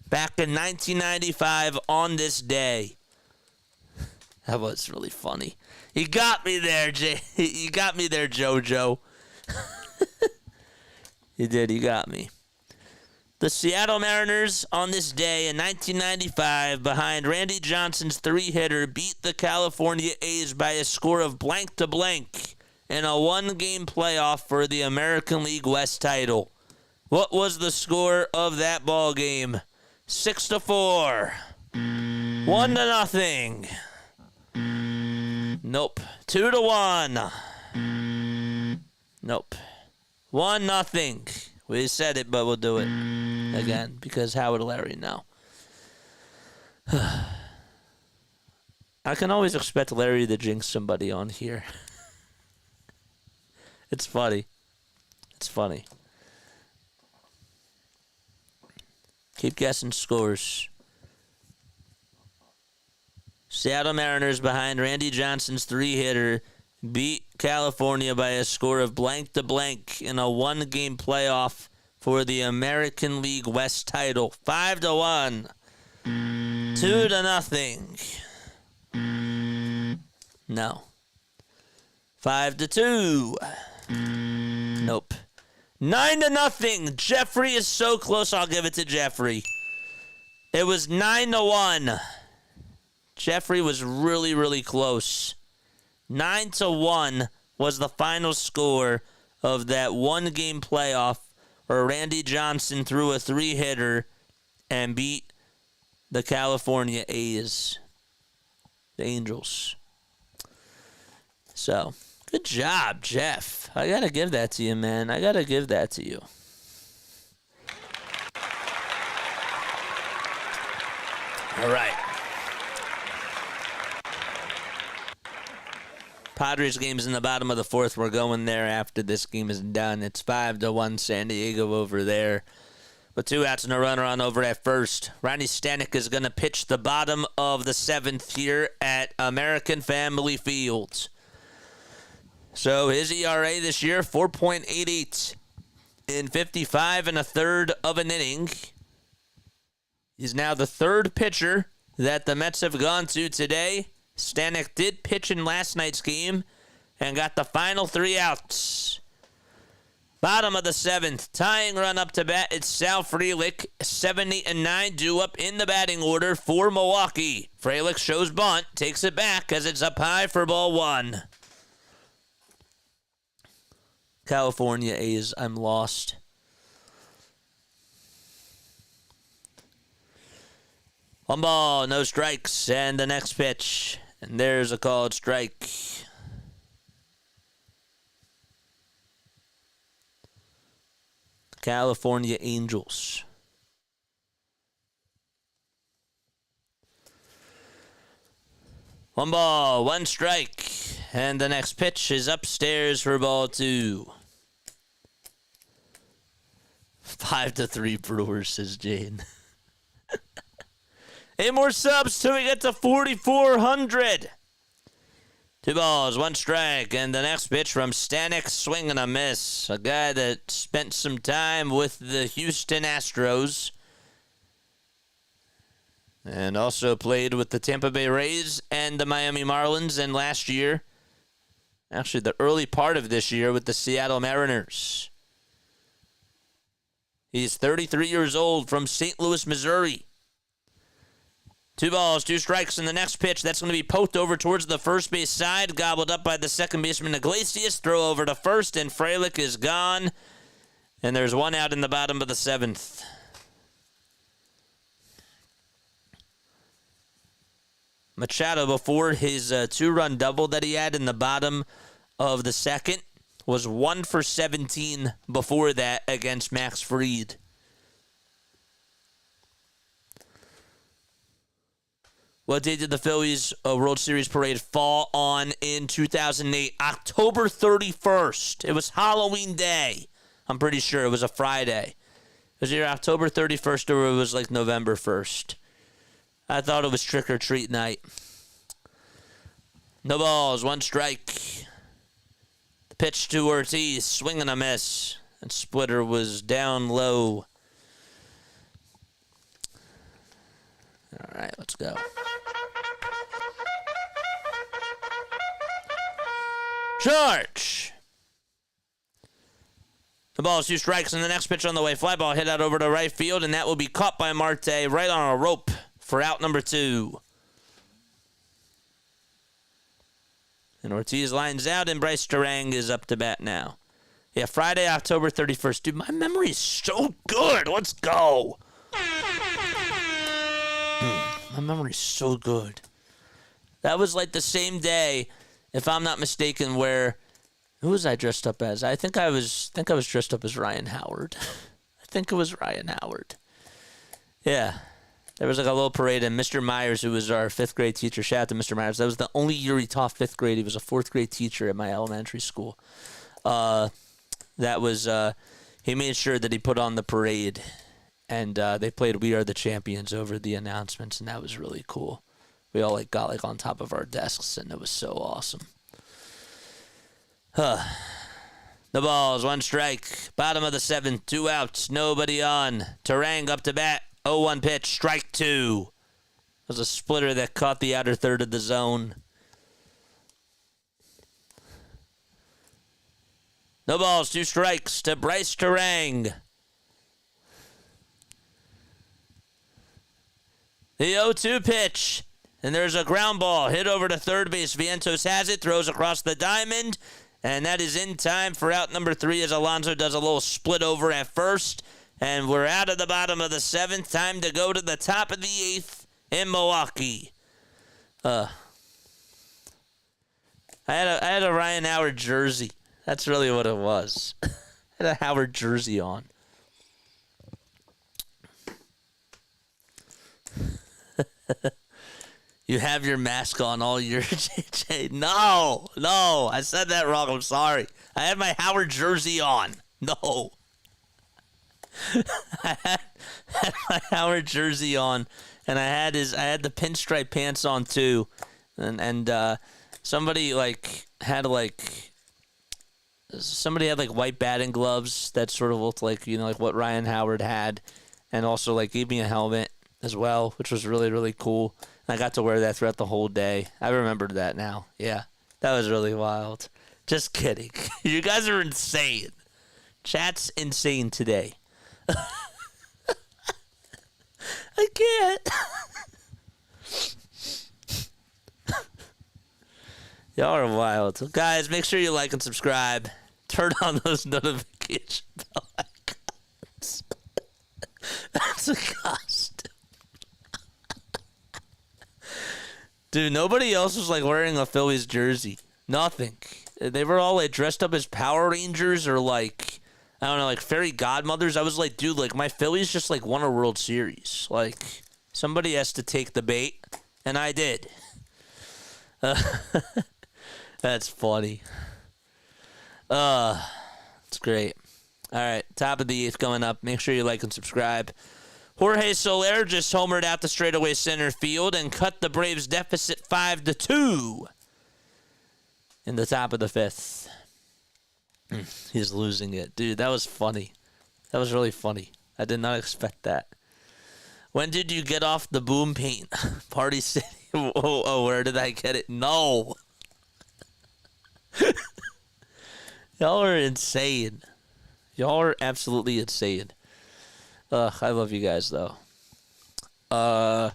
S2: back in 1995 on this day. That was really funny. You got me there, You got me there, JoJo. You did. You got me. The Seattle Mariners on this day in 1995, behind Randy Johnson's 3-hitter, beat the California A's by a score of blank to blank in a 1-game playoff for the American League West title. What was the score of that ball game? 6-4. 1-0. Nope. 2-1. Nope. 1-0. We said it, but we'll do it again because how would Larry know? I can always expect Larry to jinx somebody on here. It's funny. It's funny. Keep guessing scores. Seattle Mariners behind Randy Johnson's 3-hitter beat California by a score of blank to blank in a 1-game playoff for the American League West title. 5-1. 2-0. No. 5-2. Nope. 9-0. Jeffrey is so close. I'll give it to Jeffrey. It was 9-1. Jeffrey was really, really close. 9-1 was the final score of that 1-game playoff where Randy Johnson threw a 3-hitter and beat the California A's, the Angels. So, good job, Jeff. I got to give that to you, man. I got to give that to you. All right. Padres game's in the bottom of the 4th. We're going there after this game is done. It's 5-1 San Diego over there. With 2 outs and a runner on over at first. Ronnie Stanek is going to pitch the bottom of the 7th here at American Family Field. So his ERA this year, 4.88 in 55 1/3 of an inning. He's now the 3rd pitcher that the Mets have gone to today. Stanek did pitch in last night's game and got the final 3 outs. Bottom of the 7th, tying run up to bat. It's Sal Frelick, 7, 8, and 9 due up in the batting order for Milwaukee. Frelick shows bunt, takes it back as it's up high for ball 1. California A's, I'm lost. One ball, no strikes, and the next pitch. And there's a called strike. California Angels. One ball, one strike, and the next pitch is upstairs for ball 2. 5-3 Brewers, says Jane. 8 more subs till we get to 4,400. 2 balls, 1 strike, and the next pitch from Stanek, swing and a miss. A guy that spent some time with the Houston Astros and also played with the Tampa Bay Rays and the Miami Marlins, and last year, actually the early part of this year, with the Seattle Mariners. He's 33 years old, from St. Louis, Missouri. 2 balls, 2 strikes, and the next pitch, that's going to be poked over towards the first base side, gobbled up by the second baseman Iglesias, throw over to first, and Frelick is gone. And there's 1 out in the bottom of the 7th. Machado, before his 2-run double that he had in the bottom of the 2nd, was 1 for 17 before that against Max Fried. What day did the Phillies World Series parade fall on in 2008? October 31st. It was Halloween Day. I'm pretty sure it was a Friday. Was it October 31st or it was like November 1st? I thought it was trick or treat night. No balls, 1 strike. The pitch to Ortiz, swing and a miss. And splitter was down low. All right, let's go. Charge. The ball is 2 strikes, and the next pitch on the way. Fly ball hit out over to right field, and that will be caught by Marte right on a rope for out number 2. And Ortiz lines out, and Bryce Terang is up to bat now. Yeah, Friday, October 31st. Dude, my memory is so good. Let's go. My memory is so good. That was like the same day, if I'm not mistaken, where... Who was I dressed up as? I think I was dressed up as Ryan Howard. I think it was Ryan Howard. Yeah. There was like a little parade, and Mr. Myers, who was our 5th grade teacher, shout out to Mr. Myers. That was the only year he taught 5th grade. He was a 4th grade teacher at my elementary school. He made sure that he put on the parade, and they played We Are the Champions over the announcements, and that was really cool. We all got on top of our desks, and it was so awesome. The balls, 1 strike. Bottom of the 7th, 2 outs, nobody on. Terang up to bat, 0-1 pitch, strike 2. It was a splitter that caught the outer third of the zone. No balls, 2 strikes to Bryce Terang. The 0-2 pitch. And there's a ground ball hit over to third base. Vientos has it, throws across the diamond. And that is in time for out number 3 as Alonso does a little split over at first. And we're out of the bottom of the 7th. Time to go to the top of the 8th in Milwaukee. I had a Ryan Howard jersey. That's really what it was. I had a Howard jersey on. You have your mask on all year, JJ. No, I said that wrong. I'm sorry. I had my Howard jersey on. No. I had my Howard jersey on, and I had the pinstripe pants on too, and somebody had white batting gloves that sort of looked like what Ryan Howard had, and also gave me a helmet as well, which was really, really cool. I got to wear that throughout the whole day. I remembered that now. Yeah, that was really wild. Just kidding. You guys are insane. Chat's insane today. I can't. Y'all are wild. So guys, make sure you like and subscribe. Turn on those notification bell icons. That's a costume. Dude, nobody else was like wearing a Phillies jersey. Nothing. They were all like dressed up as Power Rangers or like, I don't know, like fairy godmothers. I was like, dude, like my Phillies just like won a World Series. Like somebody has to take the bait, and I did. That's funny. It's great. All right, top of the eighth coming up. Make sure you like and subscribe. Jorge Soler just homered out the straightaway center field and cut the Braves' deficit 5-2 in the top of the fifth. He's losing it. Dude, that was funny. That was really funny. I did not expect that. When did you get off the boom paint? Party City. Oh, where did I get it? No. Y'all are insane. Y'all are absolutely insane. I love you guys, though. You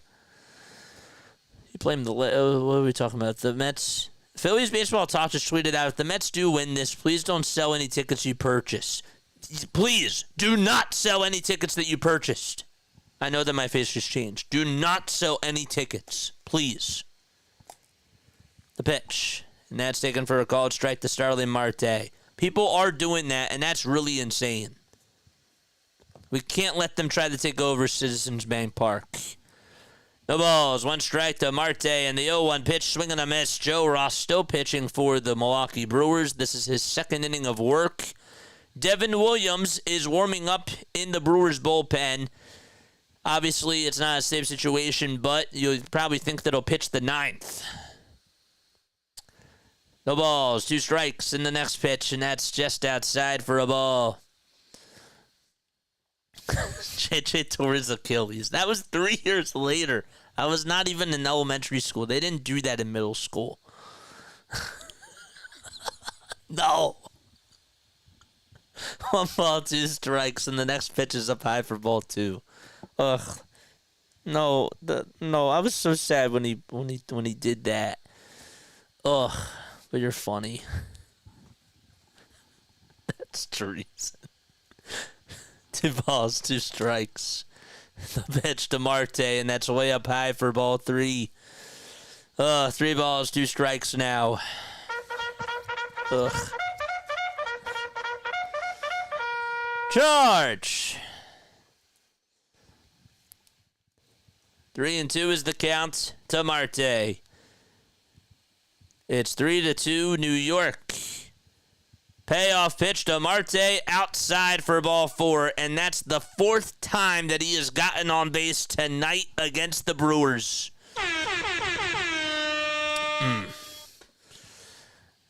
S2: blame the... what are we talking about? The Mets... Phillies Baseball Talk just tweeted out, if the Mets do win this, please don't sell any tickets you purchase. Please, do not sell any tickets that you purchased. I know that my face just changed. Do not sell any tickets. Please. The pitch. And that's taken for a called strike to Starling Marte. People are doing that, and that's really insane. We can't let them try to take over Citizens Bank Park. No balls, one strike to Marte, and the 0-1 pitch, swing and a miss. Joe Ross still pitching for the Milwaukee Brewers. This is his second inning of work. Devin Williams is warming up in the Brewers bullpen. Obviously, it's not a safe situation, but you'll probably think that he'll pitch the ninth. No balls, 2 strikes in the next pitch, and that's just outside for a ball. JJ tore his Achilles. That was 3 years later. I was not even in elementary school. They didn't do that in middle school. No. 1 ball, 2 strikes, and the next pitch is up high for ball 2. Ugh. No, I was so sad when he did that. Ugh. But you're funny. That's treason. 2 balls, 2 strikes. The pitch to Marte, and that's way up high for ball 3. 3 balls, 2 strikes now. Ugh. Charge! 3-2 is the count to Marte. It's 3-2 New York. Payoff pitch to Marte outside for ball 4, and that's the 4th time that he has gotten on base tonight against the Brewers.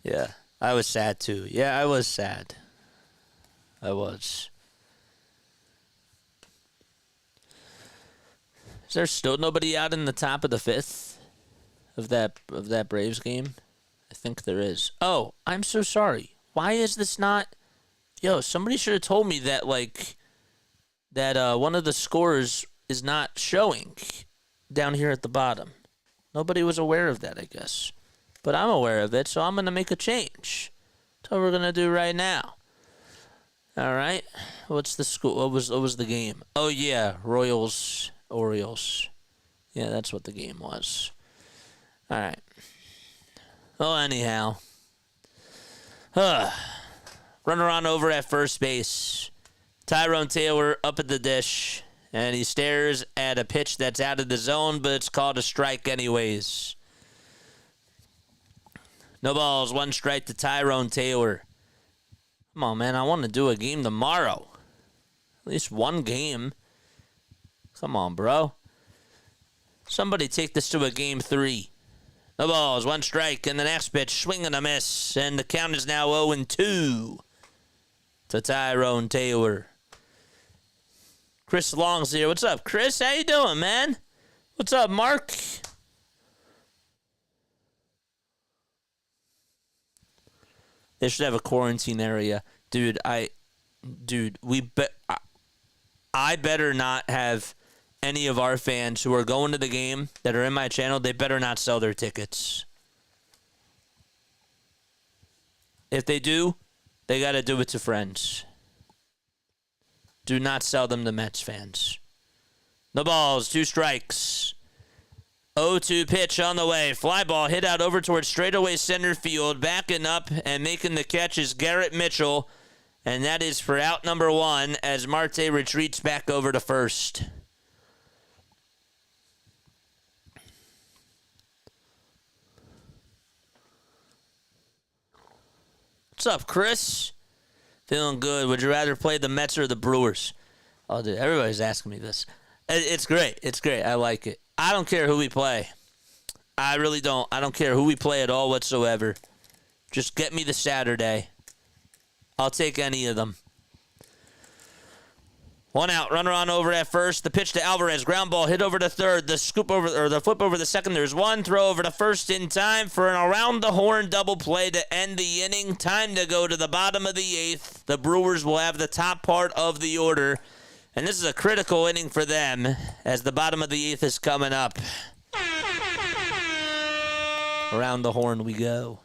S2: Yeah, I was sad too. Yeah, I was sad. I was. Is there still nobody out in the top of the 5th of that Braves game? I think there is. Oh, I'm so sorry. Why is this not... Yo, somebody should have told me that, like, that one of the scores is not showing down here at the bottom. Nobody was aware of that, I guess. But I'm aware of it, so I'm going to make a change. That's what we're going to do right now. All right. What's the score? What was the game? Oh, yeah. Royals, Orioles. Yeah, that's what the game was. All right. Well, anyhow... Runner on over at first base. Tyrone Taylor up at the dish, and he stares at a pitch that's out of the zone, but it's called a strike anyways. No balls, 1 strike to Tyrone Taylor. Come on, man, I want to do a game tomorrow. At least 1 game. Come on, bro. Somebody take this to a game 3. No balls, 1 strike, and the next pitch, swing and a miss, and the count is now 0-2 to Tyrone Taylor. Chris Long's here. What's up, Chris? How you doing, man? What's up, Mark? They should have a quarantine area. Dude, dude, I better not have any of our fans who are going to the game that are in my channel, they better not sell their tickets. If they do, they got to do it to friends. Do not sell them to Mets fans. The balls, 2 strikes. 0-2 pitch on the way. Fly ball hit out over towards straightaway center field. Backing up and making the catch is Garrett Mitchell. And that is for out number 1 as Marte retreats back over to first. What's up, Chris? Feeling good. Would you rather play the Mets or the Brewers? Oh, dude, everybody's asking me this. It's great. It's great. I like it. I don't care who we play. I really don't. I don't care who we play at all whatsoever. Just get me the Saturday. I'll take any of them. 1 out. Runner on over at first. The pitch to Alvarez. Ground ball hit over to third. The scoop over or the flip over the second. There's 1 throw over to first in time for an around the horn double play to end the inning. Time to go to the bottom of the 8th. The Brewers will have the top part of the order. And this is a critical inning for them as the bottom of the 8th is coming up. Around the horn we go.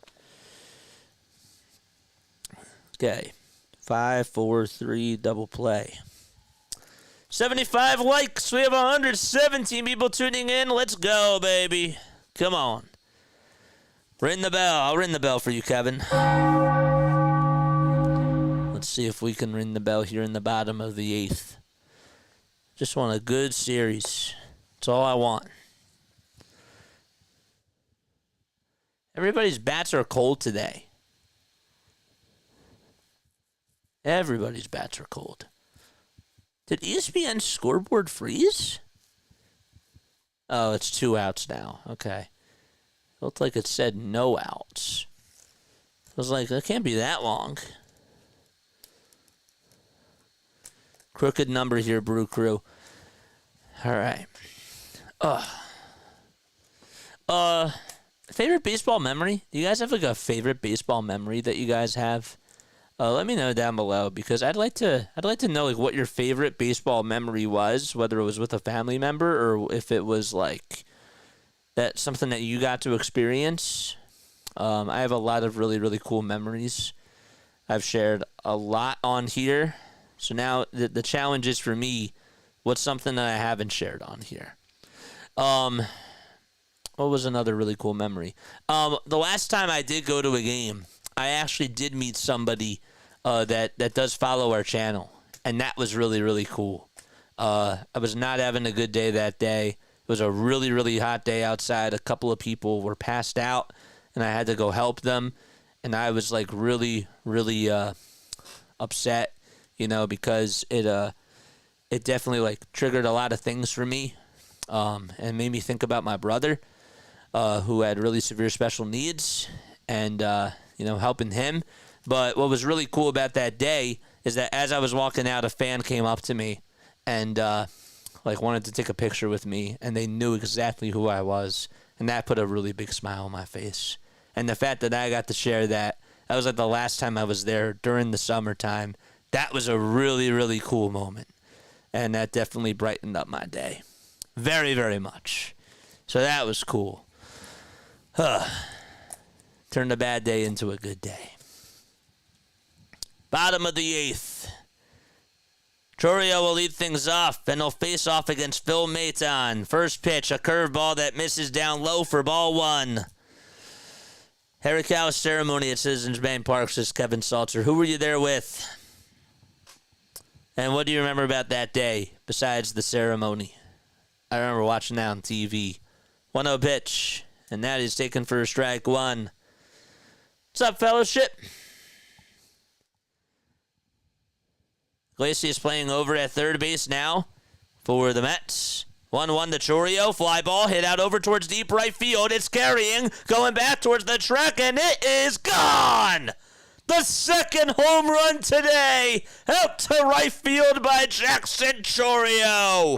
S2: Okay. 5, 4, 3, double play. 75 likes. We have 117 people tuning in. Let's go, baby. Come on. Ring the bell. I'll ring the bell for you, Kevin. Let's see if we can ring the bell here in the bottom of the 8th. Just want a good series. That's all I want. Everybody's bats are cold today. Everybody's bats are cold. Did ESPN scoreboard freeze? Oh, it's 2 outs now. Okay. It looked like it said no outs. I was like, that can't be that long. Crooked number here, Brew Crew. All right. Favorite baseball memory? Do you guys have like a favorite baseball memory that you guys have? Let me know down below because I'd like to know like what your favorite baseball memory was, whether it was with a family member or if it was like that something that you got to experience. I have a lot of really, really cool memories. I've shared a lot on here. So now the challenge is for me, what's something that I haven't shared on here? What was another really cool memory? The last time I did go to a game, I actually did meet somebody that does follow our channel, and that was really, really cool. I was not having a good day that day. It was a really, really hot day outside. A couple of people were passed out, and I had to go help them, and I was like really, really upset, you know, because it definitely like triggered a lot of things for me, and made me think about my brother, who had really severe special needs, and you know, helping him. But what was really cool about that day is that as I was walking out, a fan came up to me and like wanted to take a picture with me, and they knew exactly who I was, and that put a really big smile on my face. And the fact that I got to share that was like the last time I was there during the summertime. That was a really, really cool moment, and that definitely brightened up my day very, very much. So that was cool. Turned a bad day into a good day. Bottom of the 8th. Chourio will lead things off, and he'll face off against Phil Maton. First pitch, a curveball that misses down low for ball 1. Harikawa ceremony at Citizens Bank Park, says Kevin Salter. Who were you there with? And what do you remember about that day, besides the ceremony? I remember watching that on TV. 1-0 pitch, and that is taken for strike 1. What's up, fellowship? Iglesias playing over at third base now for the Mets. 1-1 to Chourio. Fly ball hit out over towards deep right field. It's carrying, going back towards the track, and it is gone! The second home run today, out to right field by Jackson Chourio.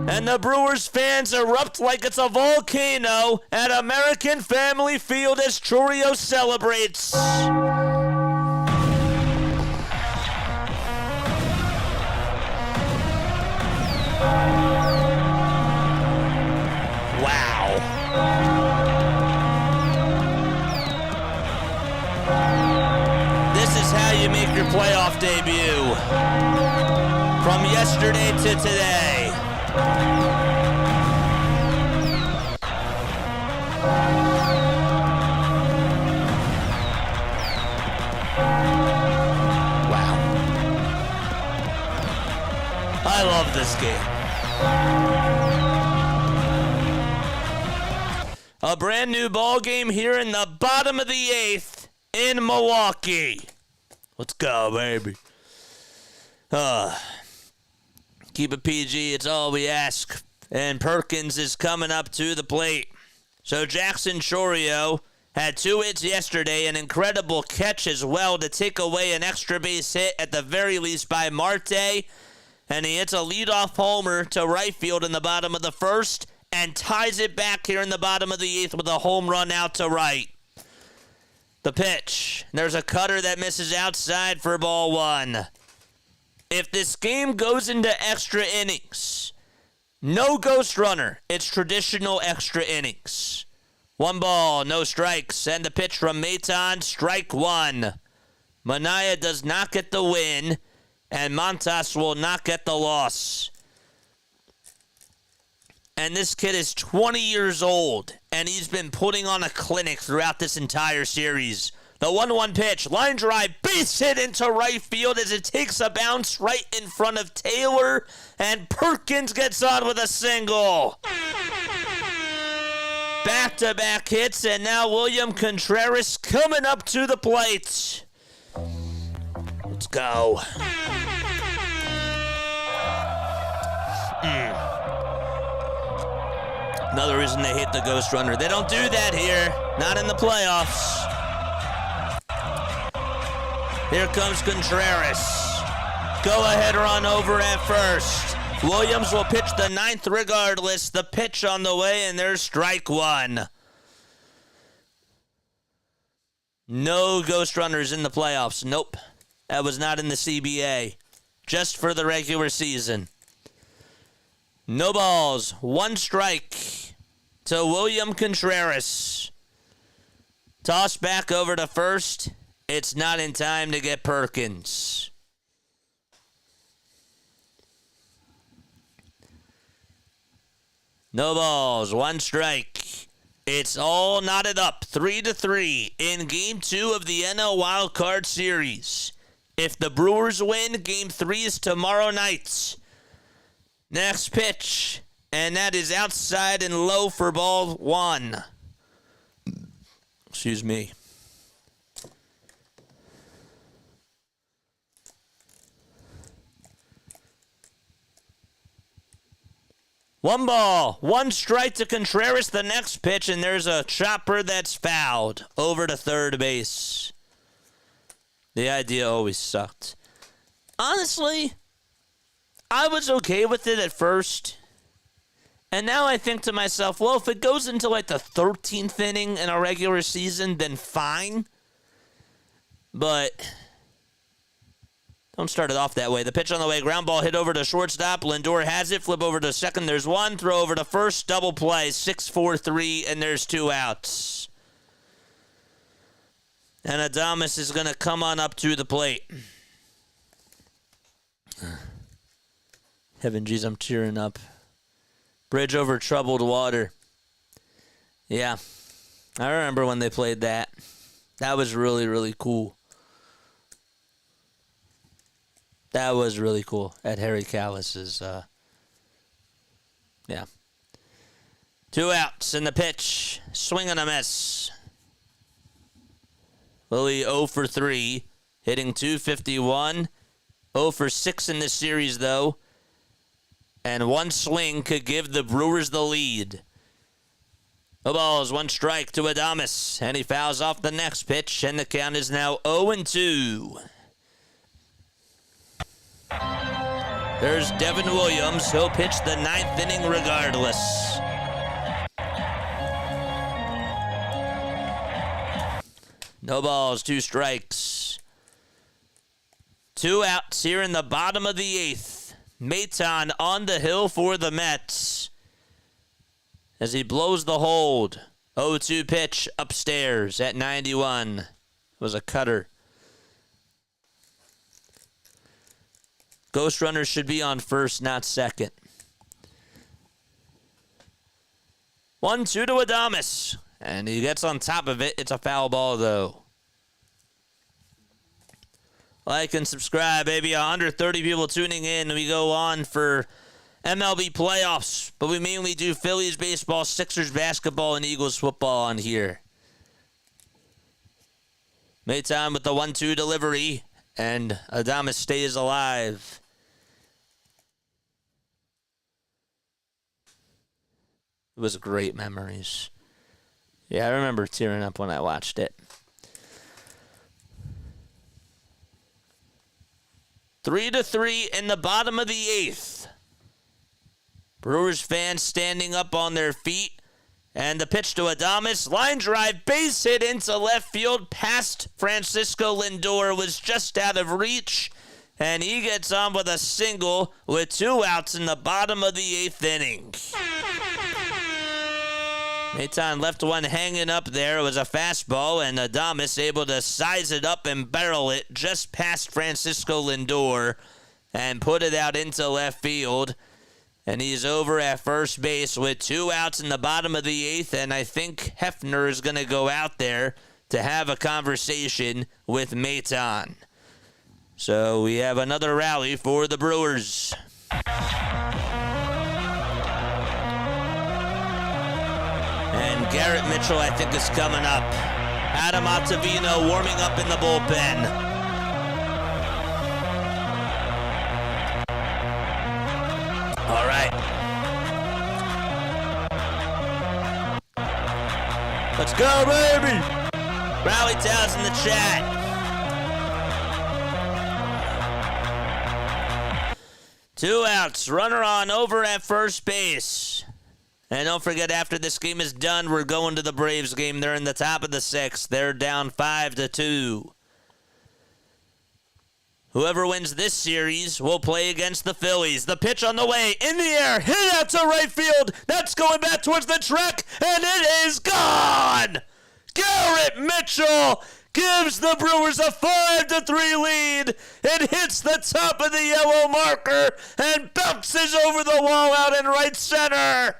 S2: And the Brewers fans erupt like it's a volcano at American Family Field as Chourio celebrates. playoff debut. From yesterday to today. Wow. I love this game. A brand new ball game here in the bottom of the 8th in Milwaukee. Let's go, baby. Keep it PG, it's all we ask. And Perkins is coming up to the plate. So Jackson Chourio had 2 hits yesterday, an incredible catch as well to take away an extra base hit at the very least by Marte. And he hits a leadoff homer to right field in the bottom of the 1st and ties it back here in the bottom of the 8th with a home run out to right. The pitch. There's a cutter that misses outside for ball 1. If this game goes into extra innings, no ghost runner. It's traditional extra innings. 1 ball, no strikes, and the pitch from Maton, strike 1. Manea does not get the win, and Montas will not get the loss. And this kid is 20 years old, and he's been putting on a clinic throughout this entire series. The 1-1 pitch, line drive, base hit into right field as it takes a bounce right in front of Taylor, and Perkins gets on with a single. Back-to-back hits, and now William Contreras coming up to the plate. Let's go. Another reason they hate the ghost runner. They don't do that here. Not in the playoffs. Here comes Contreras. Go-ahead run over at first. Williams will pitch the 9th regardless. The pitch on the way, and there's strike 1. No ghost runners in the playoffs. Nope. That was not in the CBA. Just for the regular season. No balls. 1 strike to William Contreras. Toss back over to first. It's not in time to get Perkins. No balls, 1 strike. It's all knotted up, 3-3 in Game 2 of the NL Wild Card Series. If the Brewers win, Game 3 is tomorrow night. Next pitch, and that is outside and low for ball 1. Excuse me. One ball, 1 strike to Contreras. The next pitch, and there's a chopper that's fouled over to third base. The idea always sucked. Honestly, I was okay with it at first. And now I think to myself, well, if it goes into like the 13th inning in a regular season, then fine. But don't start it off that way. The pitch on the way, ground ball hit over to shortstop. Lindor has it. Flip over to second. There's 1. Throw over to first. Double play. 6-4-3, and there's 2 outs. And Adames is going to come on up to the plate. Heaven, geez, I'm tearing up. Bridge over troubled water. Yeah, I remember when they played that. That was really, really cool. That was really cool at Harry Callis's. Yeah. 2 outs in the pitch. Swing and a miss. Willie 0 for 3, hitting .251. 0 for 6 in this series, though. And 1 swing could give the Brewers the lead. No balls, 1 strike to Adames. And he fouls off the next pitch, and the count is now 0-2. There's Devin Williams. He'll pitch the 9th inning regardless. No balls, 2 strikes. 2 outs here in the bottom of the 8th. Maton on the hill for the Mets as he blows the hold. 0-2 pitch, upstairs at 91. It was a cutter. Ghost runners should be on first, not second. 1-2 to Adames. And he gets on top of it. It's a foul ball, though. Like and subscribe, baby. 130 people tuning in. We go on for MLB playoffs, but we mainly do Phillies baseball, Sixers basketball, and Eagles football on here. Maytime with the 1-2 delivery, and Adames stays alive. It was great memories. Yeah, I remember tearing up when I watched it. 3-3 in the bottom of the 8th. Brewers fans standing up on their feet. And the pitch to Adames. Line drive, base hit into left field past Francisco Lindor. Was just out of reach. And he gets on with a single with 2 outs in the bottom of the 8th inning. Maton left one hanging up there. It was a fastball, and Adames able to size it up and barrel it just past Francisco Lindor and put it out into left field. And he's over at first base with 2 outs in the bottom of the 8th, and I think Hefner is going to go out there to have a conversation with Maton. So we have another rally for the Brewers. And Garrett Mitchell, I think, is coming up. Adam Ottavino warming up in the bullpen. All right. Let's go, baby! Rally Towns in the chat. Two outs. Runner on over at first base. And don't forget, after this game is done, we're going to the Braves game. They're in the top of the 6th. They're down 5-2. Whoever wins this series will play against the Phillies. The pitch on the way, in the air, hit out to right field. That's going back towards the track, and it is gone! Garrett Mitchell gives the Brewers a 5-3 lead. It hits the top of the yellow marker and bounces over the wall out in right center.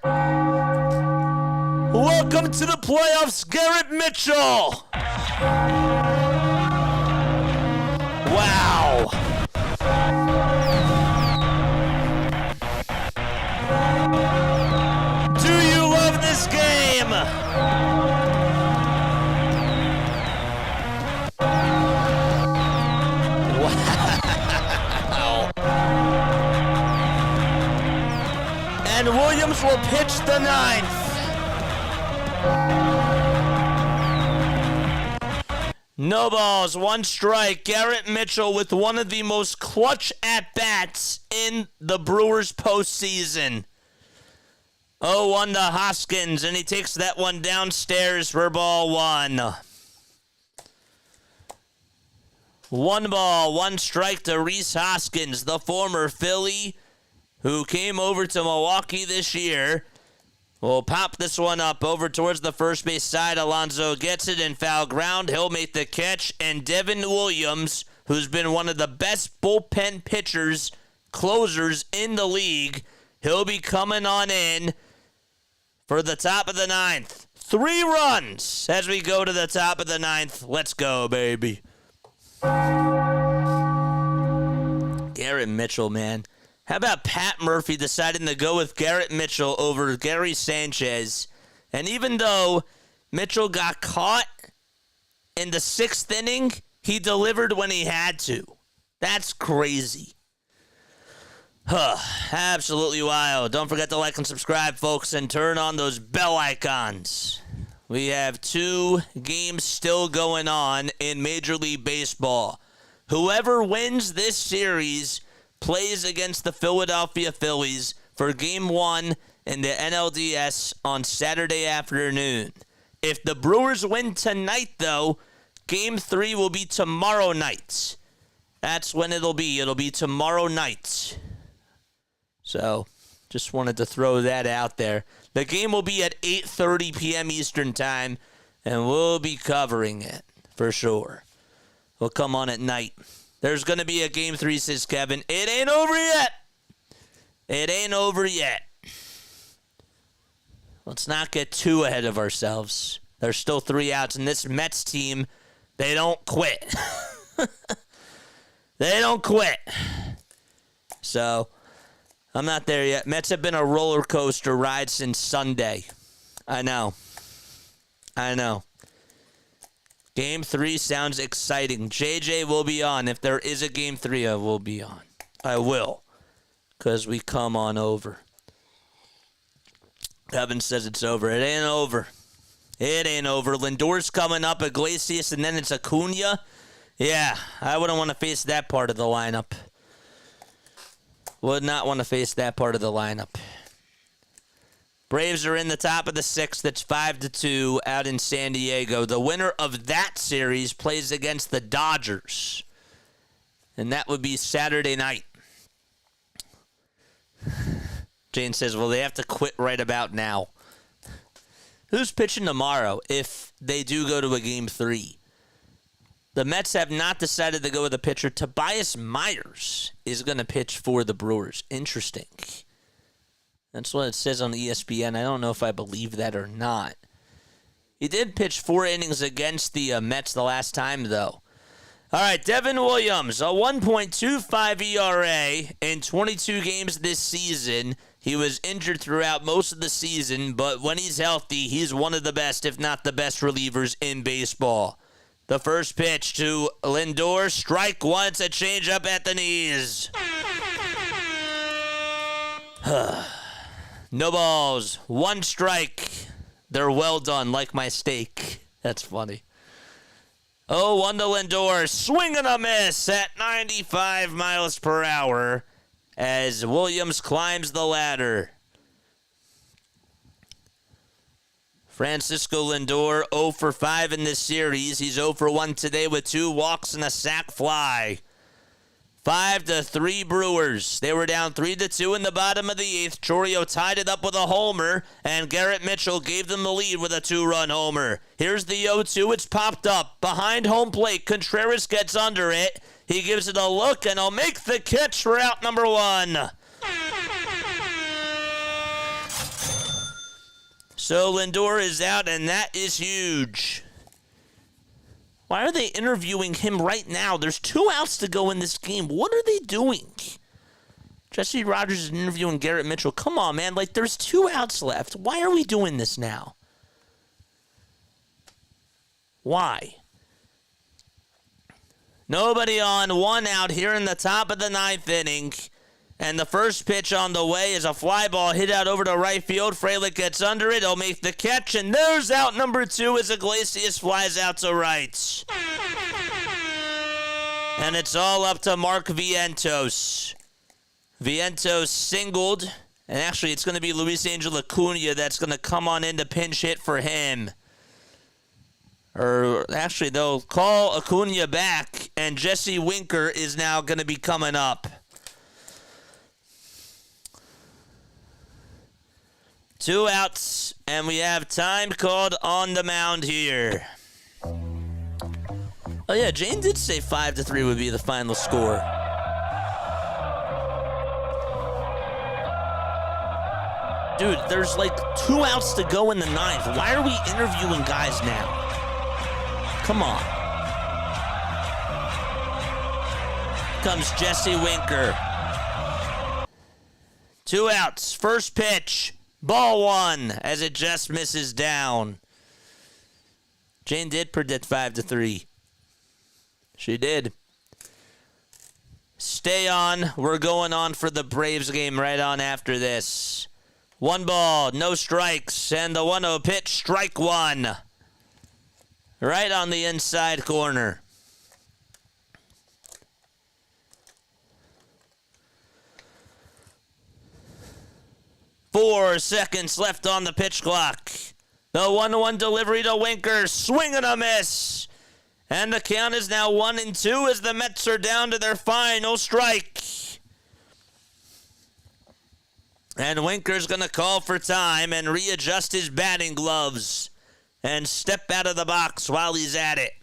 S2: Welcome to the playoffs, Garrett Mitchell. Wow. Do you love this game? And Williams will pitch the 9th. No balls, 1 strike. Garrett Mitchell with one of the most clutch at-bats in the Brewers postseason. 0-1 to Hoskins, and he takes that one downstairs for ball 1. 1 ball, 1 strike to Rhys Hoskins, the former Philly, who came over to Milwaukee this year. We'll pop this one up over towards the first base side. Alonso gets it in foul ground. He'll make the catch. And Devin Williams, who's been one of the best bullpen pitchers, closers in the league, he'll be coming on in for the top of the 9th. 3 runs as we go to the top of the 9th. Let's go, baby. Garrett Mitchell, man. How about Pat Murphy deciding to go with Garrett Mitchell over Gary Sanchez? And even though Mitchell got caught in the 6th inning, he delivered when he had to. That's crazy. Absolutely wild. Don't forget to like and subscribe, folks, and turn on those bell icons. We have 2 games still going on in Major League Baseball. Whoever wins this series plays against the Philadelphia Phillies for Game 1 in the NLDS on Saturday afternoon. If the Brewers win tonight, though, Game 3 will be tomorrow night. That's when it'll be. It'll be tomorrow night. So, just wanted to throw that out there. The game will be at 8:30 p.m. Eastern Time, and we'll be covering it for sure. We'll come on at night. There's going to be a Game 3, says Kevin. It ain't over yet. It ain't over yet. Let's not get too ahead of ourselves. There's still 3 outs, and this Mets team, they don't quit. They don't quit. So, I'm not there yet. Mets have been a roller coaster ride since Sunday. I know. Game 3 sounds exciting. JJ will be on. If there is a Game 3, I will be on. I will. Because we come on over. Kevin says it's over. It ain't over. It ain't over. Lindor's coming up, Iglesias, and then it's Acuna. Yeah, I wouldn't want to face that part of the lineup. Would not want to face that part of the lineup. Braves are in the top of the 6th. It's 5-2 out in San Diego. The winner of that series plays against the Dodgers. And that would be Saturday night. Jane says, well, they have to quit right about now. Who's pitching tomorrow if they do go to a Game 3? The Mets have not decided to go with a pitcher. Tobias Myers is going to pitch for the Brewers. Interesting. That's what it says on ESPN. I don't know if I believe that or not. He did pitch 4 innings against the Mets the last time, though. All right, Devin Williams, a 1.25 ERA in 22 games this season. He was injured throughout most of the season, but when he's healthy, he's one of the best, if not the best, relievers in baseball. The first pitch to Lindor, strike one. It's a changeup at the knees. No balls, 1 strike. They're well done, like my steak. That's funny. 0-1 to Lindor, swing and a miss at 95 miles per hour as Williams climbs the ladder. Francisco Lindor, 0 for 5 in this series. He's 0 for 1 today with 2 walks and a sac fly. 5-3 Brewers. They were down 3-2 in the bottom of the 8th. Chourio tied it up with a homer, and Garrett Mitchell gave them the lead with a 2-run homer. Here's the 0-2. It's popped up. Behind home plate, Contreras gets under it. He gives it a look, and he'll make the catch for out number 1. So Lindor is out, and that is huge. Why are they interviewing him right now? There's 2 outs to go in this game. What are they doing? Jesse Rogers is interviewing Garrett Mitchell. Come on, man. Like, there's 2 outs left. Why are we doing this now? Why? Nobody on, 1 out here in the top of the 9th inning. And the first pitch on the way is a fly ball hit out over to right field. Frelick gets under it. He'll make the catch. And there's out number 2 as Iglesias flies out to right. And it's all up to Mark Vientos. Vientos singled. And actually, it's going to be Luis Angel Acuna that's going to come on in to pinch hit for him. Or actually, they'll call Acuna back. And Jesse Winker is now going to be coming up. 2 outs, and we have time called on the mound here. Oh, yeah, Jane did say 5-3 would be the final score. Dude, there's like 2 outs to go in the 9th. Why are we interviewing guys now? Come on. Comes Jesse Winker. 2 outs, first pitch. Ball 1 as it just misses down. Jane did predict 5-3. She did. Stay on. We're going on for the Braves game right on after this. 1 ball, no strikes, and the 1-0 pitch, strike 1. Right on the inside corner. Four seconds left on the pitch clock. The 1-1 delivery to Winker. Swing and a miss. And the count is now 1-2 as the Mets are down to their final strike. And Winker's going to call for time and readjust his batting gloves and step out of the box while he's at it.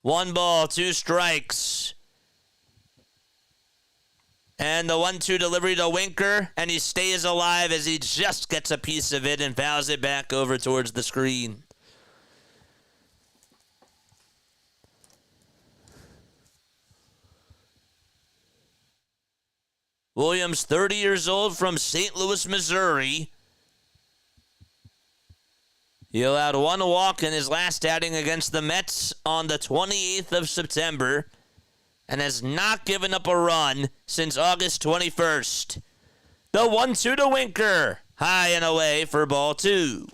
S2: 1 ball, 2 strikes. And the 1-2 delivery to Winker, and he stays alive as he just gets a piece of it and fouls it back over towards the screen. Williams, 30 years old, from St. Louis, Missouri. He allowed 1 walk in his last outing against the Mets on the 28th of September and has not given up a run since August 21st. The 1-2 to Winker, high and away for ball 2.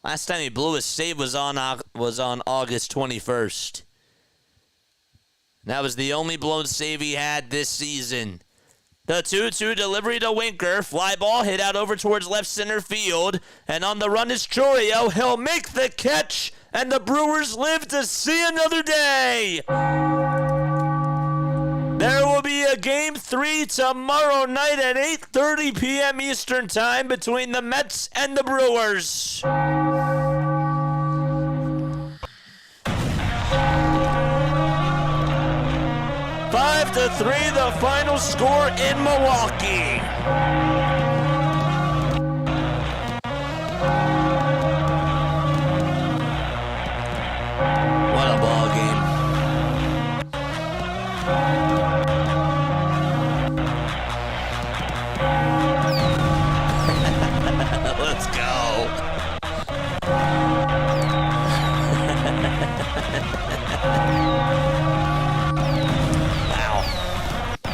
S2: Last time he blew a save was on August 21st. That was the only blown save he had this season. The 2-2 delivery to Winker. Fly ball hit out over towards left center field. And on the run is Chourio. He'll make the catch. And the Brewers live to see another day. There will be a Game 3 tomorrow night at 8:30 p.m. Eastern Time between the Mets and the Brewers. 5-3, the final score in Milwaukee. What a ball game. Let's go.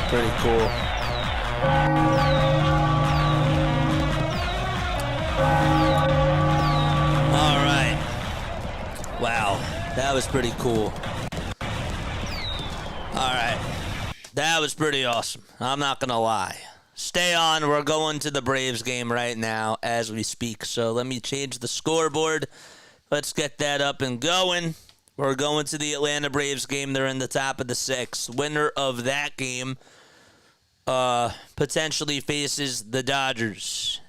S2: Pretty cool. All right. Wow, that was pretty cool. All right. That was pretty awesome. I'm not going to lie. Stay on. We're going to the Braves game right now as we speak. So let me change the scoreboard. Let's get that up and going. We're going to the Atlanta Braves game. They're in the top of the 6th. Winner of that game potentially faces the Dodgers.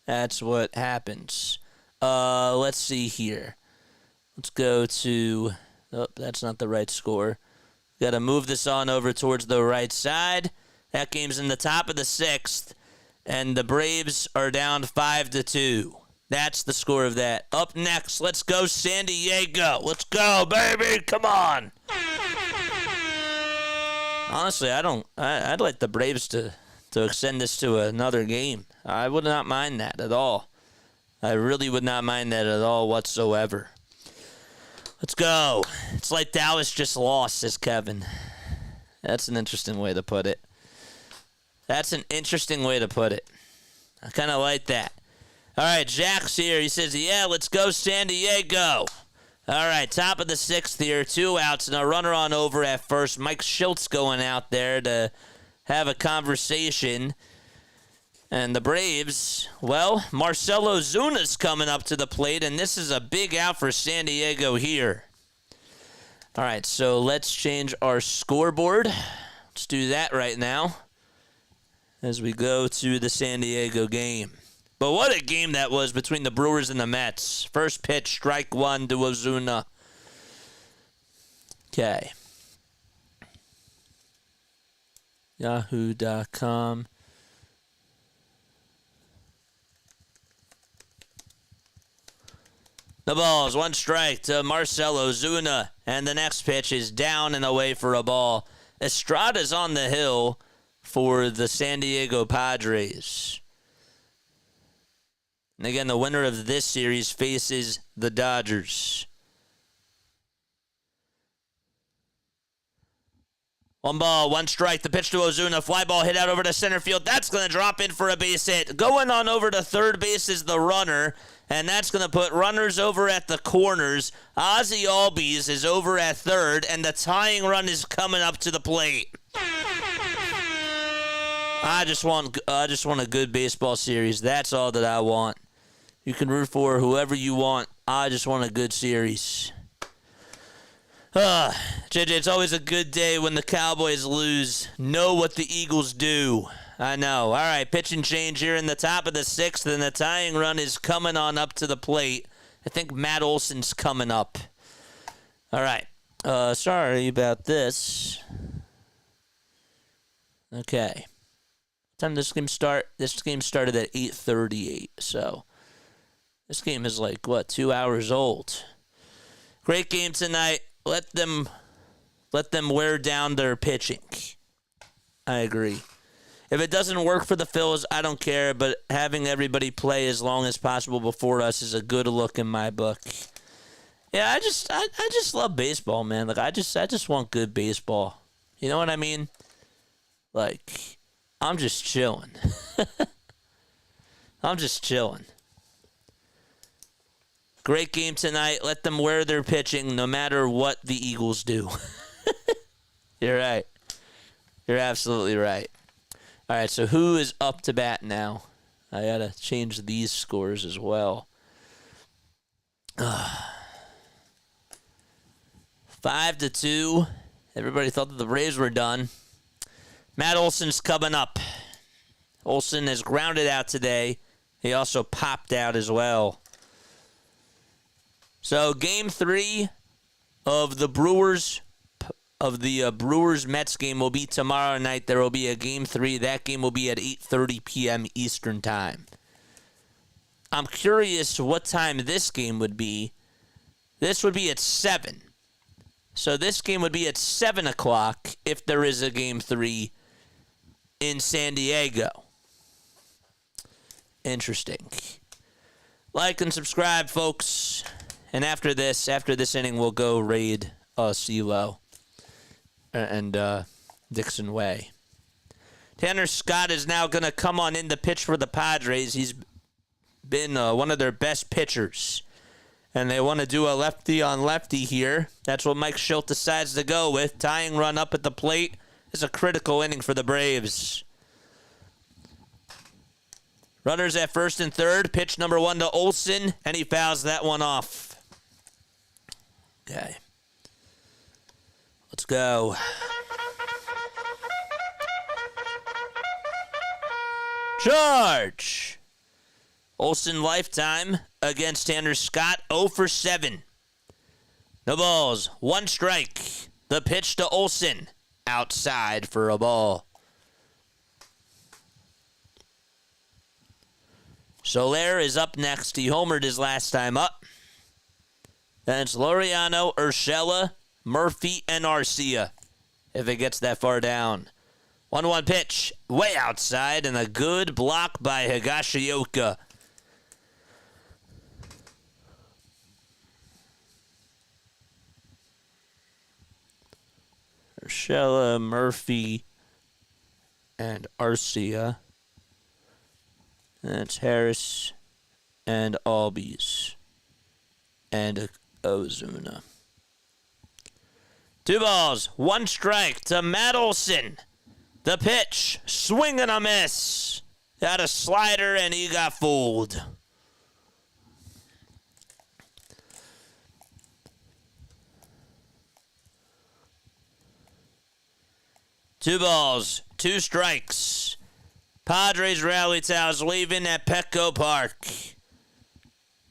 S2: That's what happens. Let's see here. Let's go to... Oh, that's not the right score. Got to move this on over towards the right side. That game's in the top of the 6th, and the Braves are down 5-2. That's the score of that. Up next, let's go San Diego. Let's go, baby. Come on. Honestly, I'd like the Braves to extend this to another game. I would not mind that at all. I really would not mind that at all whatsoever. Let's go. It's like Dallas just lost, says Kevin. That's an interesting way to put it. That's an interesting way to put it. I kind of like that. All right, Jack's here. He says, yeah, let's go San Diego. All right, top of the 6th here. 2 outs and a runner on over at first. Mike Schultz going out there to have a conversation. And the Braves, well, Marcell Ozuna's coming up to the plate, and this is a big out for San Diego here. All right, so let's change our scoreboard. Let's do that right now as we go to the San Diego game. But what a game that was between the Brewers and the Mets. First pitch, strike 1 to Ozuna. Okay. Yahoo.com. The ball's 1 strike to Marcell Ozuna, and the next pitch is down and away for a ball. Estrada's on the hill for the San Diego Padres. And again, the winner of this series faces the Dodgers. 1 ball, 1 strike. The pitch to Ozuna. Fly ball hit out over to center field. That's going to drop in for a base hit. Going on over to third base is the runner, and that's going to put runners over at the corners. Ozzie Albies is over at third, and the tying run is coming up to the plate. I just want a good baseball series. That's all that I want. You can root for whoever you want. I just want a good series. JJ, it's always a good day when the Cowboys lose. Know what the Eagles do. I know. All right, pitch and change here in the top of the sixth, and the tying run is coming on up to the plate. I think Matt Olson's coming up. All right. Sorry about this. Okay. What time did this game start? This game started at 8:38, so this game is like, 2 hours old. Great game tonight. Let them wear down their pitching. I agree. If it doesn't work for the Phils, I don't care, but having everybody play as long as possible before us is a good look in my book. Yeah, I just love baseball, man. Like I just want good baseball. You know what I mean? Like I'm just chilling. I'm just chilling. Great game tonight. Let them wear their pitching no matter what the Eagles do. You're right. You're absolutely right. All right, so who is up to bat now? I got to change these scores as well. 5-2. Everybody thought that the Braves were done. Matt Olson's coming up. Olson has grounded out today. He also popped out as well. So game 3 of the Brewers Mets game will be tomorrow night. There will be a game 3. That game will be at 8:30 p.m. Eastern time. I'm curious what time this game would be. This would be at 7. So this game would be at 7 o'clock if there is a game 3 in San Diego. Interesting. Like and subscribe, folks. And after this inning, we'll go raid CeeLo and Dixon Way. Tanner Scott is now going to come on in to pitch for the Padres. He's been one of their best pitchers. And they want to do a lefty-on-lefty here. That's what Mike Schilt decides to go with. Tying run up at the plate is a critical inning for the Braves. Runners at first and third. Pitch number 1 to Olson, and he fouls that one off. Okay. Let's go. Charge! Olson lifetime against Tanner Scott, 0 for 7. No balls, 1 strike. The pitch to Olson, outside for a ball. Soler is up next. He homered his last time up. Then it's Laureano, Urshela, Murphy, and Arcia if it gets that far down. 1-1 pitch, way outside, and a good block by Higashioka. Urshela, Murphy, and Arcia. That's Harris and Albies and Ozuna. 2 balls, 1 strike to Matt Olson. The pitch, swing and a miss. Got a slider and he got fooled. Two balls, 2 strikes. Padres rally towels waving at Petco Park.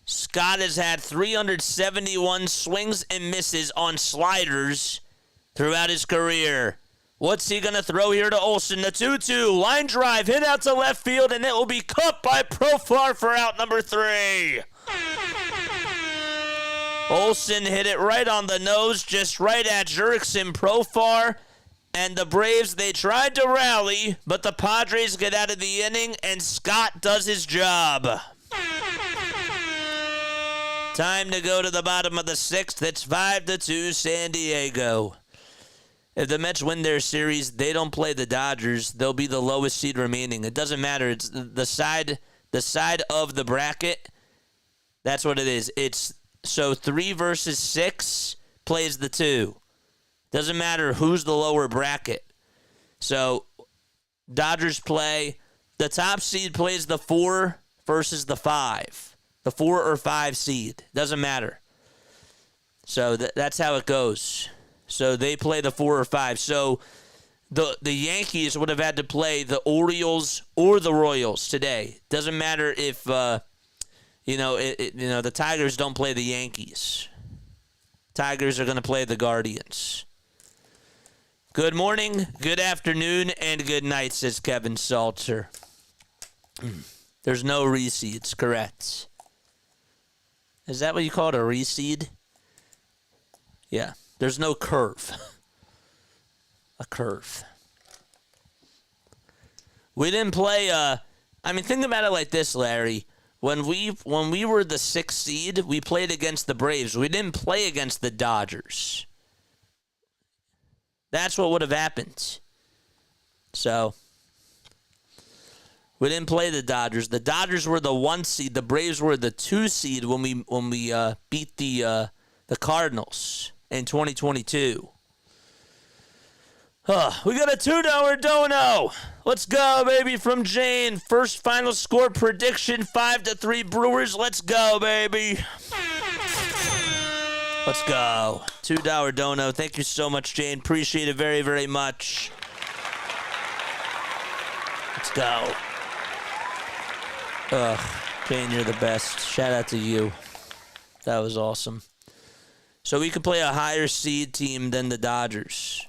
S2: Scott has had 371 swings and misses on sliders throughout his career. What's he going to throw here to Olson? The 2-2 line drive hit out to left field, and it will be caught by Profar for out number 3. Olson hit it right on the nose, just right at Jurickson Profar. And the Braves, they tried to rally, but the Padres get out of the inning, and Scott does his job. Time to go to the bottom of the 6th. It's 5-2 San Diego. If the Mets win their series, they don't play the Dodgers. They'll be the lowest seed remaining. It doesn't matter. It's the side of the bracket. That's what it is. It's so 3 versus 6 plays the 2. Doesn't matter who's the lower bracket. So Dodgers play, the top seed plays the 4 versus the 5. The 4 or 5 seed. Doesn't matter. So that's how it goes. So they play the 4 or 5. So the Yankees would have had to play the Orioles or the Royals today. Doesn't matter if the Tigers don't play the Yankees. Tigers are going to play the Guardians. Good morning, good afternoon, and good night, says Kevin Salter. There's no reseeds, correct. Is that what you call it, a reseed? Yeah, there's no curve. A curve. We didn't play, think about it like this, Larry. When we were the 6th seed, we played against the Braves. We didn't play against the Dodgers. That's what would have happened. So, we didn't play the Dodgers. The Dodgers were the 1 seed. The Braves were the 2 seed when we beat the Cardinals in 2022. We got a $2 dono. Let's go, baby, from Jane. First final score prediction, 5-3 Brewers. Let's go, baby. Let's go. $2 dono. Thank you so much, Jane. Appreciate it very, very much. Let's go. Jane, you're the best. Shout out to you. That was awesome. So we could play a higher seed team than the Dodgers.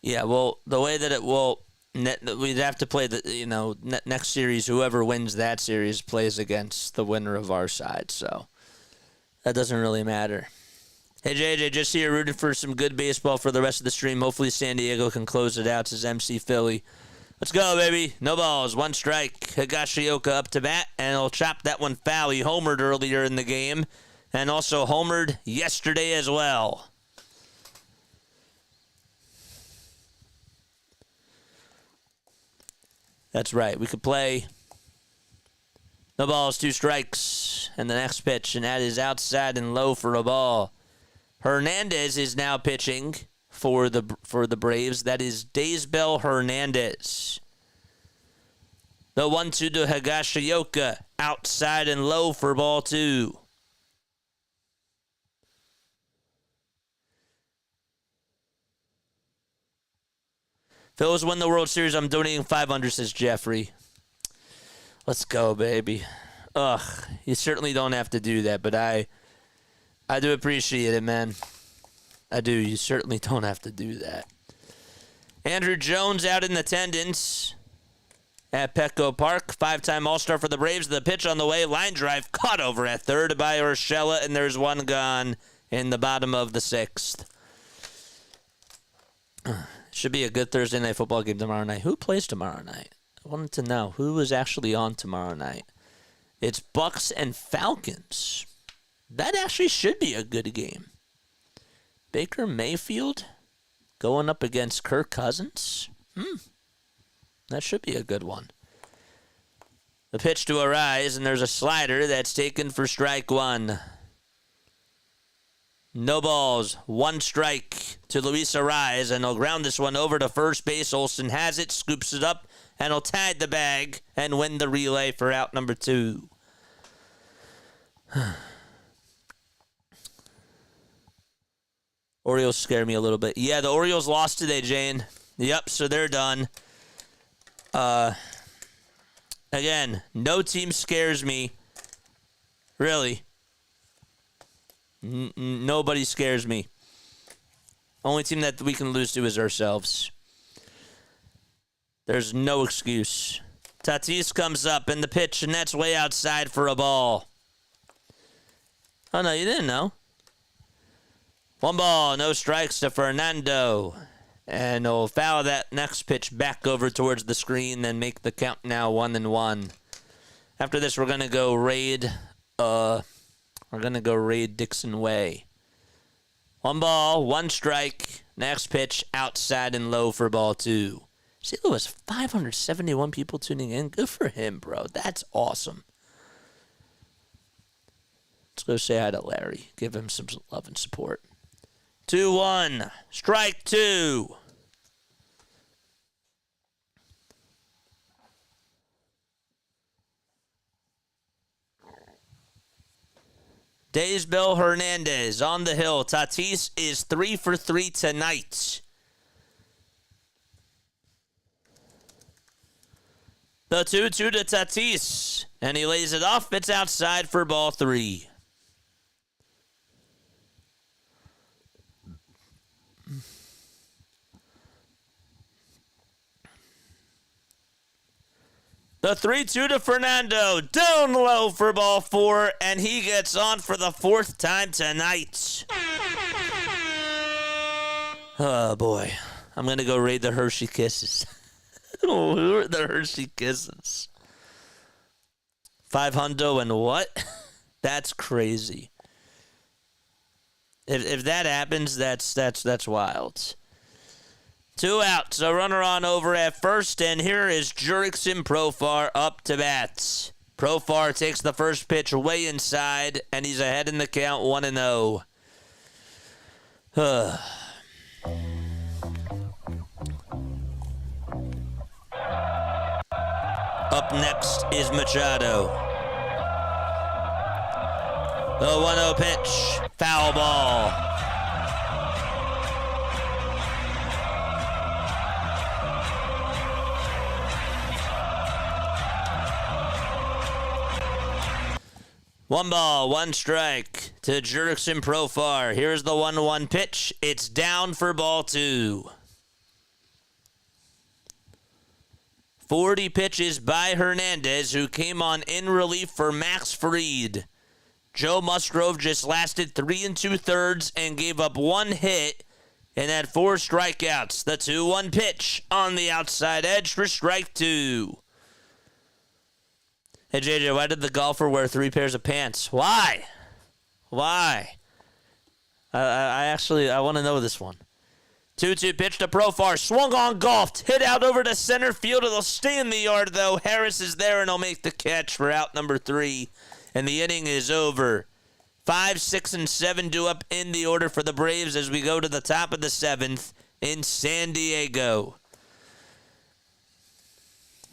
S2: Yeah, well, the way that it will, we'd have to play the, next series. Whoever wins that series plays against the winner of our side. So that doesn't really matter. Hey, JJ, just here rooting for some good baseball for the rest of the stream. Hopefully San Diego can close it out, says MC Philly. Let's go, baby. No balls, 1 strike. Higashioka up to bat, and he'll chop that one foul. He homered earlier in the game, and also homered yesterday as well. That's right. We could play no balls, 2 strikes, and the next pitch, and that is outside and low for a ball. Hernandez is now pitching for the Braves. That is Daysbel Hernandez. The 1-2 to Higashioka, outside and low for ball 2. Phillies win the World Series. I'm donating $500, says Jeffrey. Let's go, baby. You certainly don't have to do that, but I do appreciate it, man. I do. You certainly don't have to do that. Andrew Jones out in attendance at Petco Park. 5-time All-Star for the Braves. The pitch on the way. Line drive caught over at third by Urshela, and there's 1 gone in the bottom of the 6th. Should be a good Thursday night football game tomorrow night. Who plays tomorrow night? I wanted to know who is actually on tomorrow night. It's Bucks and Falcons. That actually should be a good game. Baker Mayfield going up against Kirk Cousins. That should be a good one. The pitch to Arise, and there's a slider that's taken for strike 1. No balls, 1 strike to Luis Arise, and he'll ground this one over to first base. Olsen has it, scoops it up, and he'll tag the bag and win the relay for out number 2. Orioles scare me a little bit. Yeah, the Orioles lost today, Jane. Yep, so they're done. Again, no team scares me. Really. Nobody scares me. Only team that we can lose to is ourselves. There's no excuse. Tatis comes up in the pitch, and that's way outside for a ball. Oh, no, you didn't know. 1 ball, no strikes to Fernando. And he'll foul that next pitch back over towards the screen and make the count now 1-1. After this, we're going to go raid Dixon Way. 1 ball, 1 strike. Next pitch, outside and low for ball 2. See, there was 571 people tuning in. Good for him, bro. That's awesome. Let's go say hi to Larry. Give him some love and support. 2-1. Strike 2. Daysbel Hernandez on the hill. Tatis is 3 for 3 tonight. The 2-2 to Tatis, and he lays it off. It's outside for ball 3. The 3-2 to Fernando, down low for ball 4, and he gets on for the 4th time tonight. Oh, boy. I'm going to go raid the Hershey Kisses. Who are the Hershey Kisses? 500 and what? That's crazy. If that happens, that's wild. 2 outs, a runner on over at first, and here is Jurickson Profar up to bat. Profar takes the first pitch way inside, and he's ahead in the count 1-0. Up next is Machado. The 1-0 pitch, foul ball. One ball, one strike to Jurickson Profar. Here's the 1-1 pitch. It's down for ball 2. 40 pitches by Hernandez, who came on in relief for Max Fried. Joe Musgrove just lasted 3 2/3 and gave up 1 hit and had 4 strikeouts. The 2-1 pitch on the outside edge for strike 2. Hey, JJ, why did the golfer wear 3 pairs of pants? Why? I want to know this one. 2-2 pitch to Profar. Swung on, golfed. Hit out over to center field. It'll stay in the yard, though. Harris is there, and he'll make the catch for out number 3. And the inning is over. 5, 6, and 7 due up in the order for the Braves as we go to the top of the 7th in San Diego.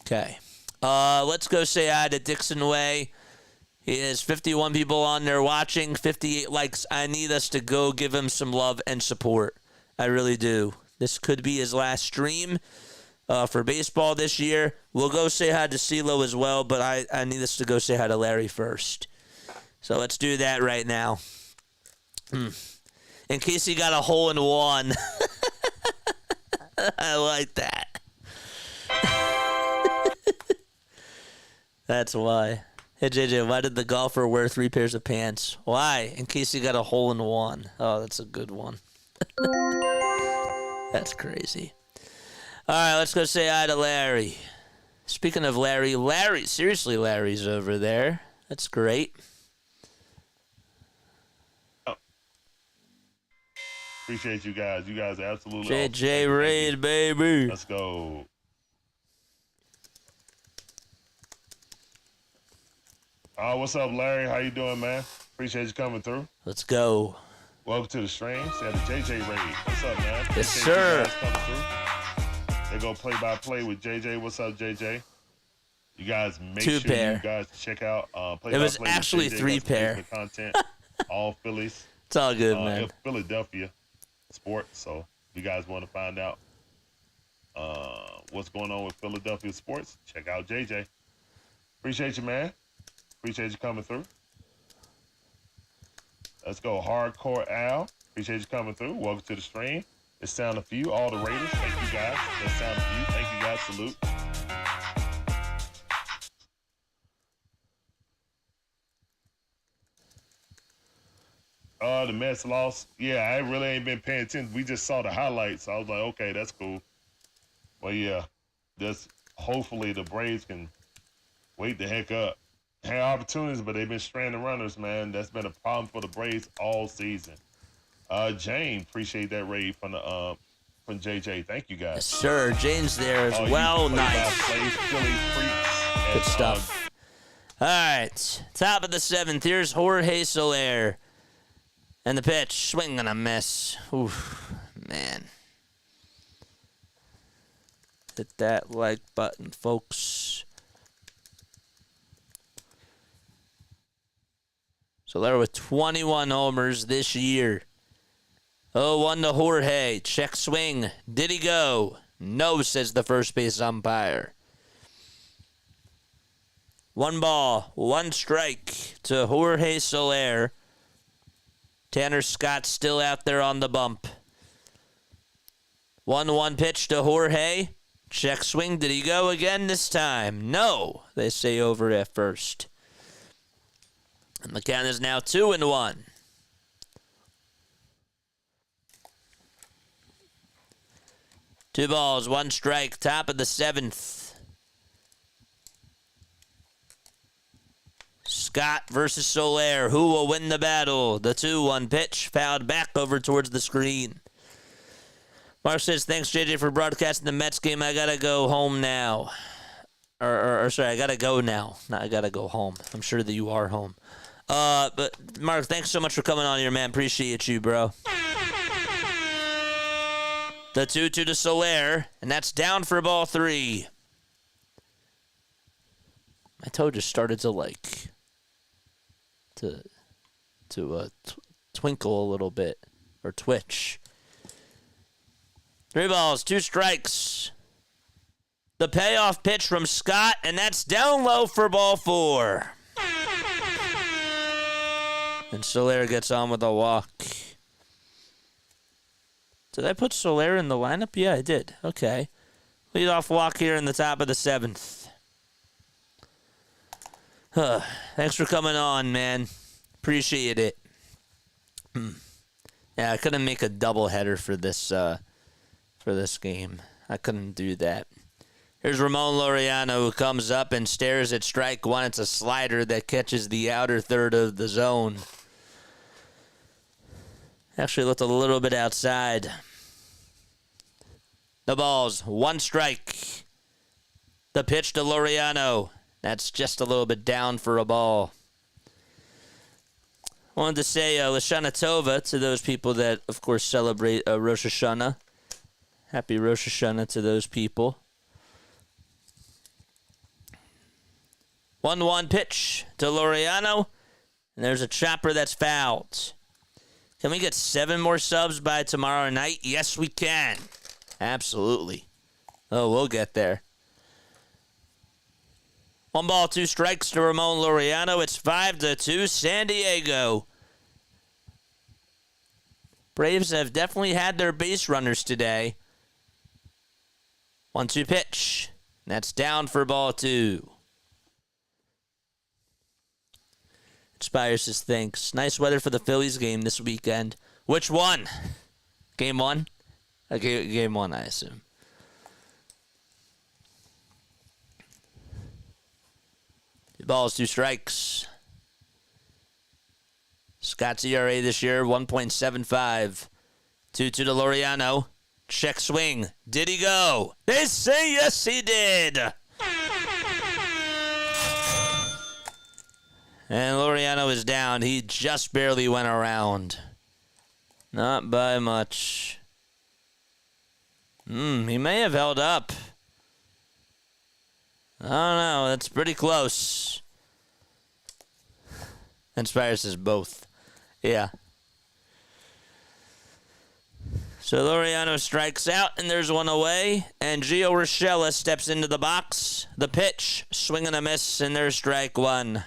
S2: Okay. Let's go say hi to Dixon Way. He has 51 people on there watching, 58 likes. I need us to go give him some love and support. I really do. This could be his last stream for baseball this year. We'll go say hi to CeeLo as well, but I need us to go say hi to Larry first. So let's do that right now. In case he got a hole in one. I like that. That's why. Hey, JJ, why did the golfer wear 3 pairs of pants? Why? In case he got a hole in one. Oh, that's a good one. That's crazy. All right, let's go say hi to Larry. Speaking of Larry, seriously, Larry's over there. That's great.
S5: Appreciate you guys. You guys are absolutely
S2: JJ
S5: awesome.
S2: Raid, baby.
S5: Let's go. What's up, Larry? How you doing, man? Appreciate you coming through.
S2: Let's go.
S5: Welcome to the stream. Say the JJ Raid. What's up, man?
S2: Yes,
S5: Appreciate
S2: sir.
S5: you guys coming through. They go play-by-play with JJ. What's up, JJ? You guys make
S2: 2
S5: sure
S2: pair.
S5: you guys check out play-by-play.
S2: It was
S5: with
S2: actually
S5: JJ.
S2: 3
S5: Got some
S2: pair.
S5: Facebook content. All Phillies.
S2: It's all good, man.
S5: Philadelphia sports. So if you guys want to find out what's going on with Philadelphia sports, check out JJ. Appreciate you, man. Appreciate you coming through. Let's go, Hardcore Al. Appreciate you coming through. Welcome to the stream. It's Sound of Few. All the Raiders. Thank you, guys. That's Sound of Few. Thank you, guys. Salute. The Mets lost. Yeah, I really ain't been paying attention. We just saw the highlights. I was like, okay, that's cool. Well, yeah, just hopefully the Braves can wake the heck up. Had opportunities, but they've been stranding runners, man. That's been a problem for the Braves all season. Jane, appreciate that raid from JJ. Thank you, guys.
S2: Yes, sir. Jane's there as well. Nice. Good stuff. All right. Top of the 7th. Here's Jorge Soler. And the pitch. Swing and a miss. Oof, man. Hit that like button, folks. Soler with 21 homers this year. 0-1 to Jorge. Check swing. Did he go? No, says the first base umpire. 1 ball, 1 strike to Jorge Soler. Tanner Scott still out there on the bump. 1-1 pitch to Jorge. Check swing. Did he go again this time? No, they say over at first. And the count is now 2-1. Two balls, 1 strike, top of the 7th. Scott versus Soler. Who will win the battle? The 2-1 pitch, fouled back over towards the screen. Mark says, thanks, JJ, for broadcasting the Mets game. I got to go home now. Sorry, I got to go now. Not I got to go home. I'm sure that you are home. But, Mark, thanks so much for coming on here, man. Appreciate you, bro. The 2-2 to Soler, and that's down for ball 3. My toe just started to, twinkle a little bit, or twitch. 3 balls, 2 strikes. The payoff pitch from Scott, and that's down low for ball 4. And Soler gets on with a walk. Did I put Soler in the lineup? Yeah, I did. Okay. Leadoff walk here in the top of the 7th. Thanks for coming on, man. Appreciate it. Yeah, I couldn't make a doubleheader for this game. I couldn't do that. Here's Ramon Laureano, who comes up and stares at strike 1. It's a slider that catches the outer third of the zone. Actually looked a little bit outside. The balls, 1 strike. The pitch to Laureano. That's just a little bit down for a ball. Wanted to say Lashana Tova to those people that, of course, celebrate Rosh Hashanah. Happy Rosh Hashanah to those people. 1-1 pitch to Laureano. And there's a chopper that's fouled. Can we get 7 more subs by tomorrow night? Yes, we can. Absolutely. Oh, we'll get there. 1 ball, 2 strikes to Ramon Laureano. It's 5-2, San Diego. Braves have definitely had their base runners today. 1-2 pitch. That's down for ball 2. Spire says, thanks. Nice weather for the Phillies game this weekend. Which one? Game 1? Okay, game 1, I assume. Two balls, 2 strikes. Scott's ERA this year, 1.75. 2-2 to Laureano. Check swing. Did he go? They say yes, he did. And Laureano is down. He just barely went around. Not by much. He may have held up. I don't know. That's pretty close. And Spire says both. Yeah. So Laureano strikes out, and there's 1 away. And Gio Urshela steps into the box. The pitch, swing and a miss, and there's strike 1.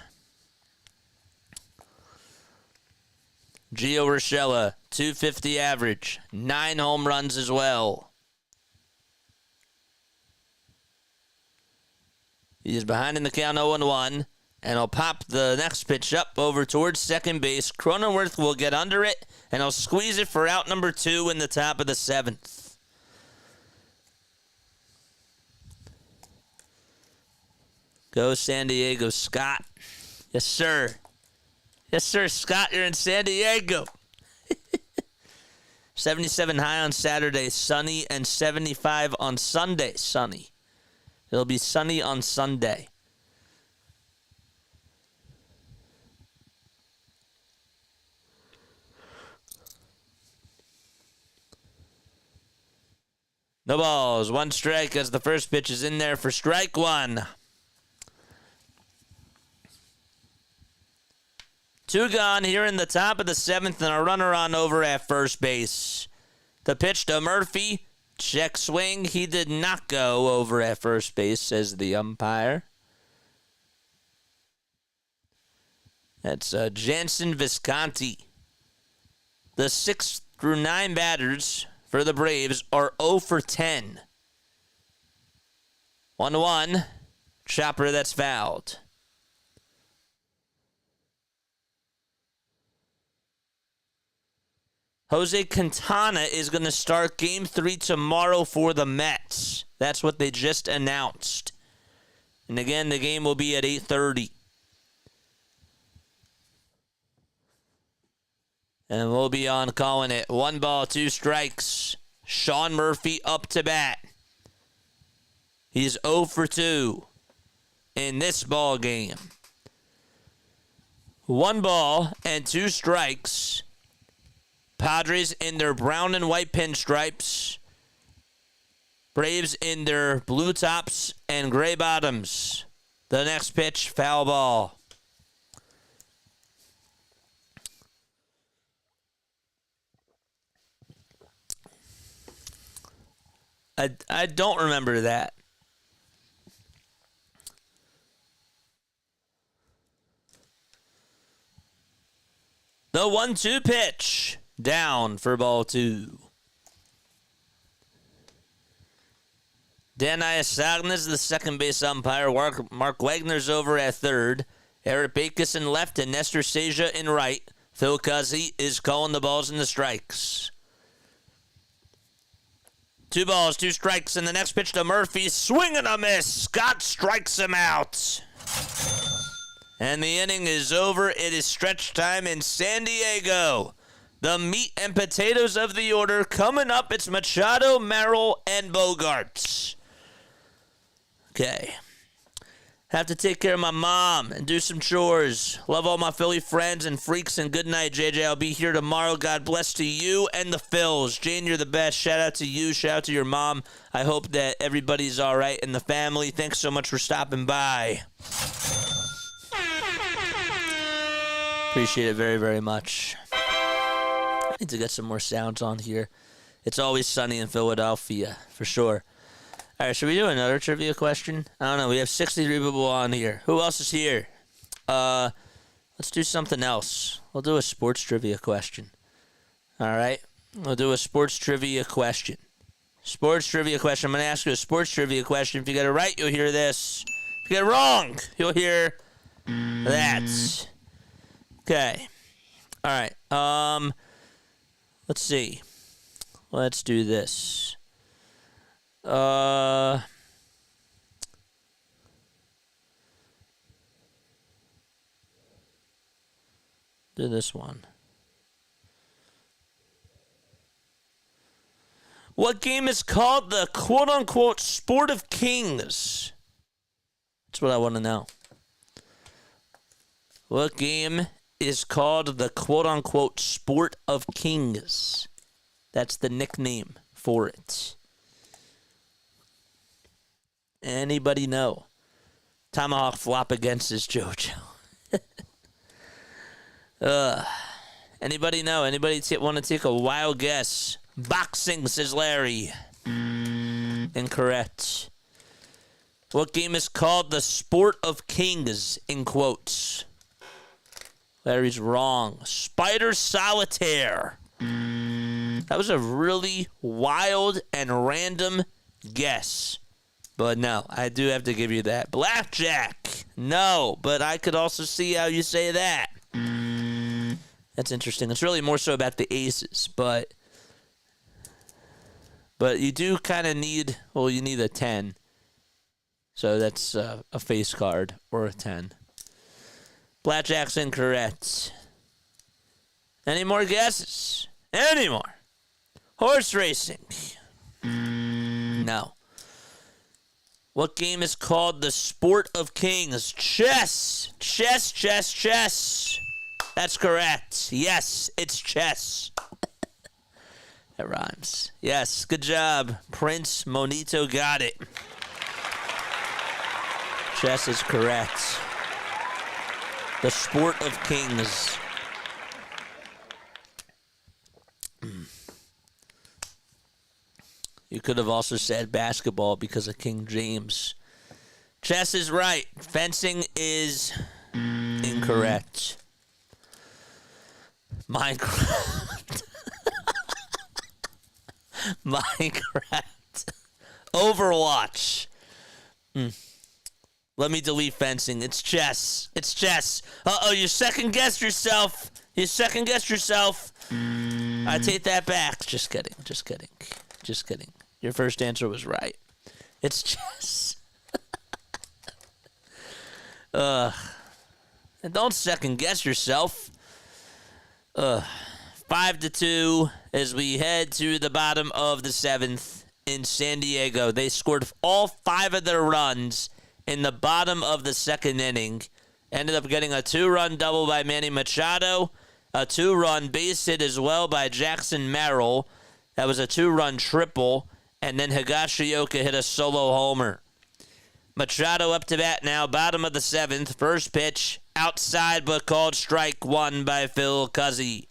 S2: Gio Urshela, 250 average, 9 home runs as well. He is behind in the count 0-1, and he'll pop the next pitch up over towards second base. Cronenworth will get under it, and he'll squeeze it for out number 2 in the top of the 7th. Go San Diego, Scott. Yes, sir. Yes, sir, Scott, you're in San Diego. 77 high on Saturday, sunny, and 75 on Sunday, sunny. It'll be sunny on Sunday. No balls, 1 strike as the first pitch is in there for strike 1. 2 gone here in the top of the 7th, and a runner on over at first base. The pitch to Murphy. Check swing. He did not go over at first base, says the umpire. That's Jansen Visconti. The 6 through 9 batters for the Braves are 0 for 10. 1-1. Chopper that's fouled. Jose Quintana is going to start Game 3 tomorrow for the Mets. That's what they just announced. And again, the game will be at 8:30. And we'll be on calling it. 1 ball, 2 strikes. Sean Murphy up to bat. He's 0 for 2 in this ball game. 1 ball and 2 strikes. Padres in their brown and white pinstripes. Braves in their blue tops and gray bottoms. The next pitch, foul ball. I don't remember that. The 1-2 pitch. Down for ball 2. Dan Iasagna's the second base umpire. Mark Wagner's over at third. Eric Backus in left and Nestor Seja in right. Phil Cuzzy is calling the balls and the strikes. 2 balls, 2 strikes, and the next pitch to Murphy. Swing and a miss. Scott strikes him out. And the inning is over. It is stretch time in San Diego. The meat and potatoes of the order coming up. It's Machado, Merrill, and Bogarts. Okay. Have to take care of my mom and do some chores. Love all my Philly friends and freaks, and good night, JJ. I'll be here tomorrow. God bless to you and the Phils. Jane, you're the best. Shout out to you. Shout out to your mom. I hope that everybody's all right in the family. Thanks so much for stopping by. Appreciate it very, very much. Need to get some more sounds on here. It's always sunny in Philadelphia, for sure. All right, should we do another trivia question? I don't know. We have 63 people on here. Who else is here? Let's do something else. We'll do a sports trivia question. All right? We'll do a sports trivia question. Sports trivia question. I'm going to ask you a sports trivia question. If you get it right, you'll hear this. If you get it wrong, you'll hear that. Okay. All right. Let's see. Let's do this. Do this one. What game is called the quote-unquote Sport of Kings? That's what I want to know. What game is called the quote-unquote Sport of Kings? That's the nickname for it. Anybody know? Tomahawk flop against his JoJo. Anybody know? Anybody want to take a wild guess? Boxing, says Larry. Incorrect. What game is called the Sport of Kings, in quotes? Larry's wrong. Spider Solitaire. That was a really wild and random guess. But no, I do have to give you that. Blackjack. No, but I could also see how you say that. That's interesting. It's really more so about the aces, but you do kind of need, well, you need a 10. So that's a face card or a 10. Blackjack's incorrect. Any more guesses? Any more? Horse racing. No. What game is called the Sport of Kings? Chess. Chess, chess, chess. That's correct. Yes, it's chess. That rhymes. Yes, good job. Prince Monito got it. Chess is correct. The sport of kings. You could have also said basketball because of King James. Chess is right. Fencing is incorrect. Minecraft. Minecraft. Overwatch. Let me delete fencing. It's chess. It's chess. Uh-oh, you second-guessed yourself. You second-guessed yourself. I take that back. Just kidding. Just kidding. Just kidding. Your first answer was right. It's chess. And don't second-guess yourself. 5-2 as we head to the bottom of the 7th in San Diego. They scored all 5 of their runs in the bottom of the 2nd inning. Ended up getting a 2-run double by Manny Machado, a 2-run base hit as well by Jackson Merrill. That was a 2-run triple, and then Higashioka hit a solo homer. Machado up to bat now, bottom of the 7th. First pitch, outside but called strike 1 by Phil Cuzzy.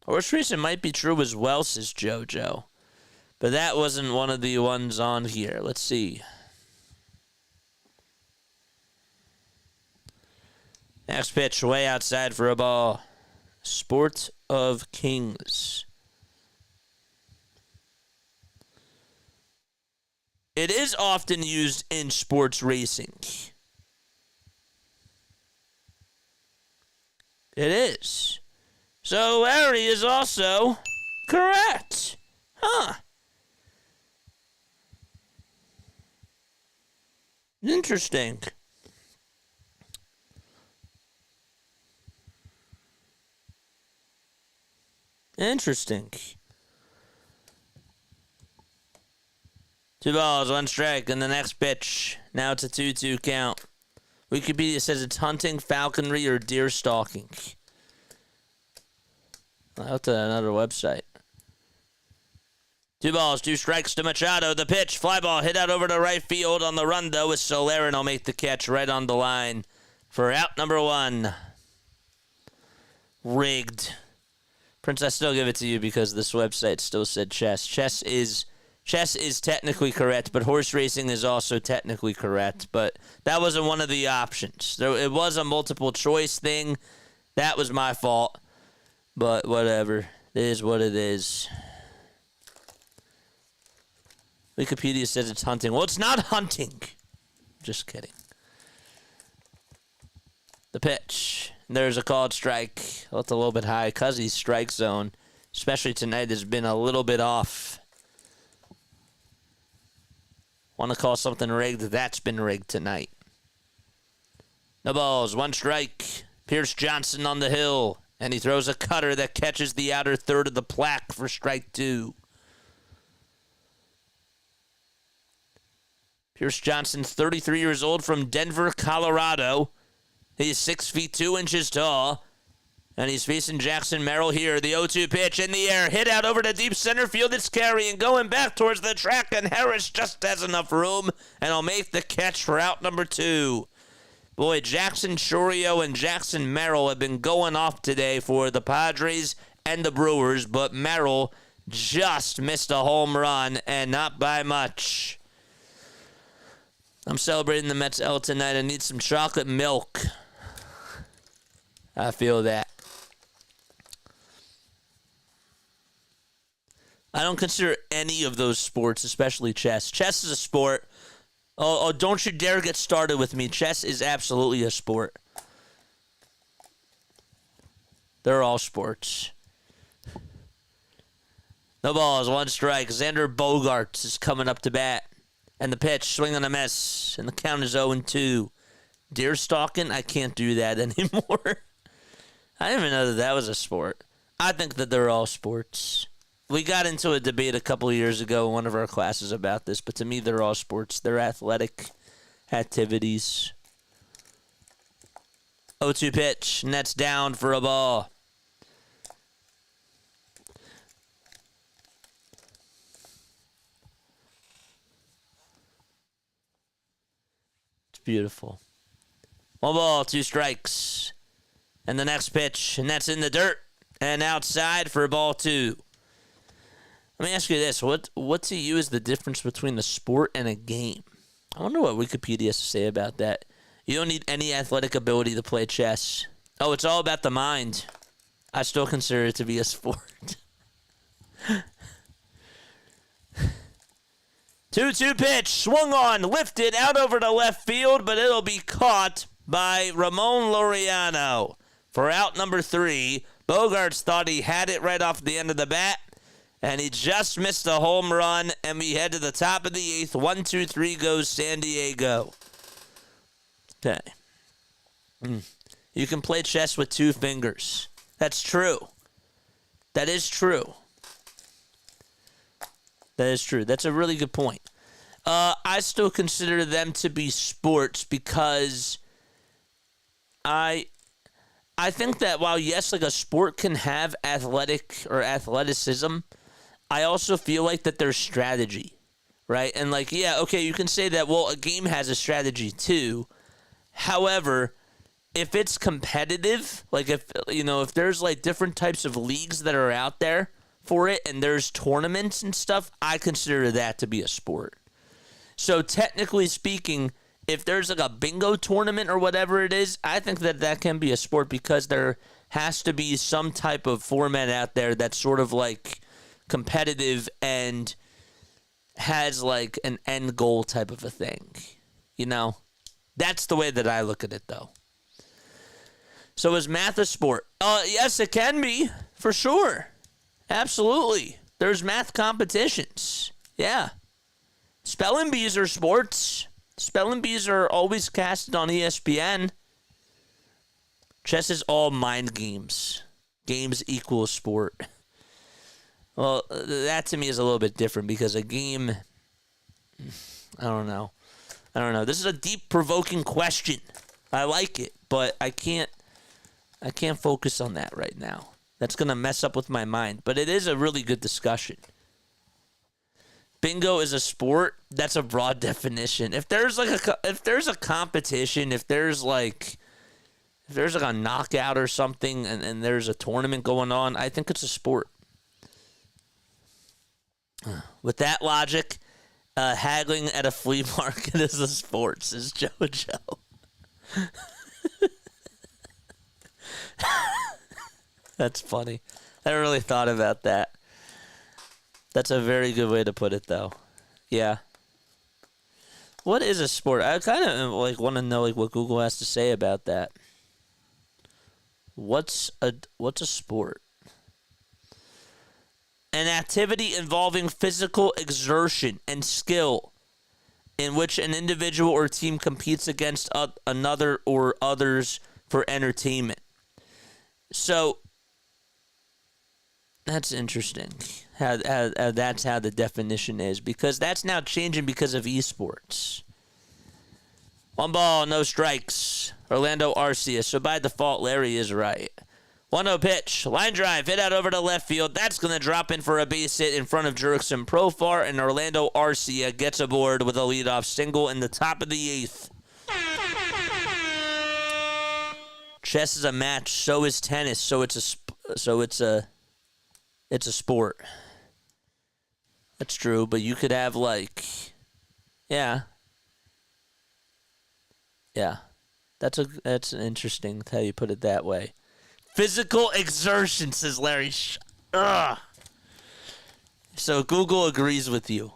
S2: Horse racing might be true as well, says JoJo. But that wasn't one of the ones on here. Let's see. Next pitch, way outside for a ball. Sport of Kings. It is often used in sports racing. It is. So Larry is also correct. Huh. Interesting. Interesting. 2 balls, 1 strike, and the next pitch. Now it's a 2-2 count. Wikipedia says it's hunting, falconry, or deer stalking. Out to another website. 2 balls, 2 strikes to Machado. The pitch, fly ball, hit out over to right field on the run, though, with Soler, and will make the catch right on the line for out number 1. Rigged. Prince, I still give it to you because this website still said chess. Chess is technically correct, but horse racing is also technically correct. But that wasn't one of the options. It was a multiple choice thing. That was my fault. But whatever. It is what it is. Wikipedia says it's hunting. Well, it's not hunting. Just kidding. The pitch. There's a called strike. That's a little bit high. Cuzzy's strike zone, especially tonight, has been a little bit off. Want to call something rigged? That's been rigged tonight. No balls. 1 strike. Pierce Johnson on the hill. And he throws a cutter that catches the outer third of the plaque for strike 2. Pierce Johnson's 33 years old from Denver, Colorado. He's 6 feet 2 inches tall. And he's facing Jackson Merrill here. The 0-2 pitch in the air. Hit out over to deep center field. It's carrying. Going back towards the track. And Harris just has enough room. And he'll make the catch for out number 2. Boy, Jackson Chourio and Jackson Merrill have been going off today for the Padres and the Brewers. But Merrill just missed a home run. And not by much. I'm celebrating the Mets L tonight. I need some chocolate milk. I feel that. I don't consider any of those sports, especially chess. Chess is a sport. Oh, don't you dare get started with me. Chess is absolutely a sport. They're all sports. No balls, 1 strike. Xander Bogaerts is coming up to bat. And the pitch, swing and a miss. And the count is 0-2. Deer stalking? I can't do that anymore. I didn't even know that was a sport. I think that they're all sports. We got into a debate a couple of years ago in one of our classes about this, but to me, they're all sports. They're athletic activities. 0-2 pitch, and that's down for a ball. It's beautiful. One ball, 2 strikes. And the next pitch, and that's in the dirt and outside for ball 2. Let me ask you this. What to you is the difference between a sport and a game? I wonder what Wikipedia has to say about that. You don't need any athletic ability to play chess. Oh, it's all about the mind. I still consider it to be a sport. 2-2 pitch, swung on, lifted out over to left field, but it'll be caught by Ramon Laureano for out number 3. Bogarts thought he had it right off the end of the bat, and he just missed a home run, and we head to the top of the 8th. 1-2-3 goes San Diego. Okay. You can play chess with 2 fingers. That's true. That is true. That is true. That's a really good point. I still consider them to be sports because I think that while, yes, like a sport can have athletic or athleticism, I also feel like that there's strategy, right? And like, yeah, okay, you can say that, well, a game has a strategy too. However, if it's competitive, like if there's like different types of leagues that are out there for it and there's tournaments and stuff, I consider that to be a sport. So technically speaking, if there's like a bingo tournament or whatever it is, I think that can be a sport because there has to be some type of format out there that's sort of like competitive and has like an end goal type of a thing. You know? That's the way that I look at it, though. So is math a sport? Yes, it can be, for sure. Absolutely. There's math competitions. Yeah. Spelling bees are sports. Spelling bees are always casted on ESPN. Chess is all mind games. Games equals sport. Well, that to me is a little bit different because a game, I don't know. This is a deep, provoking question. I like it, but I can't focus on that right now. That's going to mess up with my mind. But it is a really good discussion. Bingo is a sport. That's a broad definition. If there's a competition, if there's like a knockout or something, and there's a tournament going on, I think it's a sport. With that logic, haggling at a flea market is a sport, says JoJo. That's funny. I really thought about that. That's a very good way to put it, though. Yeah. What is a sport? I kind of like want to know like what Google has to say about that. What's a sport? An activity involving physical exertion and skill in which an individual or team competes against another or others for entertainment. So that's interesting. How that's how the definition is, because that's now changing because of esports. 1 ball, no strikes. Orlando Arcia. So by default, Larry is right. 1-0 pitch. Line drive. Hit out over to left field. That's going to drop in for a base hit in front of Jurickson Profar, and Orlando Arcia gets aboard with a leadoff single in the top of the 8th. Chess is a match. So is tennis. So it's a sport. That's true, but you could have like, yeah. That's interesting how you put it that way. Physical exertion, says Larry. Ugh. So Google agrees with you.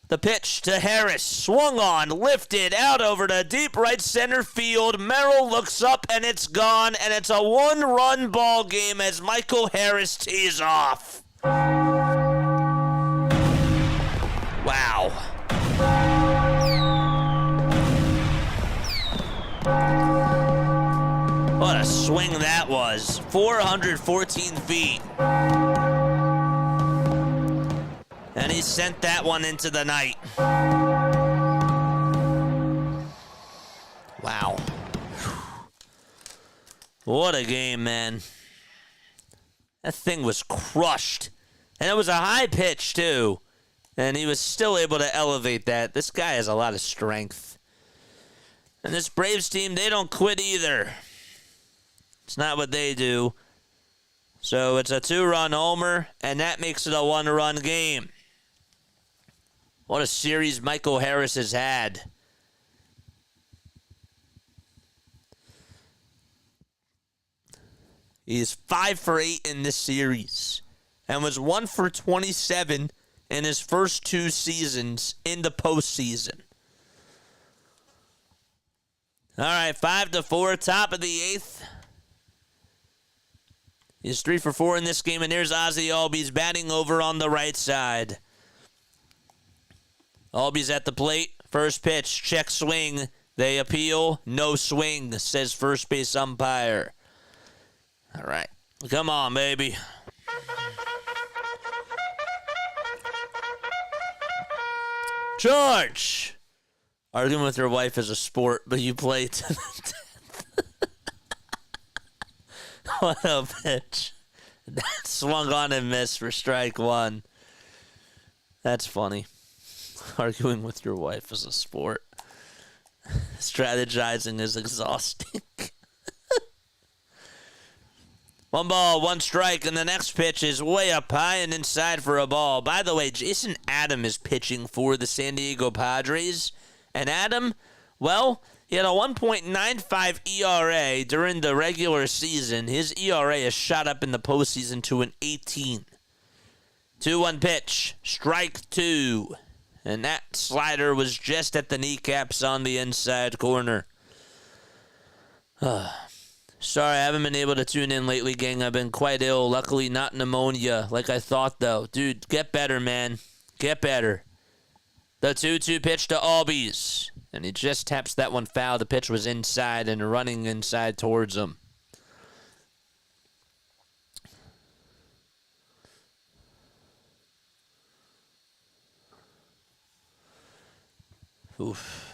S2: The pitch to Harris, swung on, lifted out over to deep right center field. Merrill looks up and it's gone, and it's a 1-run ball game as Michael Harris tees off. Wow. What a swing that was. 414 feet. And he sent that one into the night. Wow. What a game, man. That thing was crushed. And it was a high pitch, too. And he was still able to elevate that. This guy has a lot of strength. And this Braves team, they don't quit either. It's not what they do. So it's a 2-run homer, and that makes it a 1-run game. What a series Michael Harris has had. He's 5 for 8 in this series and was 1 for 27 in his first 2 seasons in the postseason. All right, 5-4, top of the 8th. He's 3 for 4 in this game, and there's Ozzie Albies batting over on the right side. Albies at the plate. First pitch, check swing. They appeal. No swing, says first base umpire. All right. Come on, baby. George! Arguing with your wife is a sport, but you play to the death. What a pitch. That swung on and missed for strike 1. That's funny. Arguing with your wife is a sport. Strategizing is exhausting. 1 ball, 1 strike, and the next pitch is way up high and inside for a ball. By the way, Jason Adam is pitching for the San Diego Padres. And Adam, well, he had a 1.95 ERA during the regular season. His ERA has shot up in the postseason to an 18. 2-1 pitch, strike 2. And that slider was just at the kneecaps on the inside corner. Sorry, I haven't been able to tune in lately, gang. I've been quite ill. Luckily, not pneumonia like I thought, though. Dude, get better, man. Get better. The 2-2 pitch to Albies. And he just taps that one foul. The pitch was inside and running inside towards him. Oof.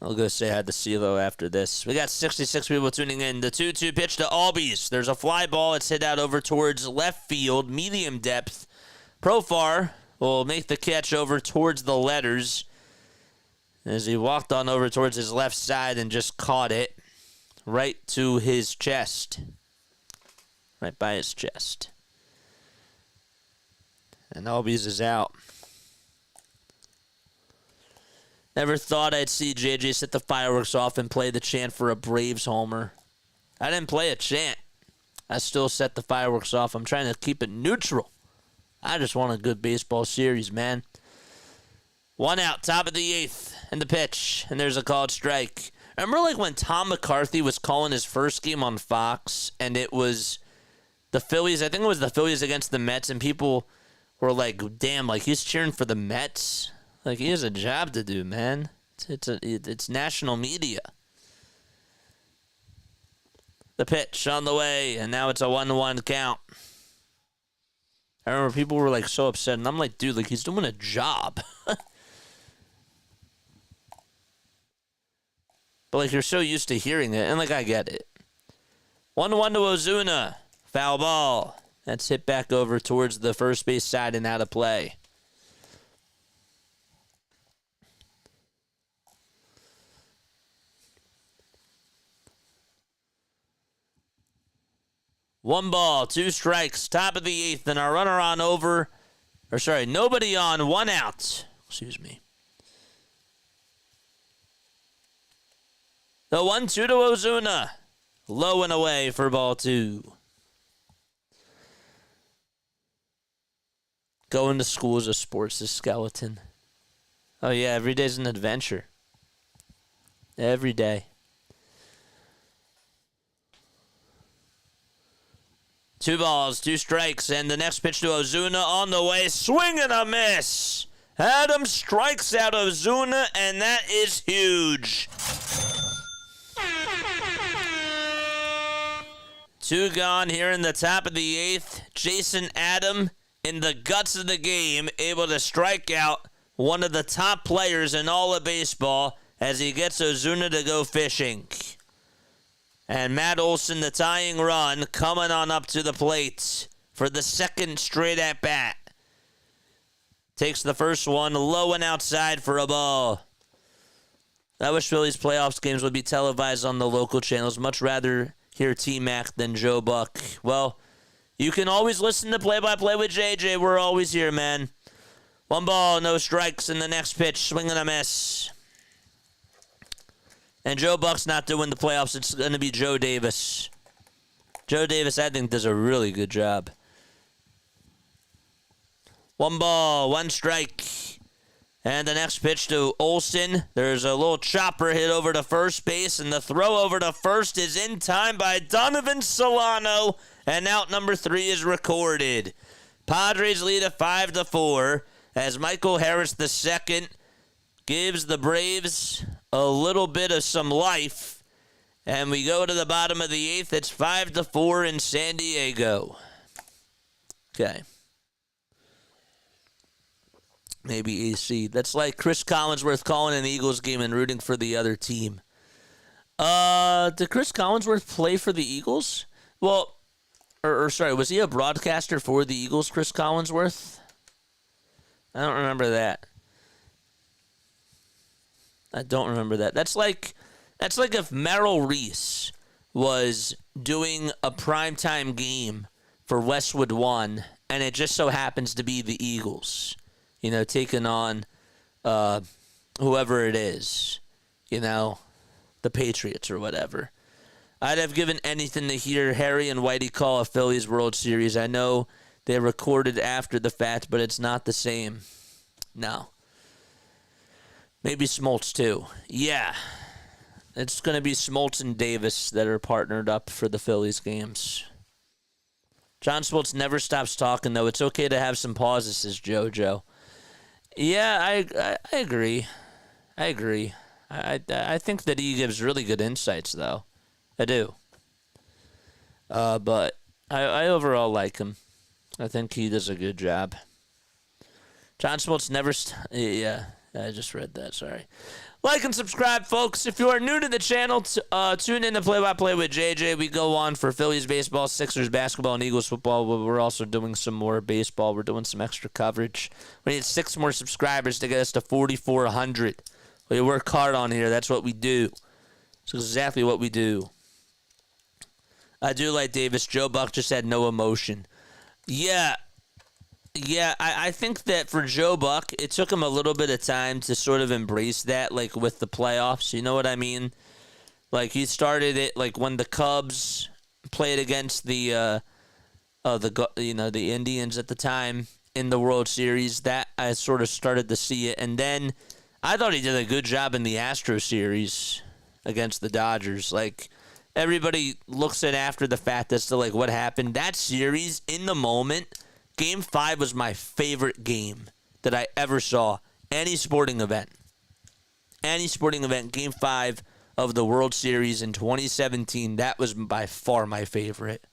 S2: I'll go say hi to CeeLo after this. We got 66 people tuning in. The 2-2 pitch to Albies. There's a fly ball. It's hit out over towards left field, medium depth. Profar will make the catch over towards the letters as he walked on over towards his left side and just caught it right to his chest. Right by his chest. And Albies is out. Never thought I'd see JJ set the fireworks off and play the chant for a Braves homer. I didn't play a chant. I still set the fireworks off. I'm trying to keep it neutral. I just want a good baseball series, man. 1 out, top of the 8th, and the pitch, and there's a called strike. Remember like when Tom McCarthy was calling his first game on Fox, and it was the Phillies, I think it was the Phillies against the Mets, and people were like, damn, like he's cheering for the Mets? Like, he has a job to do, man. It's national media. The pitch on the way, and now it's a 1-1 count. I remember people were, like, so upset, and I'm like, dude, like, he's doing a job. But, like, you're so used to hearing it, and, like, I get it. 1-1 to Ozuna. Foul ball. That's hit back over towards the first base side and out of play. One ball, 2 strikes, top of the 8th, and our runner on over, or sorry, nobody on, 1 out. Excuse me. The 1-2 to Ozuna. Low and away for ball 2. Going to school is a sports, this skeleton. Oh yeah, every day's an adventure. Every day. 2 balls, 2 strikes, and the next pitch to Ozuna on the way. Swing and a miss. Adam strikes out Ozuna, and that is huge. 2 gone here in the top of the 8th. Jason Adam, in the guts of the game, able to strike out one of the top players in all of baseball as he gets Ozuna to go fishing. And Matt Olson, the tying run, coming on up to the plate for the second straight at-bat. Takes the first one low and outside for a ball. I wish Phillies playoffs games would be televised on the local channels. Much rather hear T-Mac than Joe Buck. Well, you can always listen to Play-by-Play with JJ. We're always here, man. 1 ball, no strikes in the next pitch. Swing and a miss. And Joe Buck's not doing the playoffs. It's going to be Joe Davis. Joe Davis, I think, does a really good job. 1 ball, 1 strike. And the next pitch to Olsen. There's a little chopper hit over to first base, and the throw over to first is in time by Donovan Solano, and out number 3 is recorded. Padres lead at 5-4 as Michael Harris II gives the Braves a little bit of some life, and we go to the bottom of the 8th. It's 5-4 in San Diego. Okay. Maybe AC. That's like Chris Collinsworth calling an Eagles game and rooting for the other team. Did Chris Collinsworth play for the Eagles? Well, sorry, was he a broadcaster for the Eagles, Chris Collinsworth? I don't remember that. That's like if Merrill Reese was doing a primetime game for Westwood One, and it just so happens to be the Eagles. You know, taking on whoever it is, you know, the Patriots or whatever. I'd have given anything to hear Harry and Whitey call a Phillies World Series. I know they recorded after the fact, but it's not the same. No. Maybe Smoltz, too. Yeah. It's going to be Smoltz and Davis that are partnered up for the Phillies games. John Smoltz never stops talking, though. It's okay to have some pauses, says JoJo. Yeah, I agree. I think that he gives really good insights, though. I do. But I overall like him. I think he does a good job. John Smoltz never... yeah, I just read that. Sorry. Like and subscribe, folks. If you are new to the channel, tune in to Play-by-Play with JJ. We go on for Phillies baseball, Sixers basketball, and Eagles football. We're also doing some more baseball. We're doing some extra coverage. We need 6 more subscribers to get us to 4,400. We work hard on here. That's what we do. It's exactly what we do. I do like Davis. Joe Buck just had no emotion. Yeah, I think that for Joe Buck, it took him a little bit of time to sort of embrace that, like with the playoffs. You know what I mean? Like he started it like when the Cubs played against the Indians at the time in the World Series. That I sort of started to see it, and then I thought he did a good job in the Astro series against the Dodgers. Like everybody looks at after the fact as to like what happened. That series in the moment. Game 5 was my favorite game that I ever saw. Any sporting event. Game 5 of the World Series in 2017. That was by far my favorite.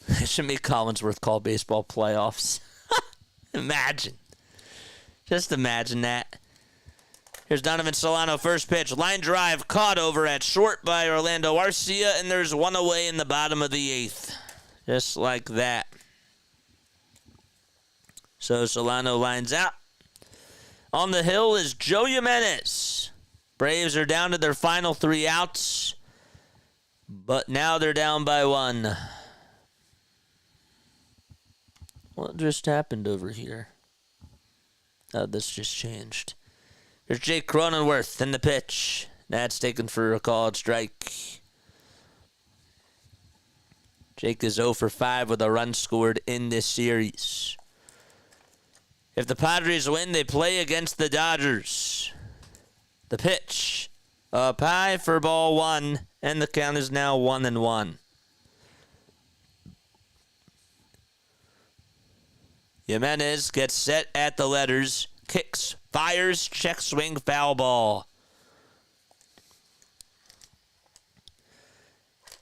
S2: I should make Collinsworth call baseball playoffs. Imagine. Just imagine that. Here's Donovan Solano, first pitch. Line drive caught over at short by Orlando Arcia, and there's 1 away in the bottom of the 8th. Just like that. So Solano lines out. On the hill is Joe Jimenez. Braves are down to their final 3 outs. But now they're down by 1. What just happened over here? Oh, this just changed. There's Jake Cronenworth in the pitch. That's taken for a called strike. Jake is 0 for 5 with a run scored in this series. If the Padres win, they play against the Dodgers. The pitch. Up high for ball 1, and the count is now 1-1. Jimenez gets set at the letters. Kicks, fires, check swing, foul ball.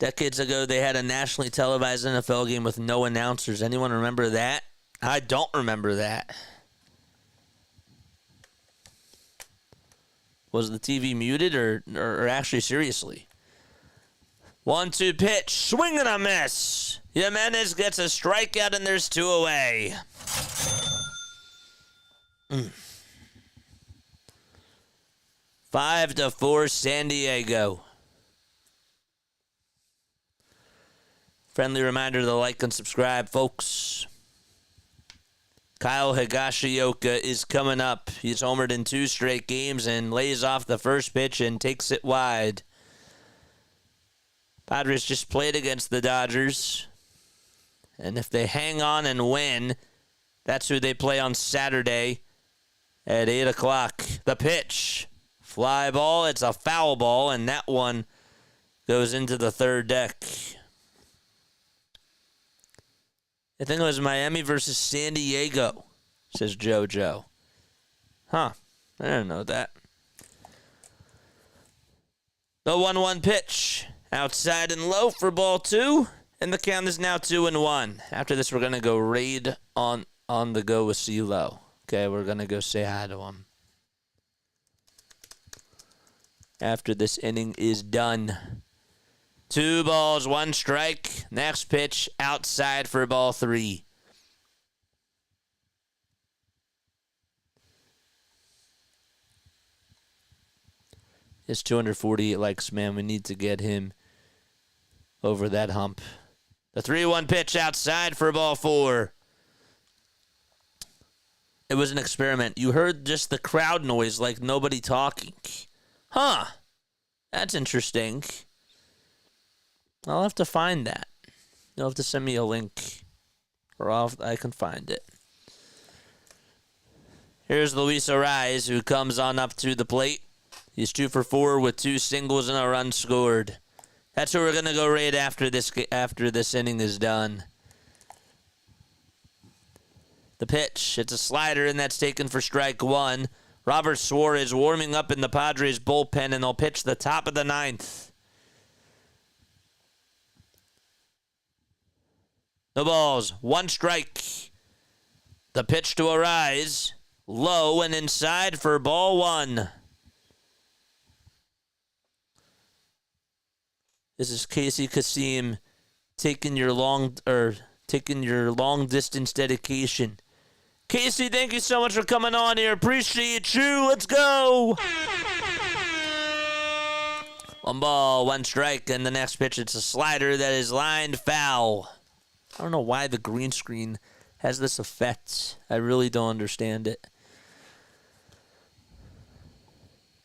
S2: Decades ago, they had a nationally televised NFL game with no announcers. Anyone remember that? I don't remember that. Was the TV muted or actually seriously? 1-2 pitch. Swing and a miss. Jimenez gets a strikeout and there's 2 away. 5-4 San Diego. Friendly reminder to like and subscribe, folks. Kyle Higashioka is coming up. He's homered in 2 straight games and lays off the first pitch and takes it wide. Padres just played against the Dodgers. And if they hang on and win, that's who they play on Saturday at 8 o'clock. The pitch. Fly ball. It's a foul ball, and that one goes into the third deck. I think it was Miami versus San Diego, says JoJo. Huh. I didn't know that. The 1-1 pitch. Outside and low for ball 2. And the count is now 2-1. After this, we're going to go raid on the go with CeeLo. Okay, we're going to go say hi to him. After this inning is done. 2 balls, 1 strike. Next pitch, outside for ball 3. It's 248 likes, man. We need to get him over that hump. The 3-1 pitch outside for ball 4. It was an experiment. You heard just the crowd noise like nobody talking. Huh. That's interesting. I'll have to find that. You'll have to send me a link, or I can find it. Here's Luis Rhys, who comes on up to the plate. He's 2 for 4 with 2 singles and a run scored. That's who we're gonna go raid after this inning is done. The pitch, it's a slider, and that's taken for strike 1. Robert Suarez warming up in the Padres bullpen, and they'll pitch the top of the 9th. No balls, 1 strike. The pitch to Rhys, low and inside for ball 1. This is Casey Kasim taking your long distance dedication. Casey, thank you so much for coming on here. Appreciate you. Let's go. 1 ball, 1 strike, and the next pitch, it's a slider that is lined foul. I don't know why the green screen has this effect. I really don't understand it.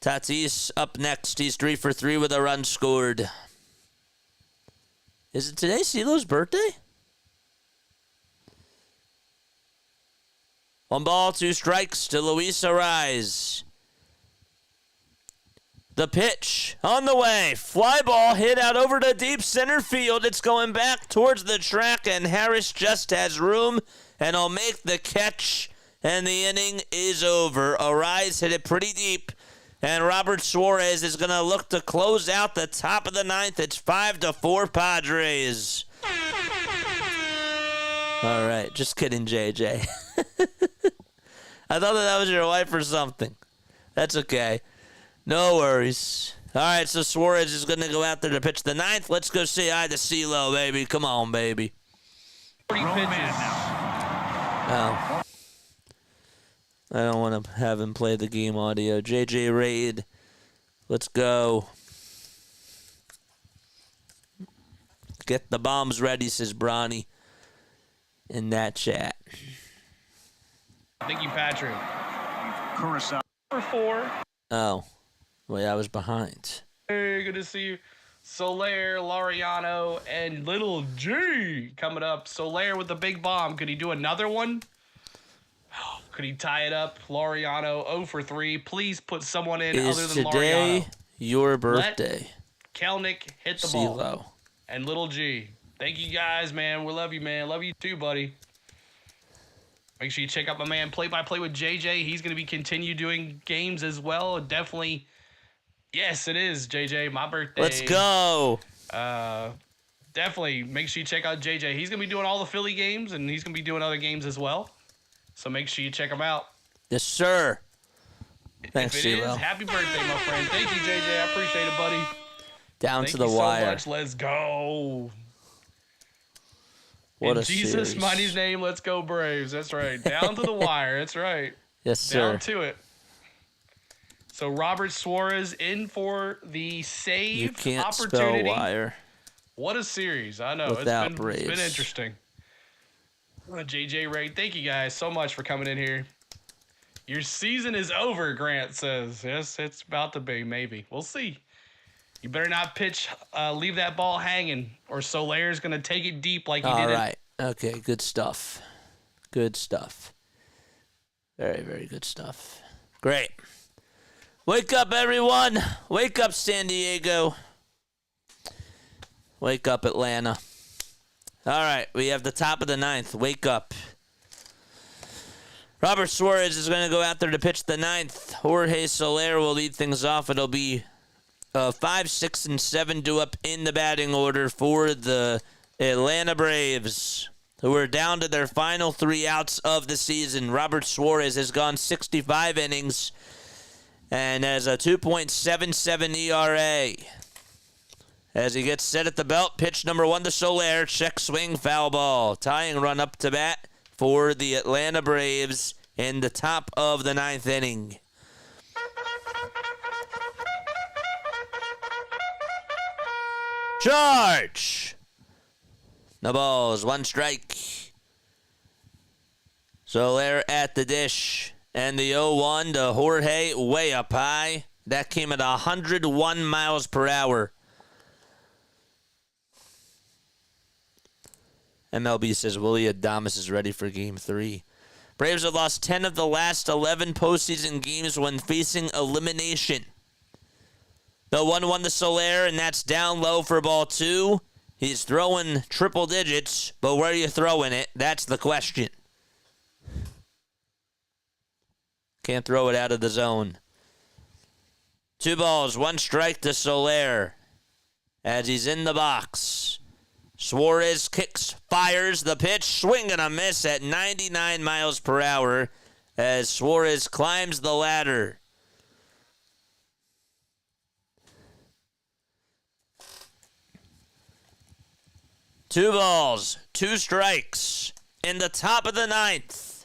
S2: Tatis up next. He's 3 for 3 with a run scored. Is it today CeeLo's birthday? 1 ball, 2 strikes to Luis Rhys. The pitch on the way. Fly ball hit out over to deep center field. It's going back towards the track, and Harris just has room, and he'll make the catch, and the inning is over. Rhys hit it pretty deep, and Robert Suarez is going to look to close out the top of the 9th. It's 5-4 Padres. All right, just kidding, JJ. I thought that was your wife or something. That's okay. No worries. All right, so Suarez is going to go out there to pitch the 9th. Let's go say hi to CeeLo, baby. Come on, baby.
S3: 40 pitches.
S2: Oh. I don't want to have him play the game audio. JJ Raid. Let's go. Get the bombs ready, says Bronny in that chat.
S3: Thank you, Patrick.
S6: Curacao.
S3: For 4.
S2: Oh. Wait, I was behind.
S3: Hey, good to see you. Soler, Laureano, and Little G coming up. Soler with the big bomb. Could he do another one? Could he tie it up? Laureano 0 for 3. Please put someone in other
S2: Is
S3: than
S2: today
S3: Laureano.
S2: your birthday?
S3: Kelnick hit the ball.
S2: CeeLo.
S3: And Little G. Thank you guys, man. We love you, man. Love you too, buddy. Make sure you check out my man Play-by-Play with JJ. He's going to be continue doing games as well. Definitely. Yes, it is, JJ. My birthday.
S2: Let's go.
S3: Definitely make sure you check out JJ. He's going to be doing all the Philly games, and he's going to be doing other games as well. So make sure you check him out.
S2: Yes, sir. Thanks,
S3: If it is,
S2: CeeLo.
S3: happy birthday, my friend. Thank you, JJ. I appreciate it, buddy.
S2: Down
S3: Thank
S2: to the
S3: you so
S2: wire.
S3: much. Let's go.
S2: What
S3: In
S2: a
S3: Jesus'
S2: series.
S3: mighty name, let's go Braves. That's right. Down to the wire. That's right.
S2: Yes, sir.
S3: Down to it. So Robert Suarez in for the
S2: You
S3: save
S2: can't
S3: opportunity.
S2: spell wire
S3: What a series. I know.
S2: without
S3: It's
S2: Braves.
S3: been interesting. JJ Ray, thank you guys so much for coming in here. Your season is over, Grant says. Yes, it's about to be, maybe. We'll see. You better not pitch, leave that ball hanging, or Solaire's going to take it deep like he did.
S2: All right. Okay, good stuff. Good stuff. Very, very good stuff. Great. Wake up, everyone. Wake up, San Diego. Wake up, Atlanta. All right, we have the top of the ninth. Wake up. Robert Suarez is going to go out there to pitch the ninth. Jorge Soler will lead things off. It'll be 5, 6, and 7 due up in the batting order for the Atlanta Braves, who are down to their final 3 outs of the season. Robert Suarez has gone 65 innings and has a 2.77 ERA. As he gets set at the belt, pitch number 1 to Soler, check swing, foul ball. Tying run up to bat for the Atlanta Braves in the top of the 9th inning. Charge! No balls, 1 strike. Soler at the dish. And the 0-1 to Jorge way up high. That came at 101 miles per hour. MLB says Willie Adames is ready for Game 3. Braves have lost 10 of the last 11 postseason games when facing elimination. The 1-1 to Soler, and that's down low for ball 2. He's throwing triple digits, but where are you throwing it? That's the question. Can't throw it out of the zone. 2 balls, 1 strike to Soler as he's in the box. Suarez kicks, fires the pitch, swing and a miss at 99 miles per hour as Suarez climbs the ladder. Two balls, 2 strikes in the top of the 9th.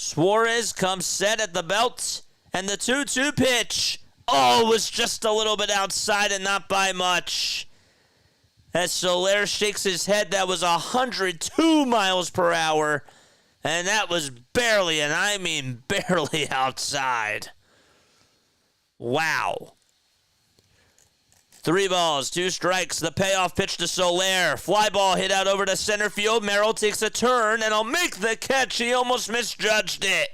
S2: Suarez comes set at the belt, and the 2-2 pitch. Oh, it was just a little bit outside and not by much. As Soler shakes his head, that was 102 miles per hour. And that was barely, and I mean barely outside. Wow. 3 balls, 2 strikes. The payoff pitch to Soler. Fly ball hit out over to center field. Merrill takes a turn, and he'll make the catch. He almost misjudged it.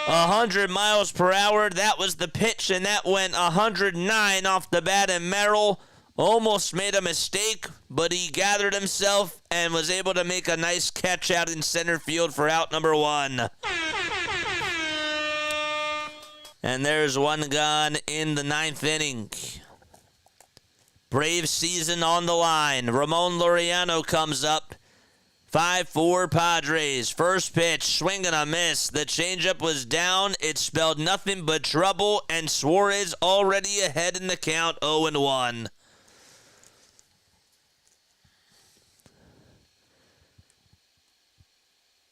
S2: 100 miles per hour. That was the pitch, and that went 109 off the bat, and Merrill almost made a mistake, but he gathered himself and was able to make a nice catch out in center field for out number 1. And there's 1 gone in the 9th inning. Braves season on the line. Ramon Laureano comes up. 5-4 Padres. First pitch, swing and a miss. The changeup was down. It spelled nothing but trouble, and Suarez already ahead in the count, 0-1.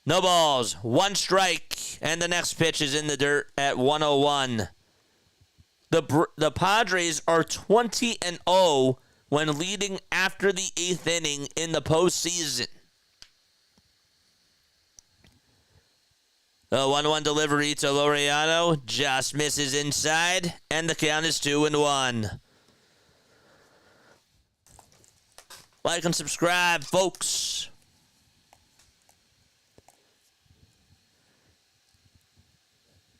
S2: No balls, 1 strike, and the next pitch is in the dirt at 101. The Padres are 20-0 when leading after the 8th inning in the postseason. The 1-1 delivery to Laureano just misses inside, and the count is 2-1. Like and subscribe, folks.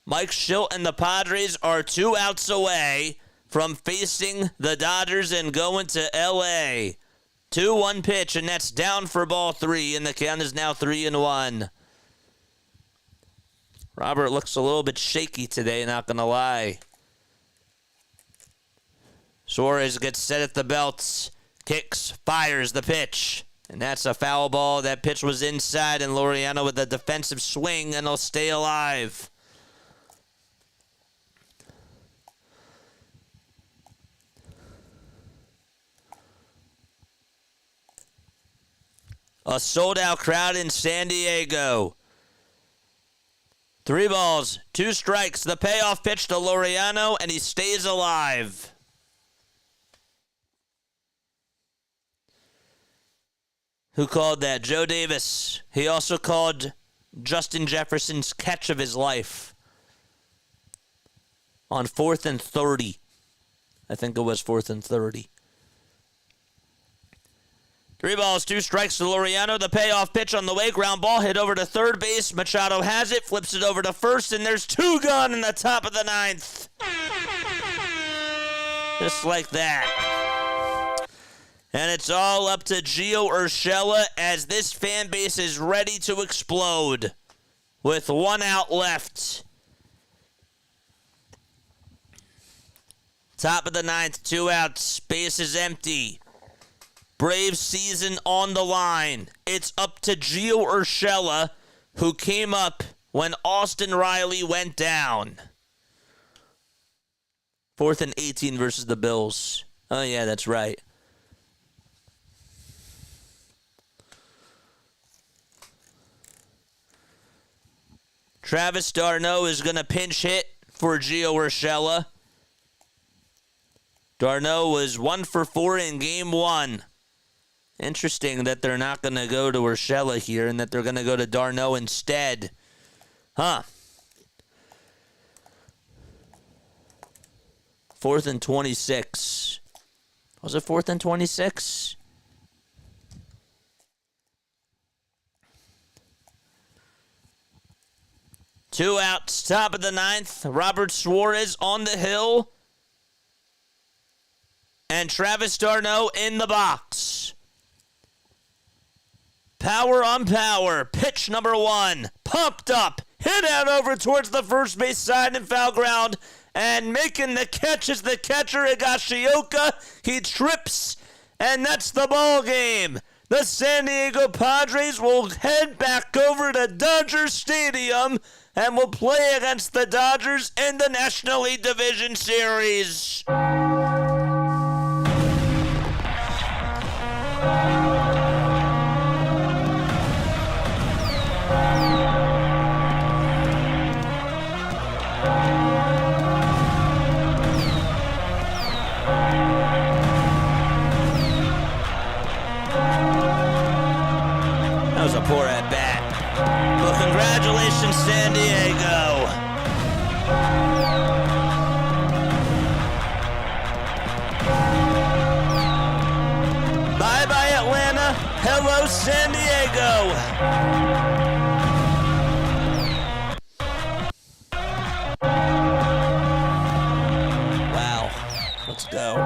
S2: Mike Schilt and the Padres are 2 outs away from facing the Dodgers and going to L.A. 2-1 pitch, and that's down for ball 3, and the count is now 3-1. Robert looks a little bit shaky today, not going to lie. Suarez gets set at the belts, kicks, fires the pitch. And that's a foul ball. That pitch was inside, and Laureano with a defensive swing, and he'll stay alive. A sold-out crowd in San Diego. 3 balls, 2 strikes. The payoff pitch to Laureano, and he stays alive. Who called that? Joe Davis. He also called Justin Jefferson's catch of his life on 4th and 30. I think it was 4th and 30. 3 balls, 2 strikes to Laureano. The payoff pitch on the way. Ground ball hit over to third base. Machado has it, flips it over to first, and there's 2 gone in the top of the 9th. Just like that. And it's all up to Gio Urshela as this fan base is ready to explode with 1 out left. Top of the 9th, 2 outs, base is empty. Braves season on the line. It's up to Gio Urshela, who came up when Austin Riley went down. 4th and 18 versus the Bills. Oh, yeah, that's right. Travis d'Arnaud is going to pinch hit for Gio Urshela. d'Arnaud was 1 for 4 in game 1. Interesting that they're not going to go to Urshela here and that they're going to go to d'Arnaud instead. Huh. 4th and 26. Was it 4th and 26? Two outs, top of the 9th. Robert Suarez on the hill. And Travis d'Arnaud in the box. Power on power. Pitch number 1. Pumped up. Hit out over towards the first base side and foul ground. And making the catch is the catcher, Higashioka. He trips, and that's the ball game. The San Diego Padres will head back over to Dodger Stadium and will play against the Dodgers in the National League Division Series. That was a poor at-bat. Well, congratulations, San Diego. Bye-bye, Atlanta. Hello, San Diego. Wow. Let's go.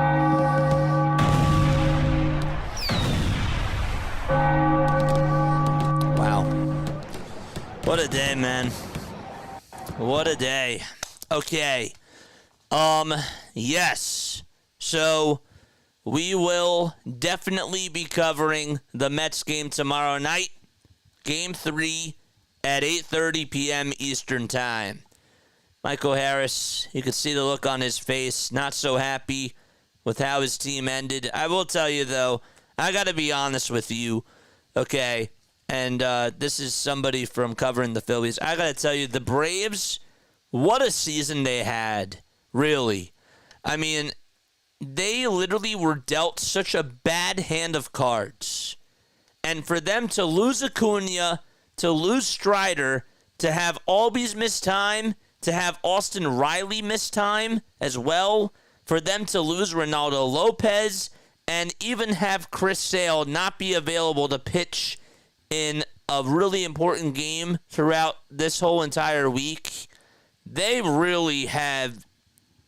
S2: What a day, man. What a day. Okay. Yes. So, we will definitely be covering the Mets game tomorrow night. Game 3 at 8:30 p.m. Eastern Time. Michael Harris, you can see the look on his face. Not so happy with how his team ended. I will tell you, though, I got to be honest with you. Okay. And this is somebody from covering the Phillies. I got to tell you, the Braves, what a season they had, really. I mean, they literally were dealt such a bad hand of cards. And for them to lose Acuna, to lose Strider, to have Albies miss time, to have Austin Riley miss time as well, for them to lose Ronaldo Lopez, and even have Chris Sale not be available to pitch in a really important game throughout this whole entire week. They really have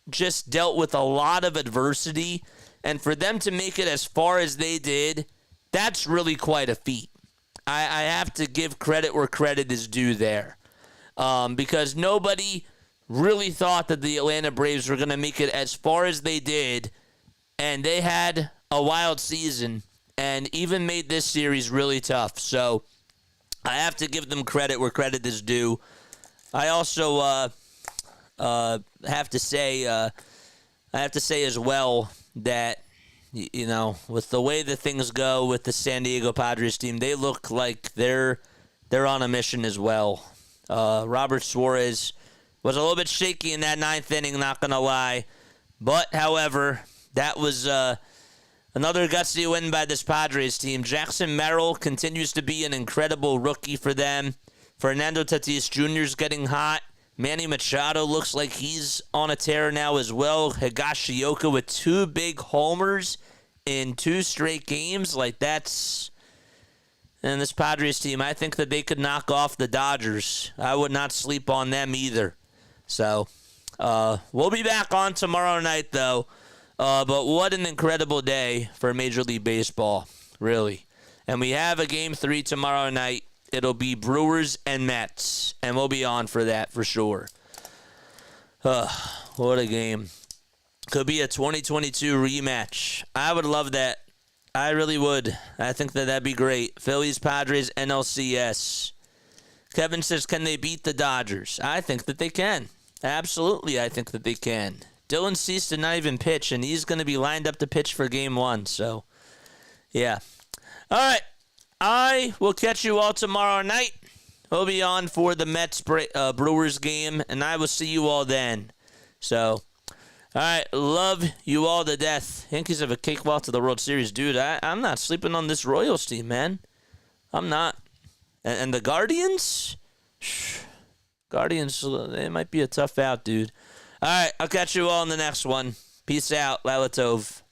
S2: just dealt with a lot of adversity, and for them to make it as far as they did, that's really quite a feat. I have to give credit where credit is due there, because nobody really thought that the Atlanta Braves were going to make it as far as they did, and they had a wild season and even made this series really tough. So I have to give them credit where credit is due. I also have to say as well that, you know, with the way that things go with the San Diego Padres team, they look like they're on a mission as well. Robert Suarez was a little bit shaky in that ninth inning, not going to lie. But, however, that was another gutsy win by this Padres team. Jackson Merrill continues to be an incredible rookie for them. Fernando Tatis Jr. is getting hot. Manny Machado looks like he's on a tear now as well. Higashioka with 2 big homers in 2 straight games. Like, that's... And this Padres team, I think that they could knock off the Dodgers. I would not sleep on them either. So, we'll be back on tomorrow night, though. But what an incredible day for Major League Baseball, really. And we have a Game 3 tomorrow night. It'll be Brewers and Mets, and we'll be on for that for sure. What a game. Could be a 2022 rematch. I would love that. I really would. I think that that'd be great. Phillies, Padres, NLCS. Kevin says, can they beat the Dodgers? I think that they can. Absolutely, I think that they can. Dylan Cease did not even pitch, and he's going to be lined up to pitch for Game 1. So, yeah. All right. I will catch you all tomorrow night. We'll be on for the Mets Brewers game, and I will see you all then. So, all right. Love you all to death. Yankees have a cakewalk to the World Series. Dude, I'm not sleeping on this Royals team, man. I'm not. And the Guardians? Guardians, they might be a tough out, dude. All right, I'll catch you all in the next one. Peace out. Lalatov.